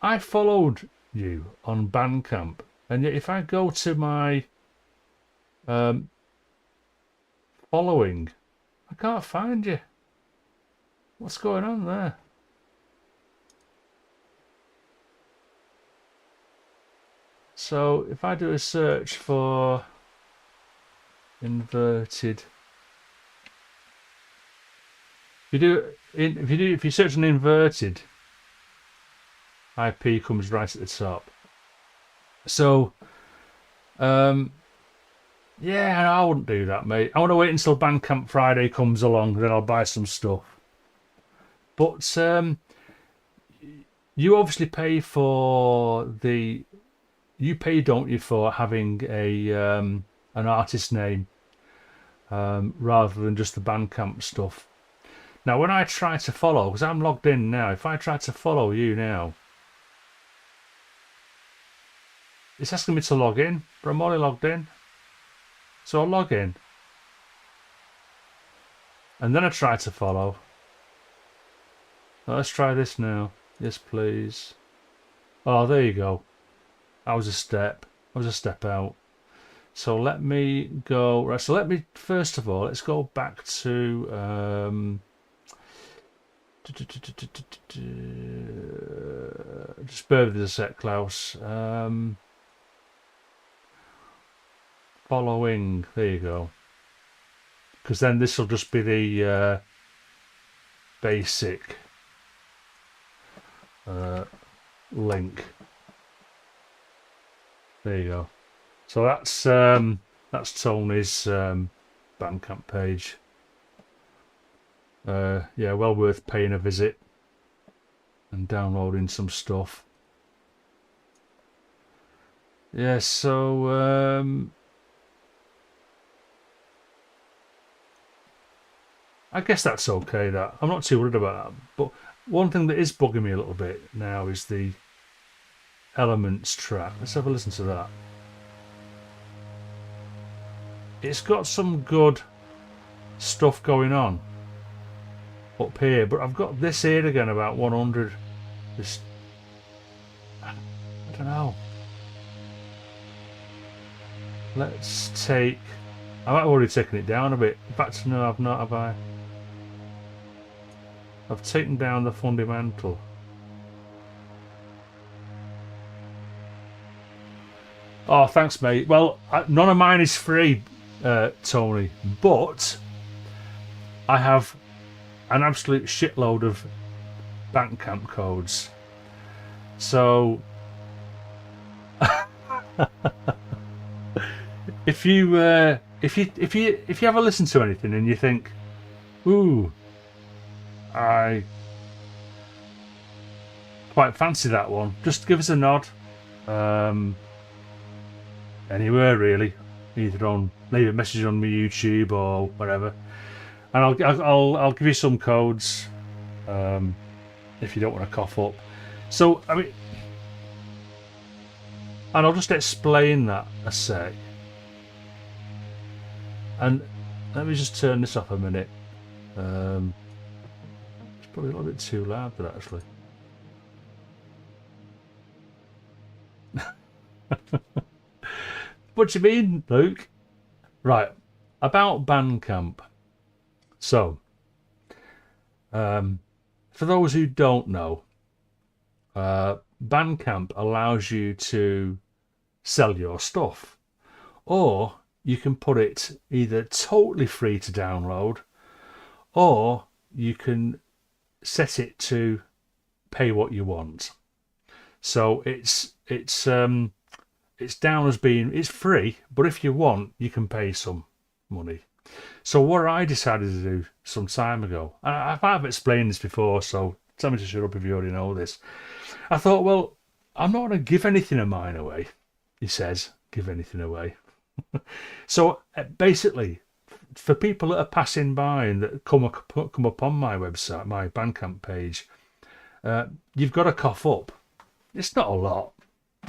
I followed you on Bandcamp, and yet if I go to my following, I can't find you. What's going on there? So if I do a search for inverted, if you search an inverted, IP comes right at the top. So yeah, I wouldn't do that, mate. I want to wait until Bandcamp Friday comes along, then I'll buy some stuff. But you obviously pay for the... You pay, don't you, for having a an artist name rather than just the Bandcamp stuff. Now, when I try to follow, because I'm logged in now, if I try to follow you now, it's asking me to log in, but I'm only logged in. So I'll log in. And then I try to follow. Now, let's try this now. Yes, please. Oh, there you go. I was a step out. So let me go. Right, so let me, first of all, let's go back to just bear with us a sec, Klaus. Following, there you go. Because then this will just be the basic link. There you go. So that's Tony's Bandcamp page. Yeah, well worth paying a visit and downloading some stuff. Yeah, so I guess that's okay. That I'm not too worried about that. But one thing that is bugging me a little bit now is the Elements track. Let's have a listen to that. It's got some good stuff going on, up here, but I've got this here again about 100. Just, I don't know. Let's take. I might have already taken it down a bit. In fact, no, I've not. Have I? I've taken down the fundamental. Oh, thanks, mate. Well, none of mine is free, Tony, but I have an absolute shitload of Bandcamp codes. So if you ever listen to anything and you think, ooh, I quite fancy that one, just give us a nod. Anywhere really, either on leave a message on my YouTube or whatever, and I'll give you some codes if you don't want to cough up. So I mean, and I'll just explain that a sec. And let me just turn this off a minute. It's probably a little bit too loud, that actually. What do you mean, Luke? Right, about Bandcamp. So, for those who don't know, Bandcamp allows you to sell your stuff, or you can put it either totally free to download, or you can set it to pay what you want. So it's down as being, it's free, but if you want, you can pay some money. So what I decided to do some time ago, and I might have explained this before, so tell me to shut up if you already know this. I thought, well, I'm not going to give anything of mine away. He says, give anything away. So basically, for people that are passing by and that come up on my website, my Bandcamp page, you've got to cough up. It's not a lot.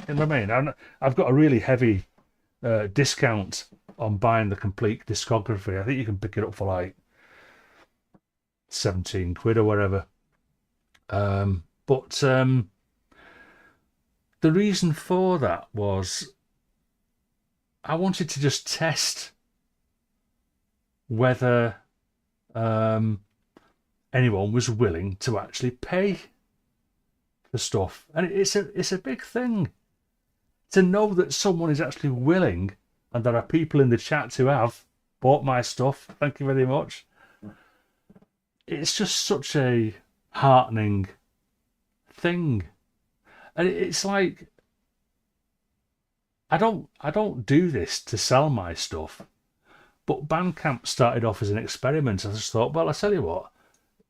You know what I mean? I've got a really heavy discount on buying the complete discography. I think you can pick it up for like 17 quid or whatever. But the reason for that was I wanted to just test whether anyone was willing to actually pay for stuff. And it's a big thing to know that someone is actually willing, and there are people in the chat who have bought my stuff. Thank you very much. It's just such a heartening thing. And it's like, I don't do this to sell my stuff, but Bandcamp started off as an experiment. I just thought, well, I tell you what,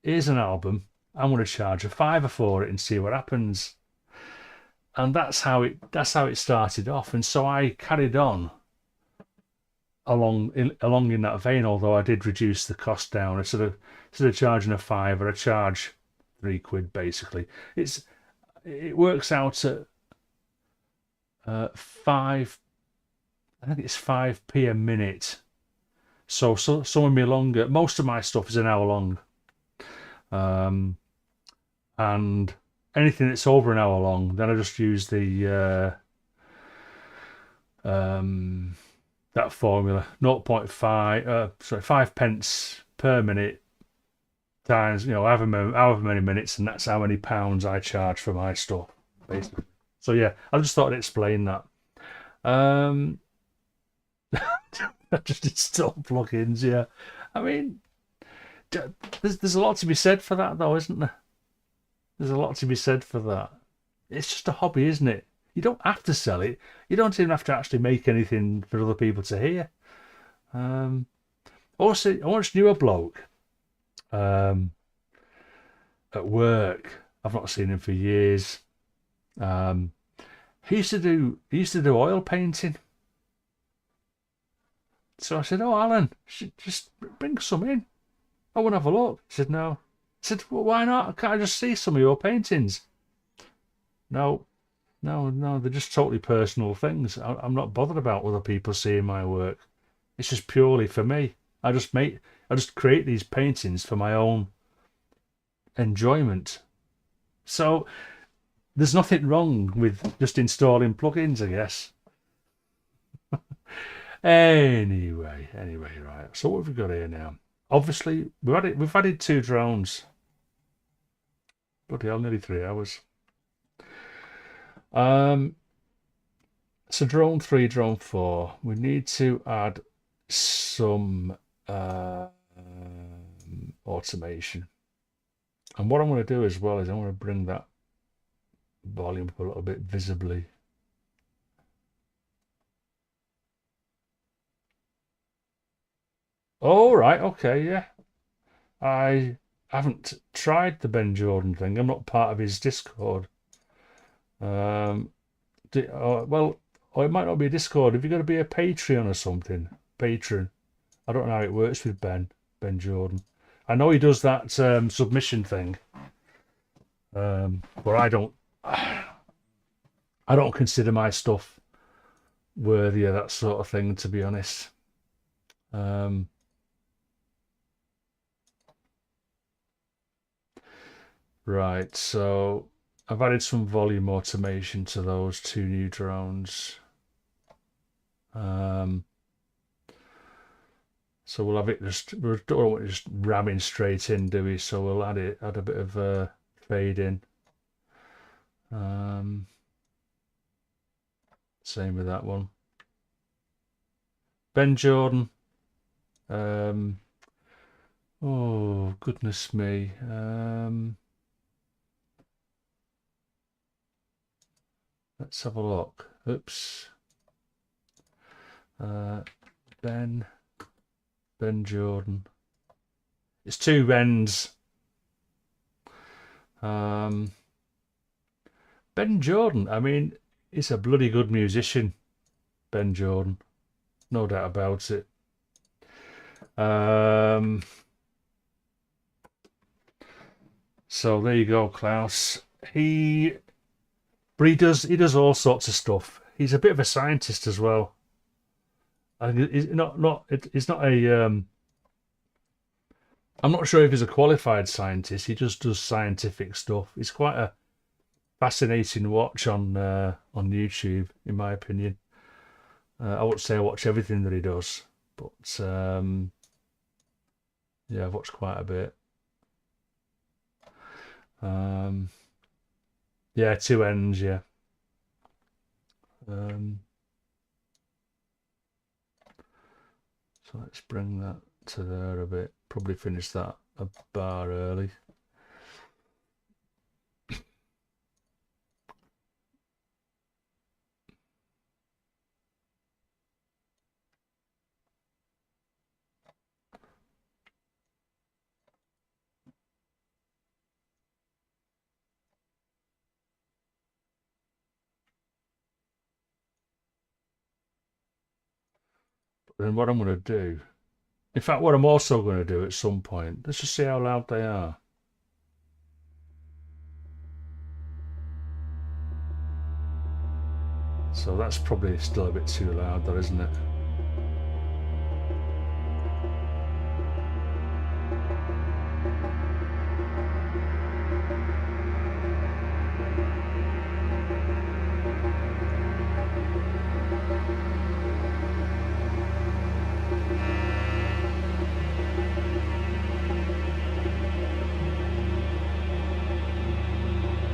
here's an album. I'm going to charge $5 for it and see what happens. And that's how it started off. And so I carried on along in that vein. Although I did reduce the cost down. Instead of charging $5, I charge £3 basically. It works out at 5. I think it's 5p a minute. So some of me longer. Most of my stuff is an hour long. And anything that's over an hour long, then I just use the that formula, 5 pence per minute times, however many minutes, and that's how many pounds I charge for my stuff, basically. So yeah, I just thought I'd explain that. I just install plugins, yeah. I mean, there's a lot to be said for that, though, isn't there? There's a lot to be said for that. It's just a hobby, isn't it? You don't have to sell it. You don't even have to actually make anything for other people to hear. Also, I once knew a bloke at work. I've not seen him for years. He used to do oil painting. So I said, "Oh, Alan, just bring some in. I want to have a look." He said, "No." I said, "Well, why not? Can't I just see some of your paintings?" No, they're just totally personal things. I'm not bothered about other people seeing my work. It's just purely for me. I just create these paintings for my own enjoyment. So there's nothing wrong with just installing plugins, I guess. Anyway, right. So what have we got here now? Obviously, we've added 2 drones. Bloody hell, nearly 3 hours. So drone 3, drone 4. We need to add some automation. And what I'm going to do as well is I'm going to bring that volume up a little bit visibly. Oh, right, okay, yeah. I haven't tried the Ben Jordan thing. I'm not part of his Discord. Well, it might not be a Discord. Have you got to be a Patreon or something? Patron. I don't know how it works with Ben Jordan. I know he does that submission thing, but I don't consider my stuff worthy of that sort of thing, to be honest. Right, so I've added some volume automation to those 2 new drones. So we'll have it we don't want it just ramming straight in, do we? So we'll add a bit of fade in. Same with that one. Ben Jordan. Oh, goodness me. Let's have a look. Oops. Ben Jordan. It's 2 Bens. Ben Jordan, I mean, he's a bloody good musician, Ben Jordan. No doubt about it. So there you go, Klaus. He does all sorts of stuff. He's a bit of a scientist as well. He's not a I'm not sure if he's a qualified scientist. He just does scientific stuff. He's quite a fascinating watch on YouTube, in my opinion. I wouldn't say I watch everything that he does, but yeah, I've watched quite a bit. Yeah, 2 ends, yeah. So let's bring that to there a bit. Probably finish that a bar early. Then what I'm going to do, in fact, what I'm also going to do at some point, let's just see how loud they are. So that's probably still a bit too loud, though, isn't it?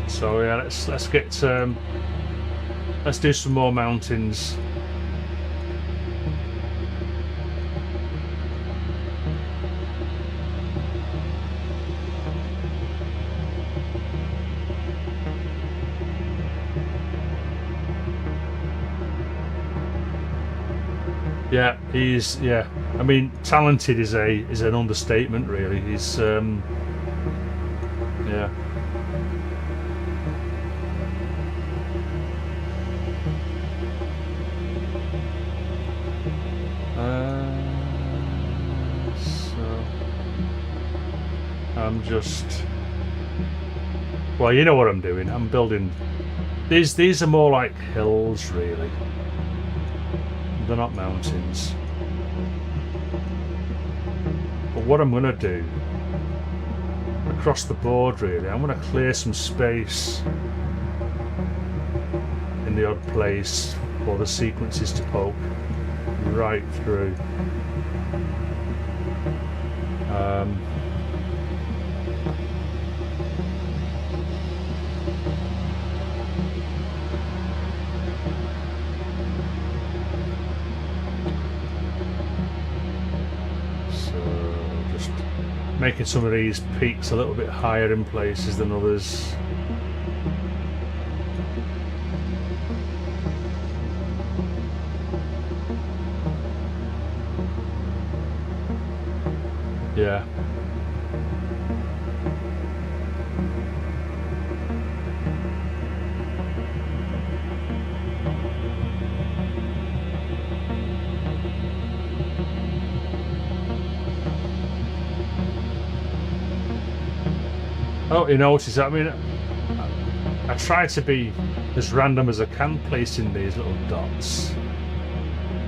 So yeah, let's get let's do some more mountains. Yeah, I mean, talented is an understatement, really. He's yeah. I'm just, well, you know what I'm doing. I'm building these are more like hills, really. They're not mountains. But what I'm gonna do, across the board really. I'm going to clear some space in the odd place for the sequences to poke right through. Making some of these peaks a little bit higher in places than others. Yeah. Oh, you notice that? I mean, I try to be as random as I can placing these little dots,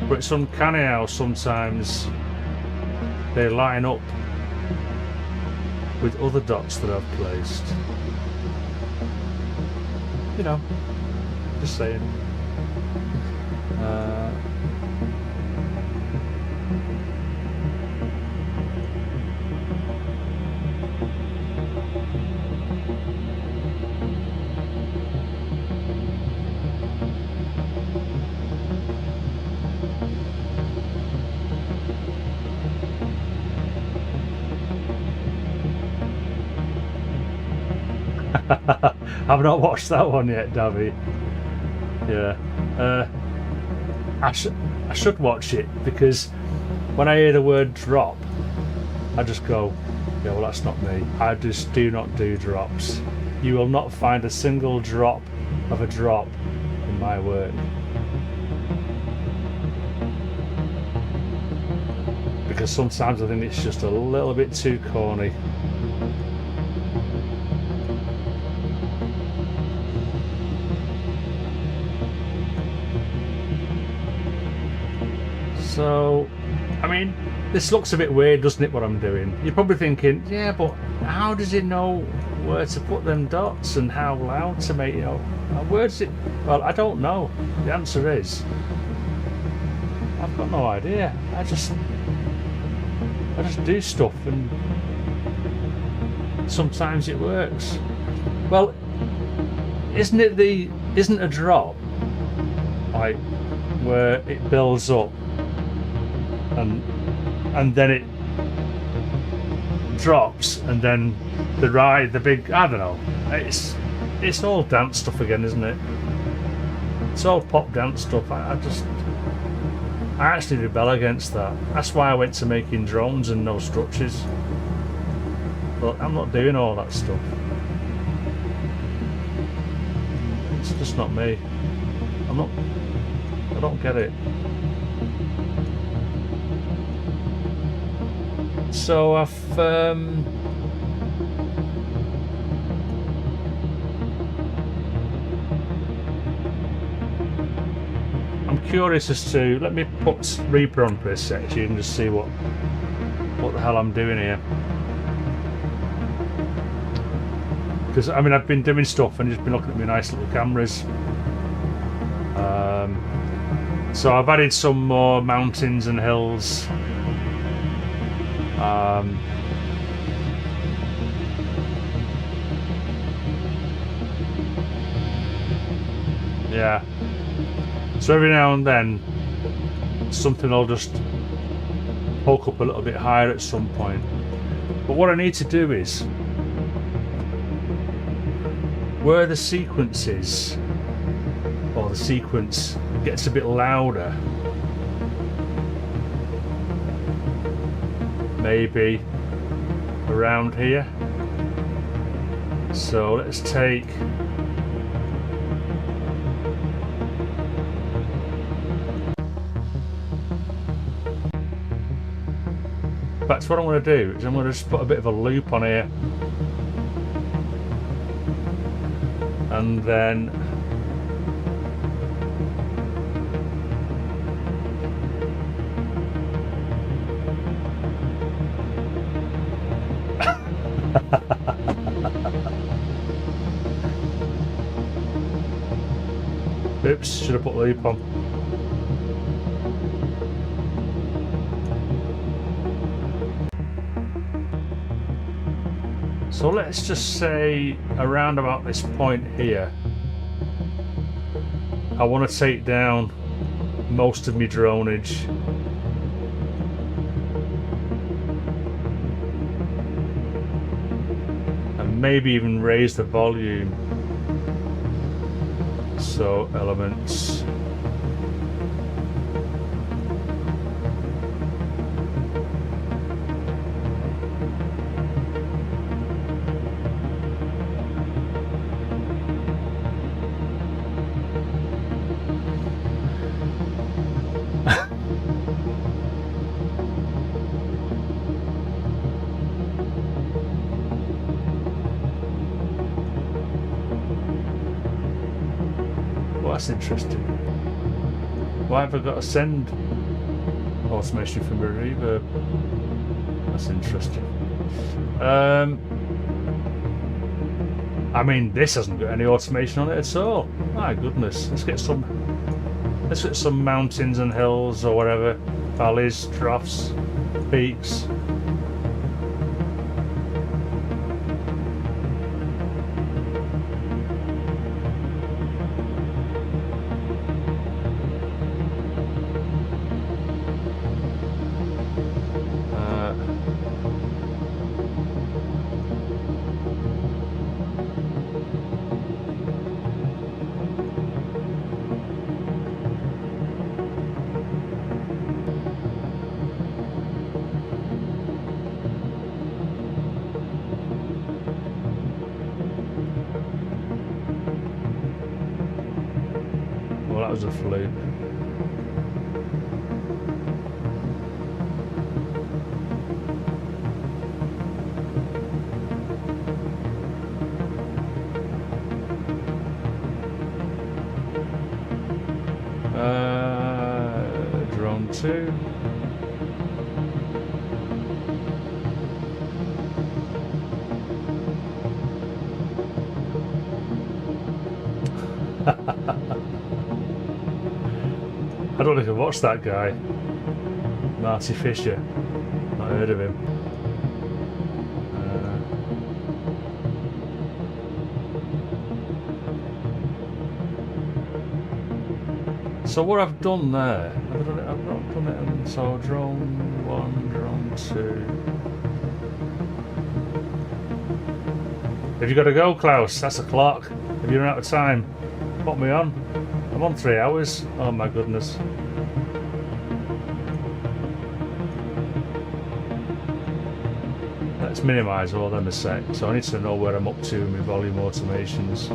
but it's uncanny how sometimes they line up with other dots that I've placed. You know, just saying. I've not watched that one yet, Davy. Yeah, I should watch it, because when I hear the word drop, I just go, yeah, well, that's not me. I just do not do drops. You will not find a single drop of a drop in my work, because sometimes I think it's just a little bit too corny. So, I mean, this looks a bit weird, doesn't it, what I'm doing? You're probably thinking, yeah, but how does it know where to put them dots and how loud to make, you know, where does it... Well, I don't know. The answer is, I've got no idea. I just do stuff, and sometimes it works. Well, isn't a drop like where it builds up and then it drops, and then the big, I don't know, it's all dance stuff again, isn't it? It's all pop dance stuff. I actually rebel against that. That's why I went to making drones and no structures. But I'm not doing all that stuff. It's just not me. I don't get it. So I'm curious as to, let me put Reaper on for a sec so you can just see what the hell I'm doing here. Because I mean, I've been doing stuff and just been looking at my nice little cameras. So I've added some more mountains and hills. Yeah. So every now and then something will just poke up a little bit higher at some point. But what I need to do is, where the sequences or the sequence gets a bit louder, maybe around here. So let's take that's what I'm going to do, is I'm going to just put a bit of a loop on here, and then Whoops, should have put the loop on. So let's just say around about this point here, I want to take down most of my dronage. And maybe even raise the volume. So elements. That's interesting. Why have I got to send automation from a reverb? That's interesting. I mean, this hasn't got any automation on it at all. My goodness. Let's get some mountains and hills or whatever, valleys, troughs, peaks. Well, that was a fluke. Drone 2. I don't think I've watched that guy, Marty Fisher. Not heard of him. So what I've done there, I've not done it. So drone 1, drone 2. Have you got to go, Klaus? That's a clock. Have you run out of time? Put me on. I'm on 3 hours. Oh my goodness. Let's minimise all them a sec. So I need to know where I'm up to with my volume automations.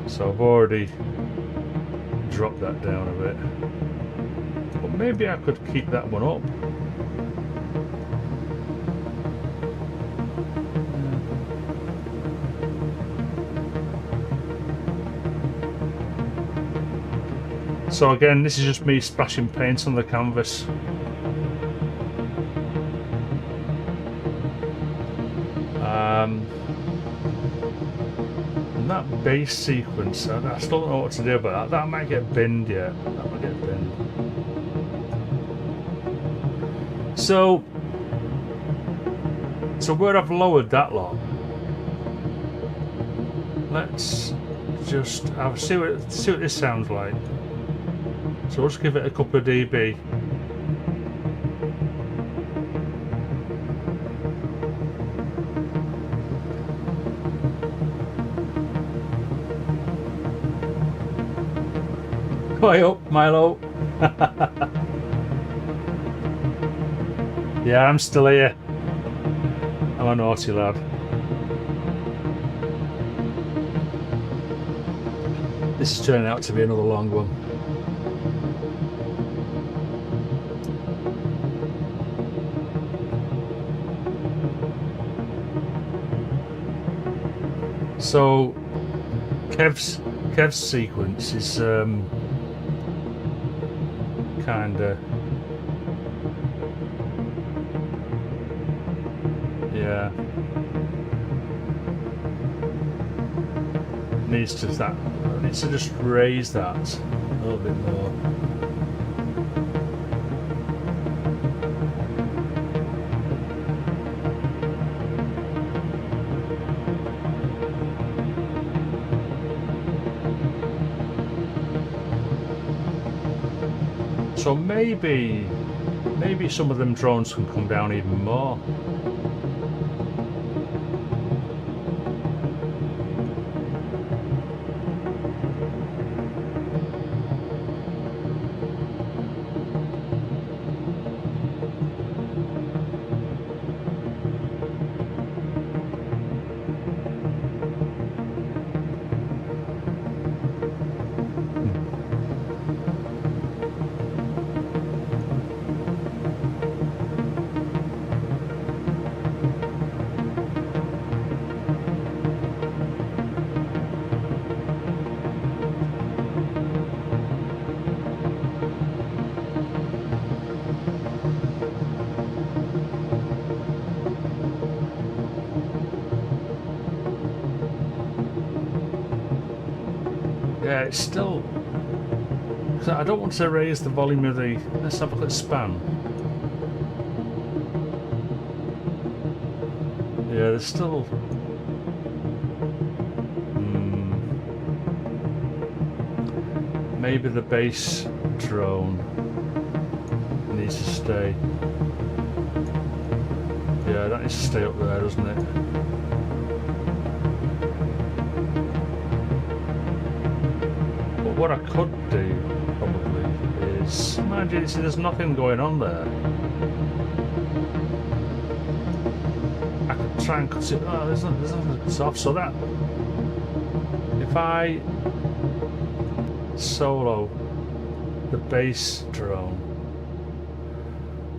So I've already dropped that down a bit, but maybe I could keep that one up. So again, this is just me splashing paint on the canvas. And that bass sequence, I still don't know what to do about that. That might get binned, yeah. That might get binned. So where I've lowered that lot, let's just see what this sounds like. So we'll just give it a couple of dB. Way up, Milo. Yeah, I'm still here. I'm a naughty lad. This is turning out to be another long one. So Kev's sequence is kinda, yeah, needs to just raise that a little bit more. So maybe some of them drones can come down even more. Yeah, it's still... I don't want to raise the volume of the... Let's have a look at span. Yeah, there's still... Maybe the base drone needs to stay. Yeah, that needs to stay up there, doesn't it? What I could do, probably, is... Mind you, see, there's nothing going on there. I could try and cut it... Oh, there's nothing to cut off, so that... If I solo the base drone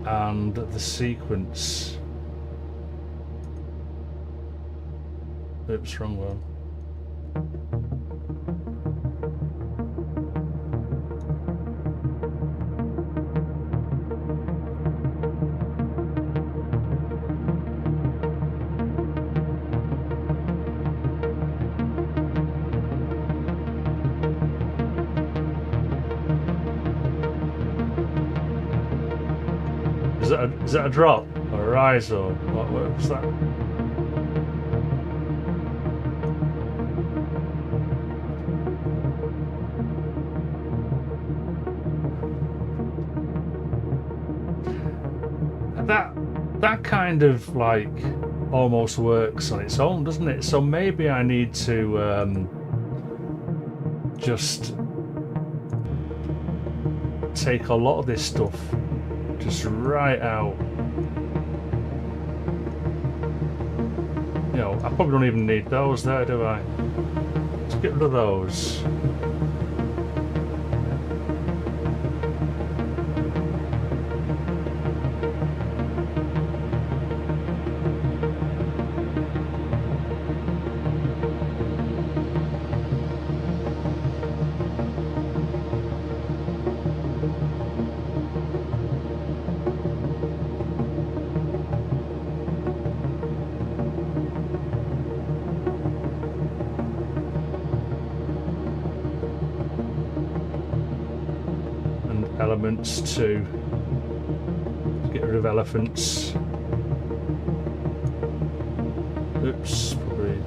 and the sequence... Oops, wrong one. Is that a drop or a rise or what's that? That kind of like almost works on its own, doesn't it? So maybe I need to just take a lot of this stuff just right out. You know, I probably don't even need those there, do I? Let's get rid of those. Elements to get rid of elephants. Oops, probably.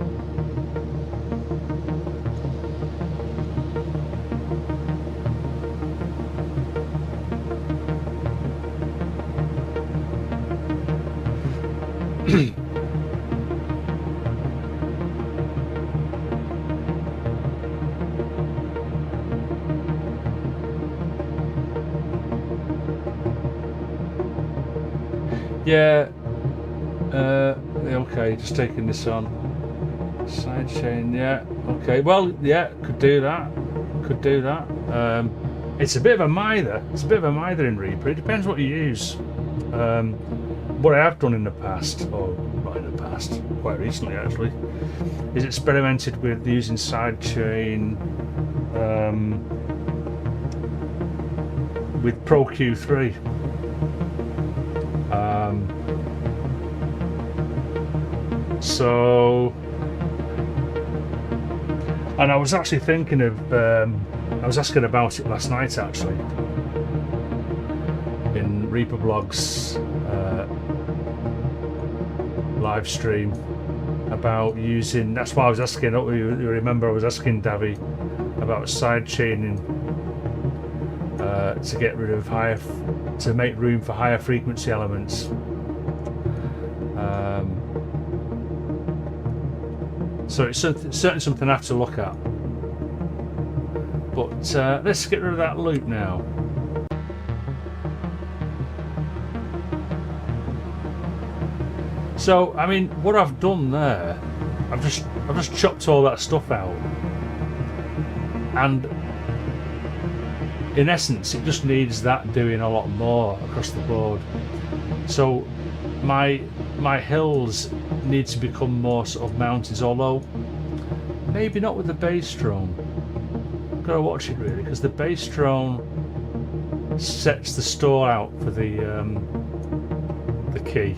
Yeah, okay, just taking this on. Sidechain, yeah, okay, well, yeah, could do that. It's a bit of a mither, in Reaper. It depends what you use. What I have done in the past, or well, in the past, quite recently actually, is experimented with using sidechain with Pro Q3. So, and I was actually thinking of, I was asking about it last night actually, in Reaper Blog's live stream, about using, that's why I was asking, you remember I was asking Davy about side chaining to get rid of to make room for higher frequency elements. So it's certainly something I have to look at. But let's get rid of that loop now. So I mean, what I've done there, I've just chopped all that stuff out, and in essence, it just needs that doing a lot more across the board. So my hills need to become more sort of mountains, although maybe not with the bass drone. I've got to watch it really, because the bass drone sets the store out for the key.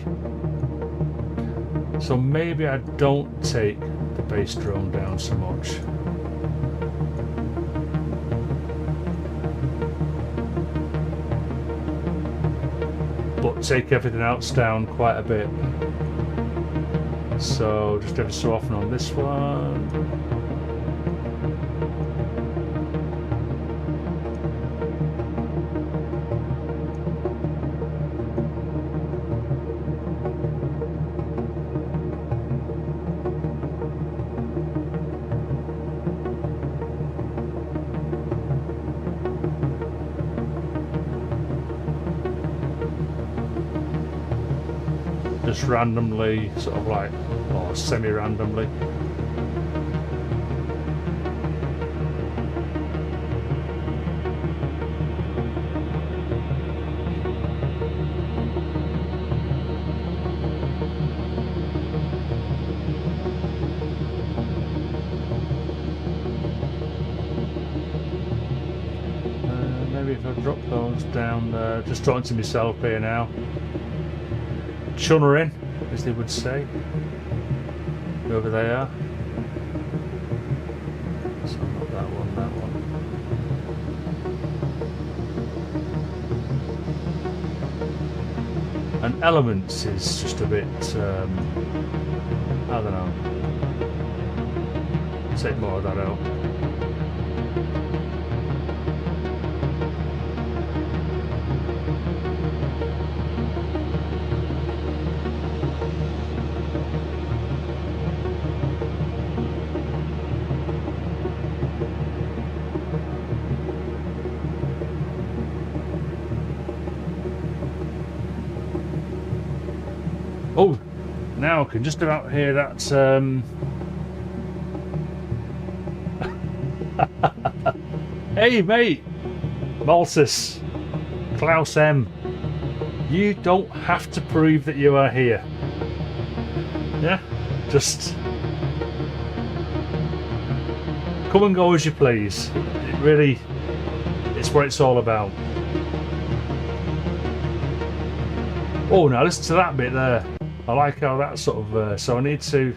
So maybe I don't take the bass drone down so much. But take everything else down quite a bit. So just every so often on this one. Just randomly, sort of like, or semi-randomly. Maybe if I drop those down there, just talking to myself here now. Chunnering, as they would say, whoever they are. So not that one, that one. And elements is just a bit, I don't know. Take more of that out. Oh, now I can just about hear that. Hey, mate, Maltus, Klaus M. You don't have to prove that you are here. Yeah, just come and go as you please. It really, it's what it's all about. Oh, now listen to that bit there. I like how that sort of, so I need to...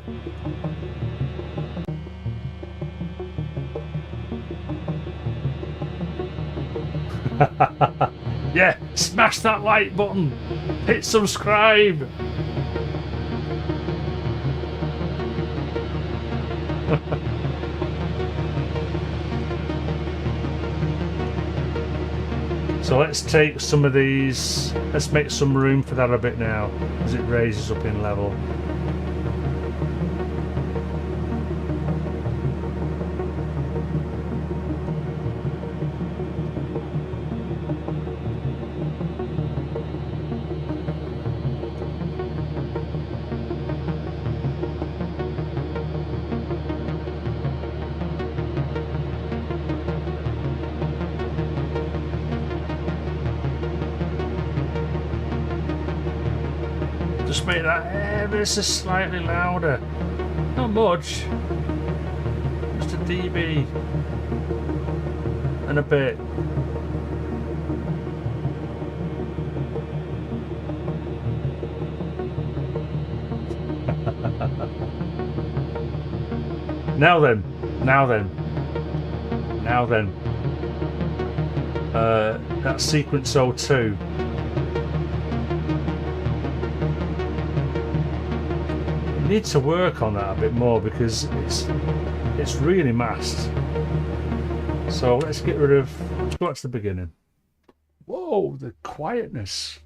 Yeah, smash that like button, hit subscribe. So let's take some of these, let's make some room for that a bit now as it raises up in level. Just make that ever so slightly louder. Not much. Just a dB and a bit. Now then. That's sequence 02. You need to work on that a bit more because it's really masked. So let's get rid of. Let's go back to the beginning. Whoa, the quietness.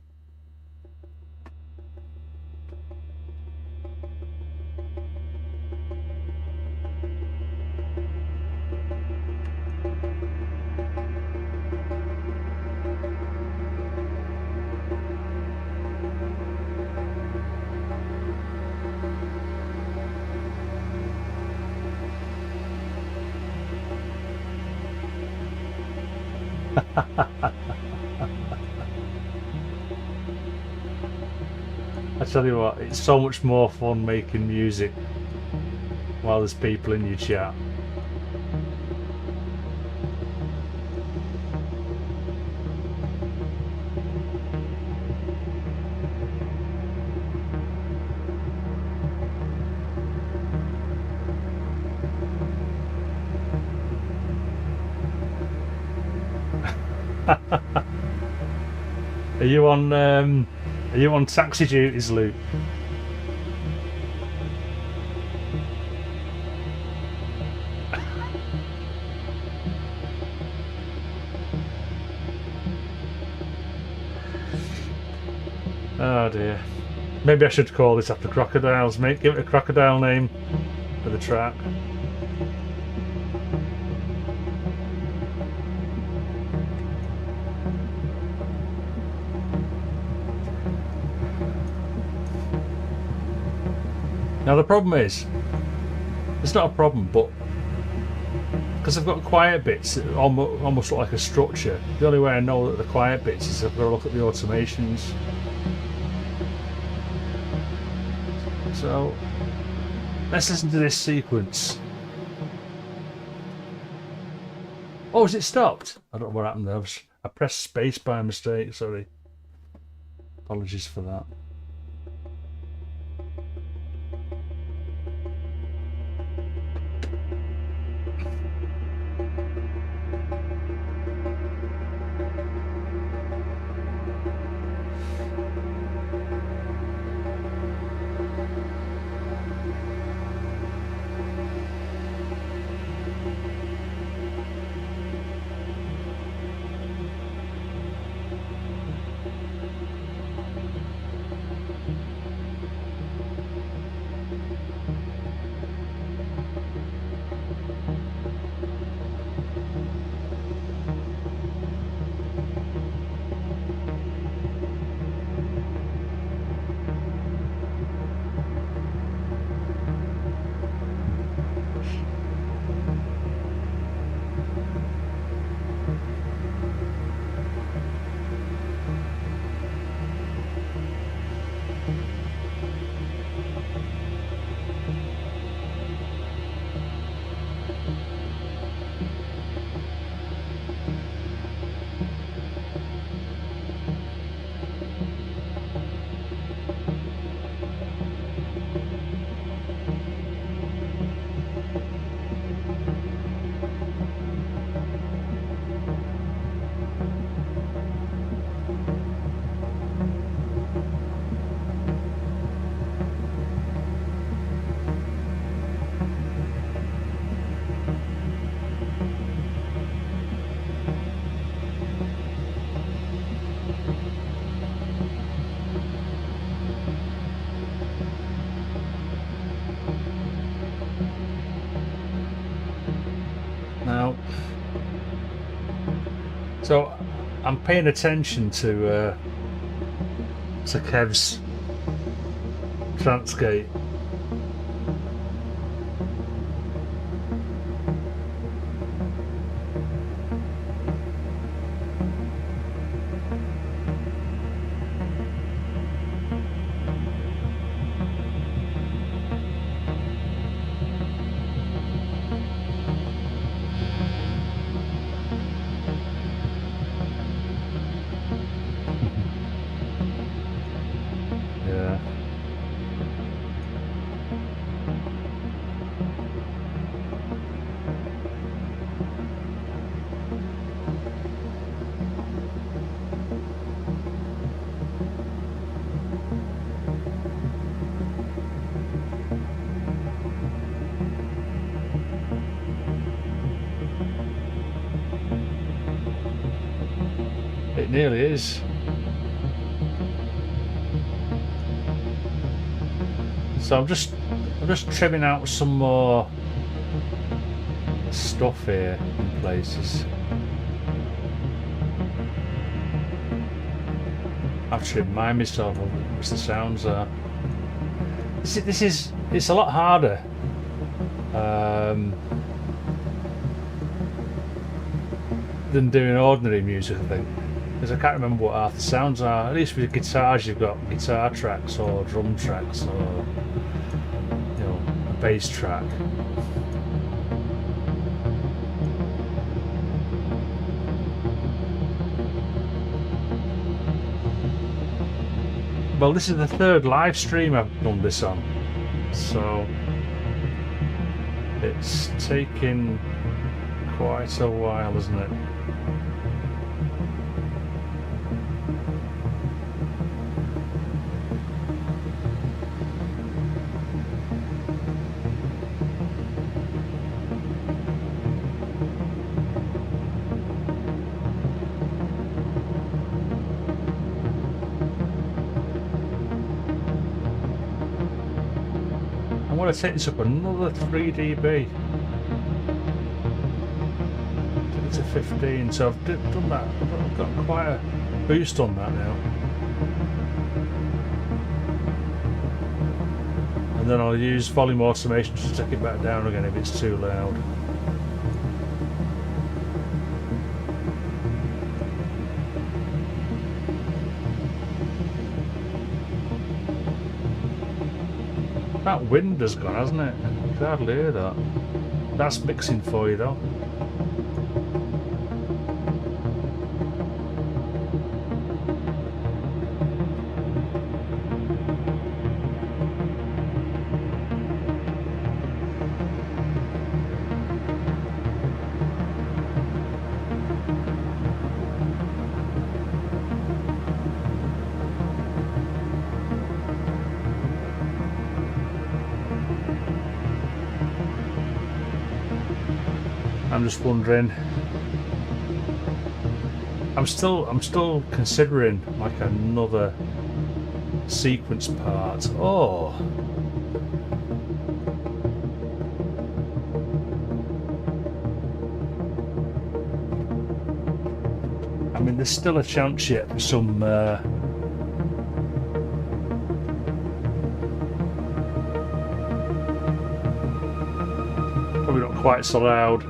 I tell you what, it's so much more fun making music while there's people in your chat. Are you on taxi duties, Luke? Oh dear. Maybe I should call this after crocodiles, mate. Give it a crocodile name for the track. Now the problem is, it's not a problem, but because I've got quiet bits that almost look like a structure, the only way I know that the quiet bits is I've got to look at the automations. So let's listen to this sequence. Oh, has it stopped? I don't know what happened there. I pressed space by mistake, sorry. Apologies for that. Now, so I'm paying attention to Kev's transgate. It nearly is. So I'm just trimming out some more stuff here in places. I have to remind myself of what the sounds are. It's a lot harder than doing ordinary music, I think, because I can't remember what half the sounds are. At least with guitars, you've got guitar tracks or drum tracks or, you know, a bass track. Well, this is the third live stream I've done this on, so it's taken quite a while, isn't it? I'm going to take this up another 3 dB. Take it to 15, so I've done that. I've got quite a boost on that now. And then I'll use volume automation to take it back down again if it's too loud. That wind has gone, hasn't it? You can hardly hear that. That's mixing for you though. I'm just wondering. I'm still considering like another sequence part. Oh. I mean, there's still a chance yet for some probably not quite so loud.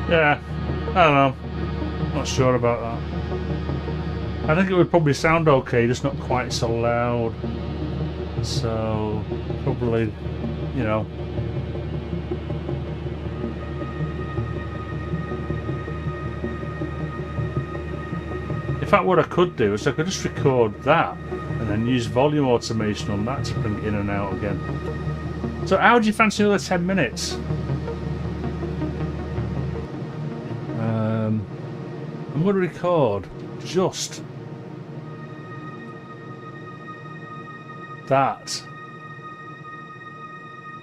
Yeah, I don't know. Not sure about that. I think it would probably sound okay, just not quite so loud. So, probably, you know. In fact, what I could do is I could just record that and then use volume automation on that to bring it in and out again. So, how do you fancy another 10 minutes? I'm going to record just that.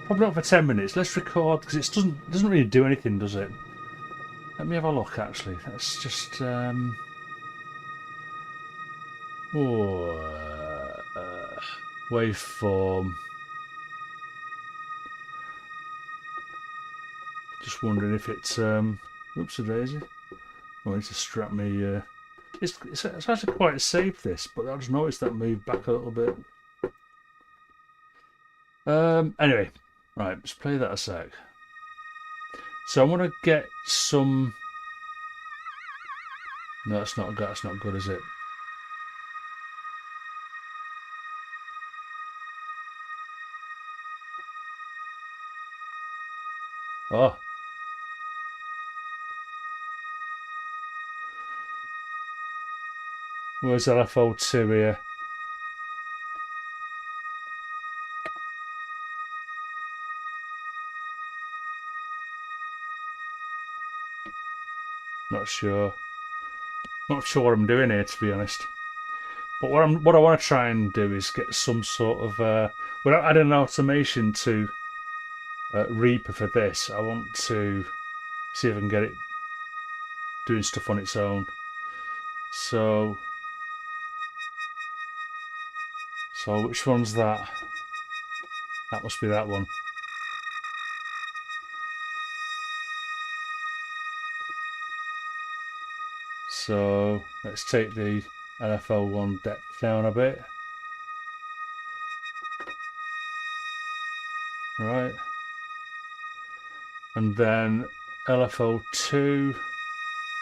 Probably not for 10 minutes. Let's record because it doesn't really do anything, does it? Let me have a look. Actually, let's just waveform. Just wondering if it's oops a daisy. Oh, I need to strap me. It's actually quite safe, this, but I just noticed that moved back a little bit. Anyway, right, let's play that a sec. So I'm going to get some No, it's not good. That's not good, is it? Oh. Where's LFO2 here? Not sure. Not sure what I'm doing here, to be honest. But what I want to try and do is get some sort of without adding an automation to Reaper for this. I want to see if I can get it doing stuff on its own. So which one's that? That must be that one. So let's take the LFO1 depth down a bit. Right. And then LFO2.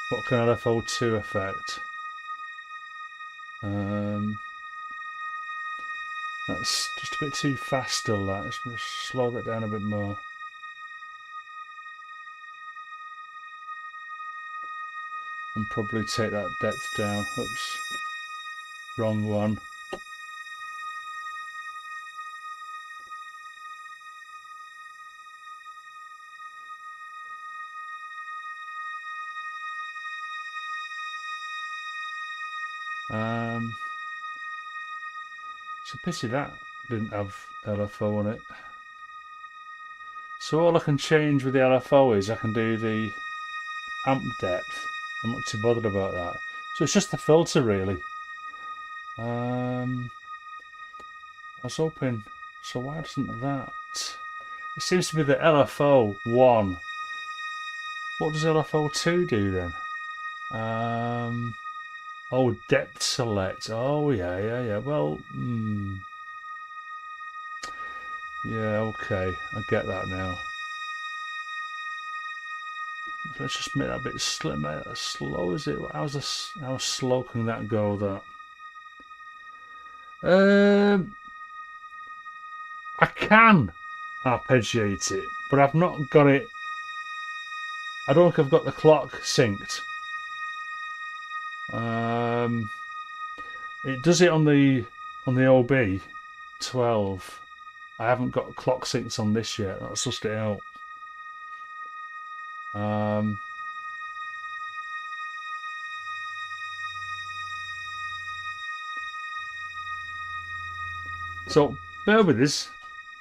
What can LFO2 affect? That's just a bit too fast still, that. Let's slow that down a bit more. And probably take that depth down. Oops. Wrong one. It's a pity that didn't have LFO on it. So all I can change with the LFO is I can do the amp depth. I'm not too bothered about that. So it's just the filter really. I was hoping, so why doesn't that? It seems to be the LFO 1. What does LFO 2 do then? Oh, depth select. Oh yeah. Well, yeah, okay, I get that now. Let's just make that a bit slimmer. As slow as it. How slow can that go? That. I can arpeggiate it, but I've not got it. I don't think I've got the clock synced. It does it on the OB 12. I haven't got clock synced on this yet. That's just it out. So bear with this.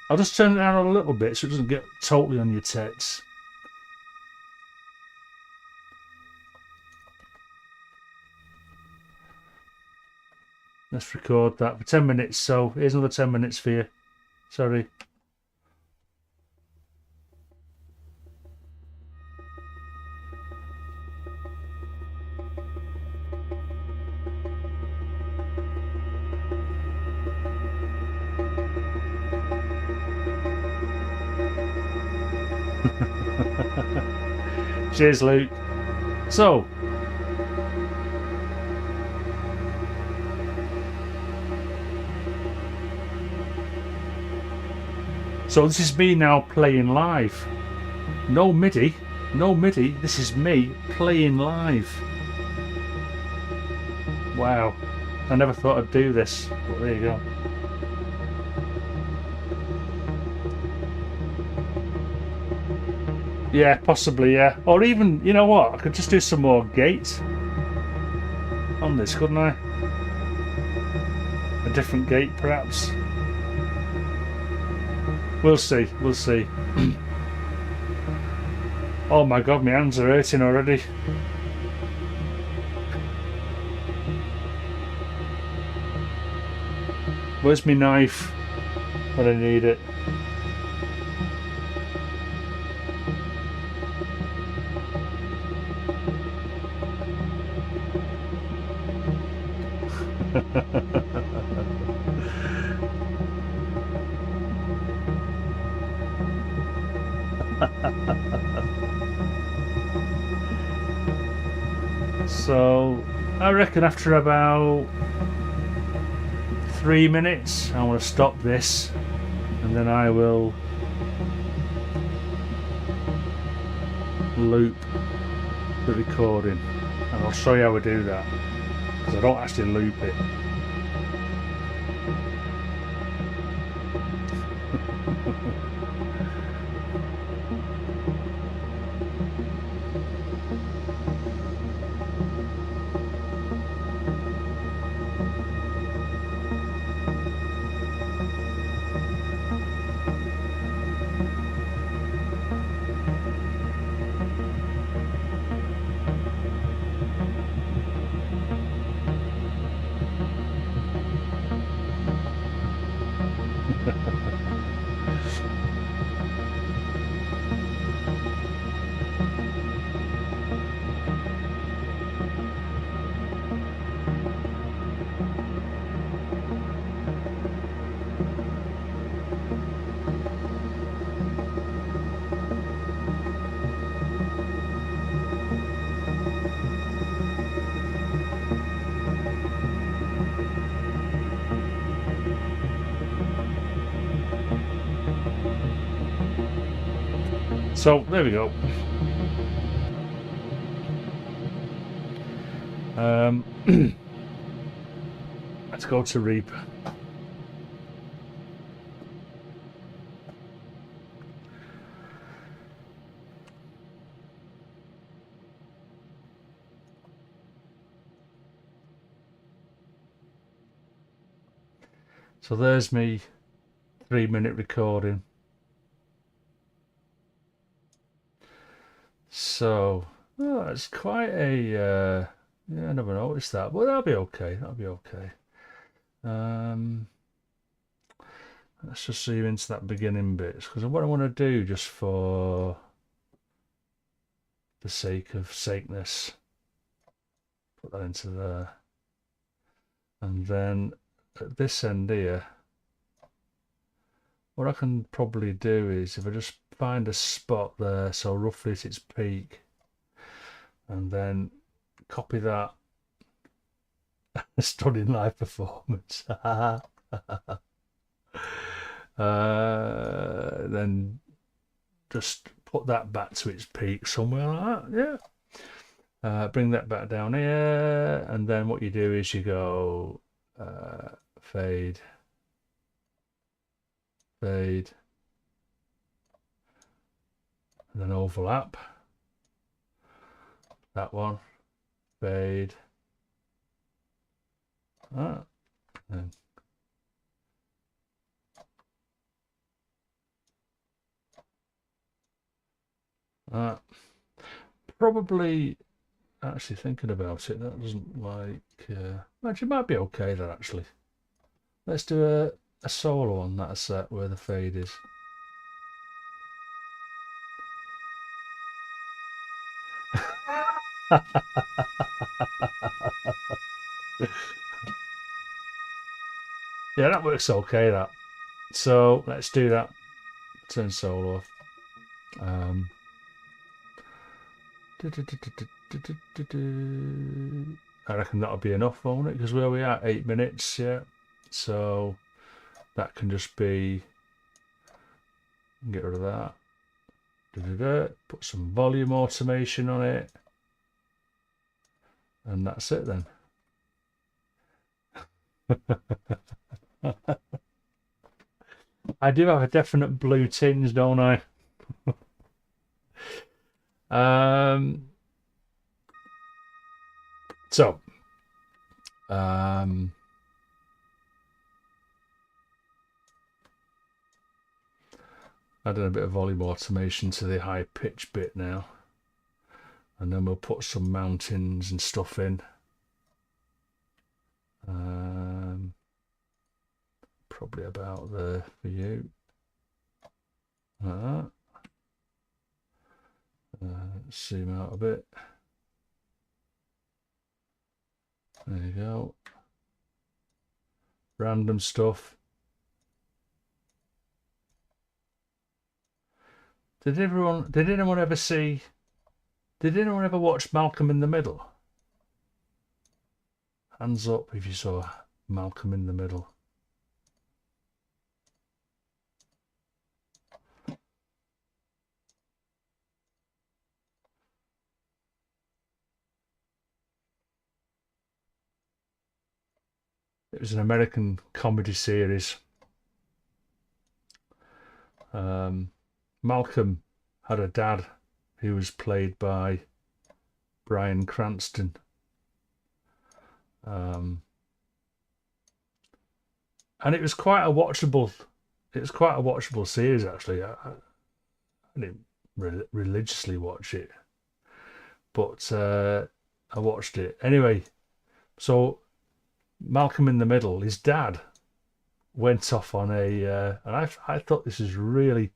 I'll just turn it down a little bit so it doesn't get totally on your tits. Let's record that for 10 minutes. So here's another 10 minutes for you. Sorry. Cheers, Luke. So this is me now playing live. No MIDI. This is me playing live. Wow. I never thought I'd do this, but there you go. Yeah, possibly, yeah. Or even, you know what? I could just do some more gates on this, couldn't I? A different gate, perhaps. We'll see. Oh my god, my hands are hurting already. Where's my knife when I need it? So I reckon after about 3 minutes I want to stop this, and then I will loop the recording, and I'll show you how we do that, because I don't actually loop it. So there we go. Let's go to Reaper. So there's me 3-minute recording. So it's quite a yeah, I never noticed that, but that'll be okay. That'll be okay. Let's just zoom into that beginning bits, because what I want to do, just for the sake of sakeness, put that into there, and then at this end here, what I can probably do is, if I just find a spot there, so roughly at its peak, and then copy that. Stunning live performance. Then just put that back to its peak somewhere like that. Yeah. Bring that back down here, and then what you do is you go fade, fade, and then overlap. That one, fade. And probably, actually thinking about it, that doesn't like actually might be okay that actually. Let's do a solo on that set where the fade is. Yeah, that works okay, that. So let's do that. Turn solo off. I reckon that'll be enough, won't it? Because where we are, 8 minutes, yeah. So that can just be, get rid of that. Put some volume automation on it. And that's it then. I do have a definite blue tinge, don't I? Adding a bit of volume automation to the high pitch bit now, and then we'll put some mountains and stuff in. Probably about there for you. Like that. Zoom out a bit. There you go. Random stuff. Did anyone ever watch Malcolm in the Middle? Hands up if you saw Malcolm in the Middle. It was an American comedy series. Malcolm had a dad who was played by Bryan Cranston. And it was quite a watchable. It was quite a watchable series, actually. I didn't religiously watch it, but I watched it anyway. So Malcolm in the Middle, his dad went off on a, and I thought this was really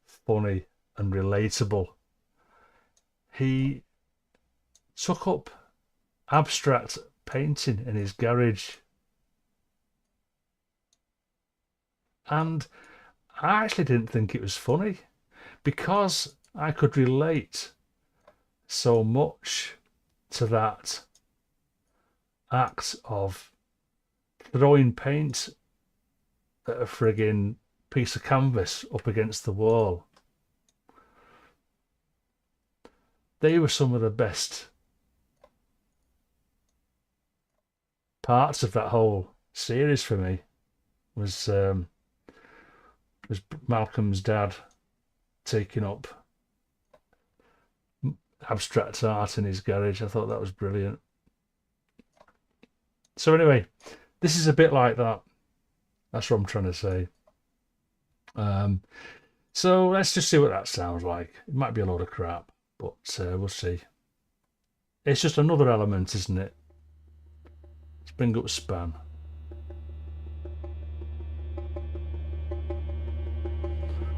funny and relatable. He took up abstract painting in his garage, and I actually didn't think it was funny because I could relate so much to that act of throwing paint at a friggin' piece of canvas up against the wall. They were some of the best parts of that whole series for me. Was Malcolm's dad taking up abstract art in his garage. I thought that was brilliant. So anyway, this is a bit like that. That's what I'm trying to say. So let's just see what that sounds like. It might be a load of crap, but we'll see. It's just another element, isn't it? Let's bring up span.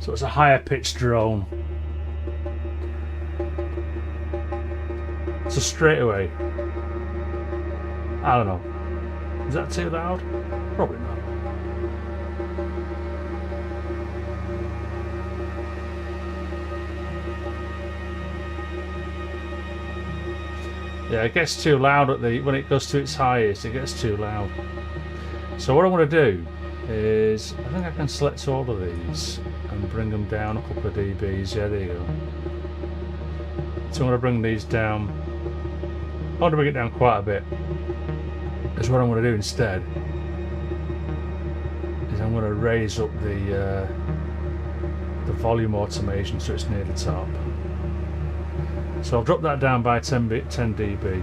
So it's a higher pitched drone. So straight away, I don't know. Is that too loud? Probably not. Yeah, it gets too loud at when it goes to its highest. It gets too loud. So what I want to do is, I think I can select all of these and bring them down a couple of dBs. Yeah, there you go. So I'm going to bring these down. I want to bring it down quite a bit. Because what I'm going to do instead is I'm going to raise up the volume automation so it's near the top. So I'll drop that down by 10 dB.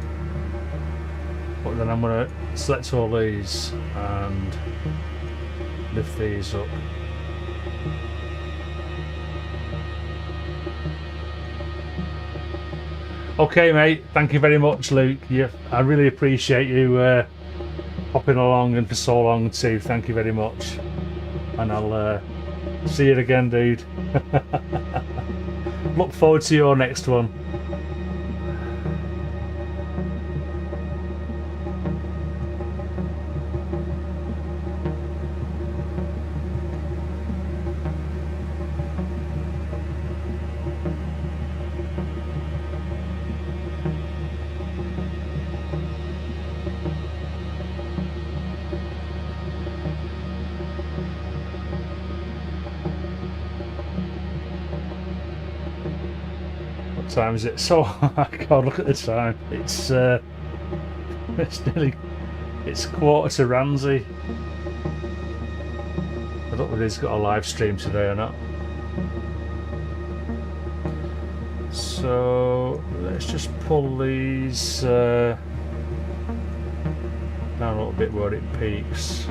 But then I'm going to select all these and lift these up. Okay, mate. Thank you very much, Luke. I really appreciate you hopping along and for so long too. Thank you very much. And I'll see you again, dude. Look forward to your next one. Time is it? So God, look at the time. It's quarter to Ramsey. I don't know whether he's got a live stream today or not. So let's just pull these down a little bit where it peaks.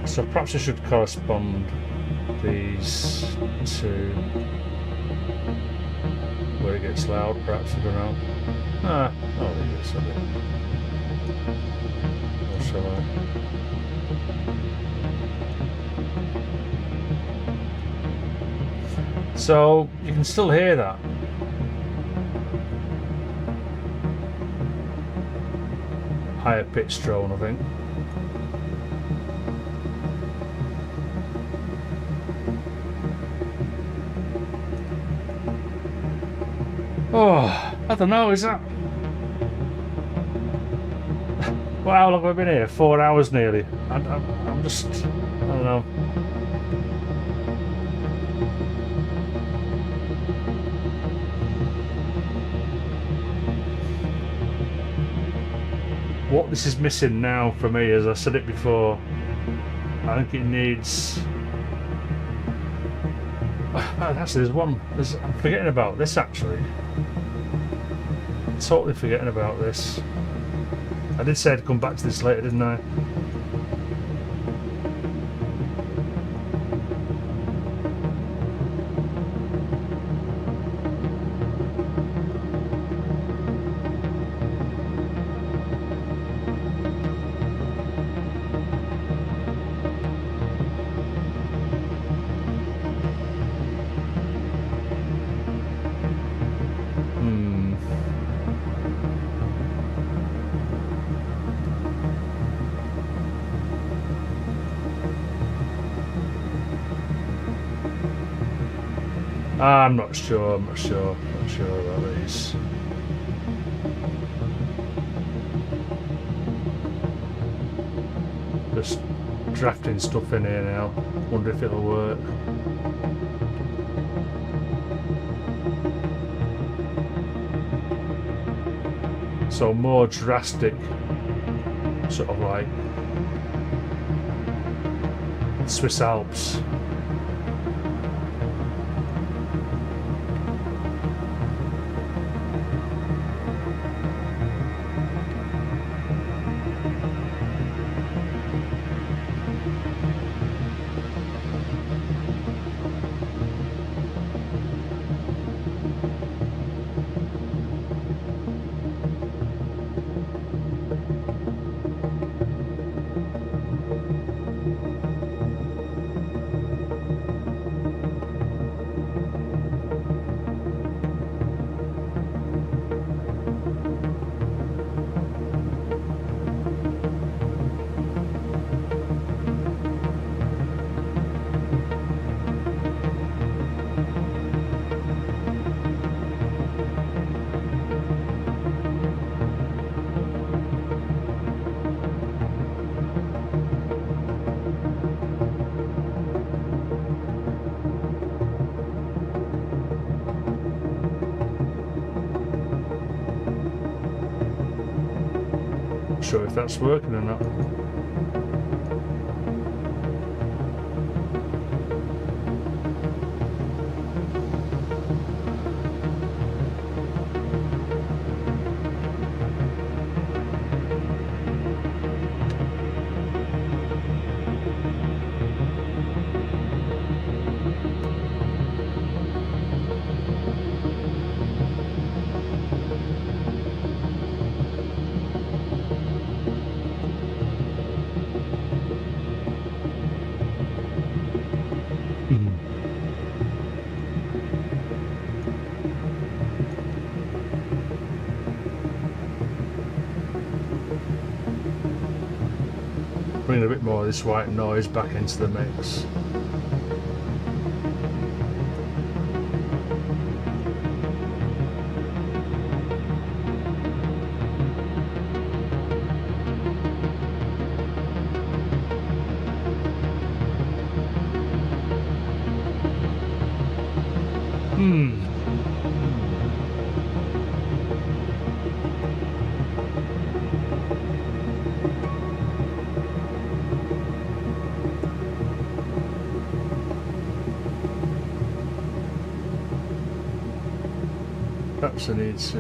So perhaps I should correspond these to where it gets loud, perhaps, I don't know. Ah, I'll leave this a bit. Or shall I? So, you can still hear that. Higher pitched drone, I think. Oh, I don't know, is that... Well, how long have I been here? 4 hours nearly. I'm just... I don't know. What this is missing now for me, as I said it before, I think it needs... Actually, there's one... I'm forgetting about this, actually. Totally forgetting about this. I did say I'd come back to this later, didn't I? I'm not sure about these. Just drafting stuff in here now. Wonder if it'll work. So more drastic, sort of like Swiss Alps. Sure if that's working or not. Bring a bit more of this white noise back into the mix. Perhaps I need to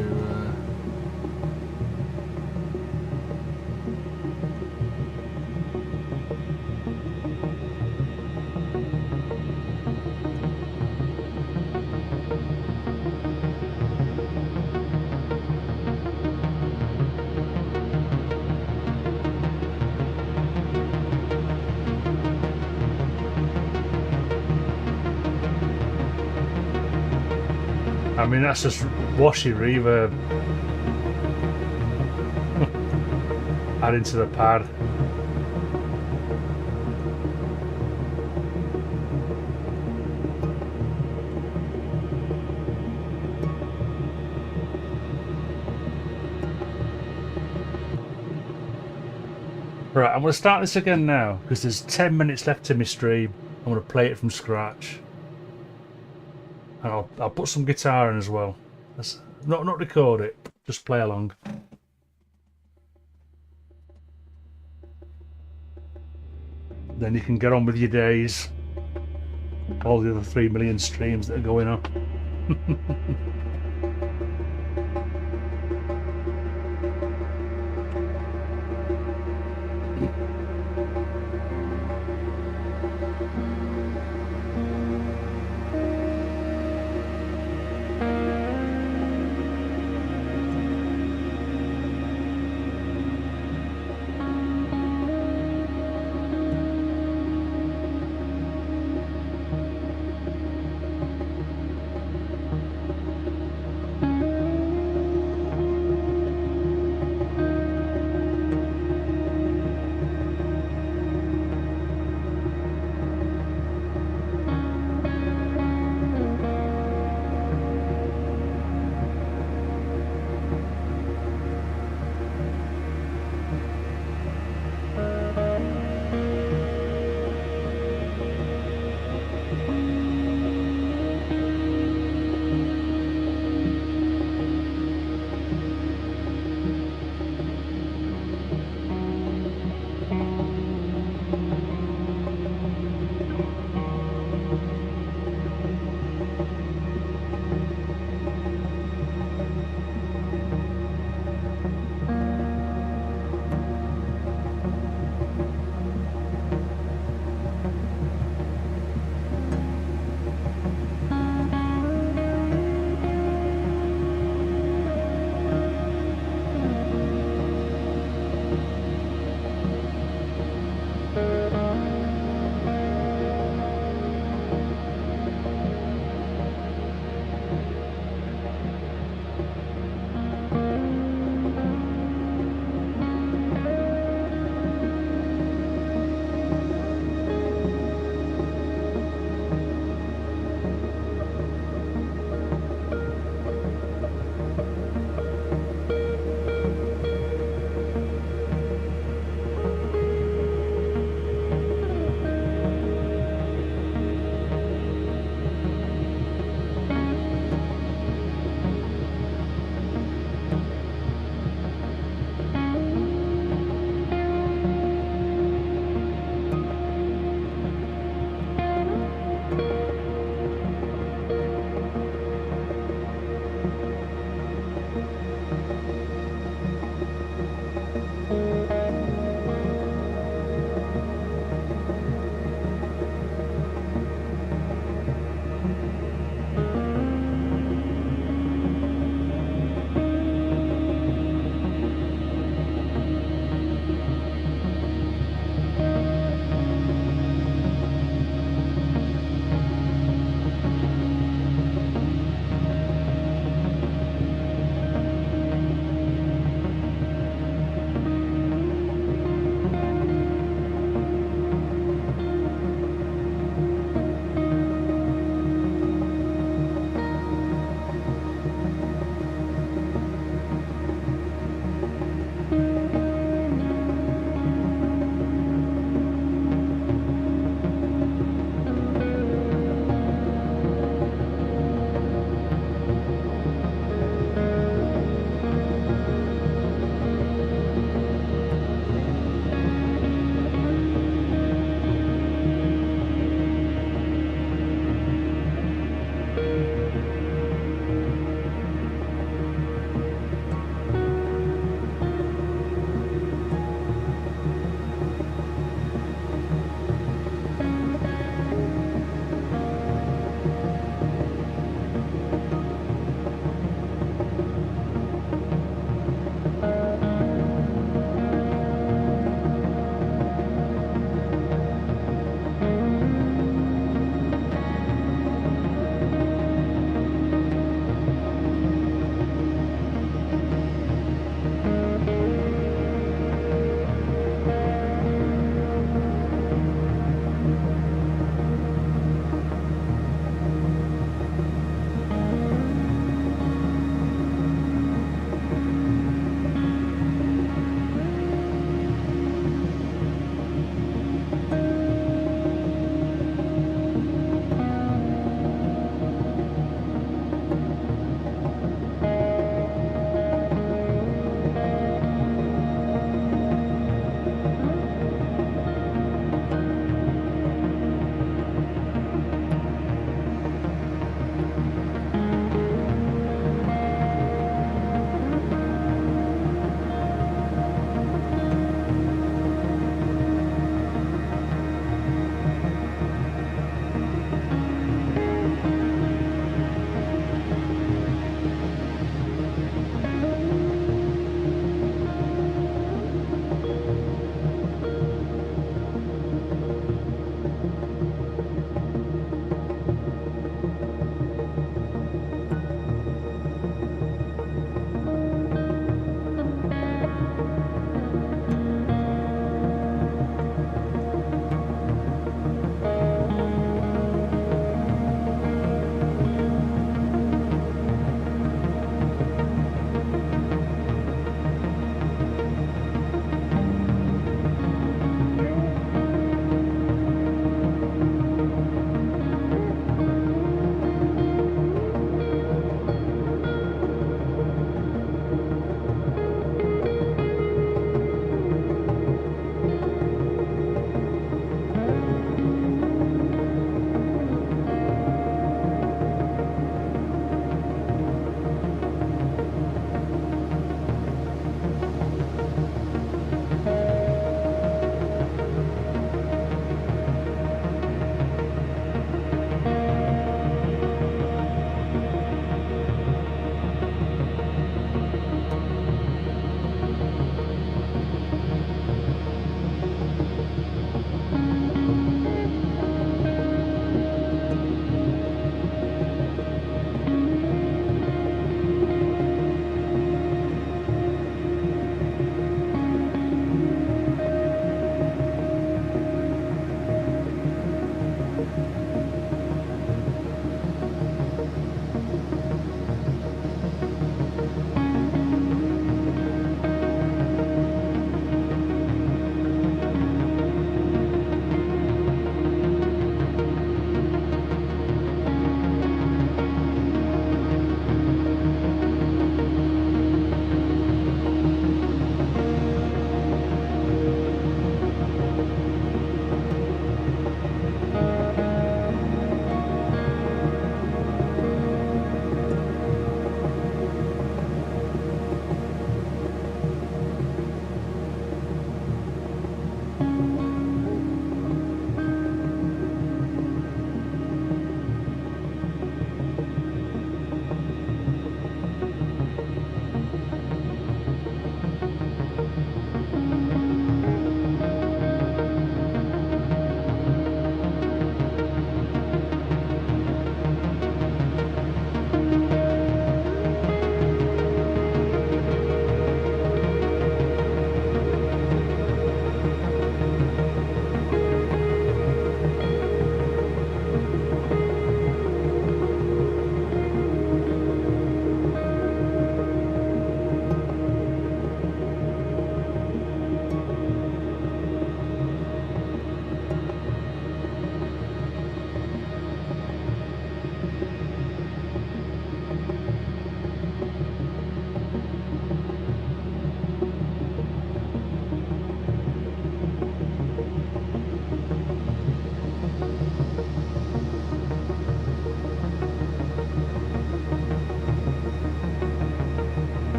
I mean, that's just washy reverb adding to the pad. Right, I'm going to start this again now because there's 10 minutes left to my stream. I'm going to play it from scratch. And I'll put some guitar in as well. That's not record it, just play along. Then you can get on with your days. All the other 3 million streams that are going on.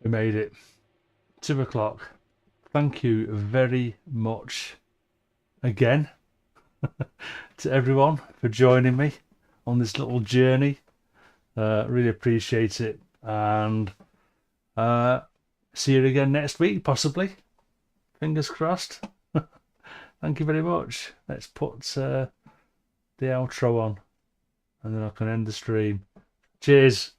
We made it. 2 o'clock. Thank you very much again to everyone for joining me on this little journey. Really appreciate it, and see you again next week, possibly. Fingers crossed. Thank you very much. Let's put the outro on, and then I can end the stream. Cheers.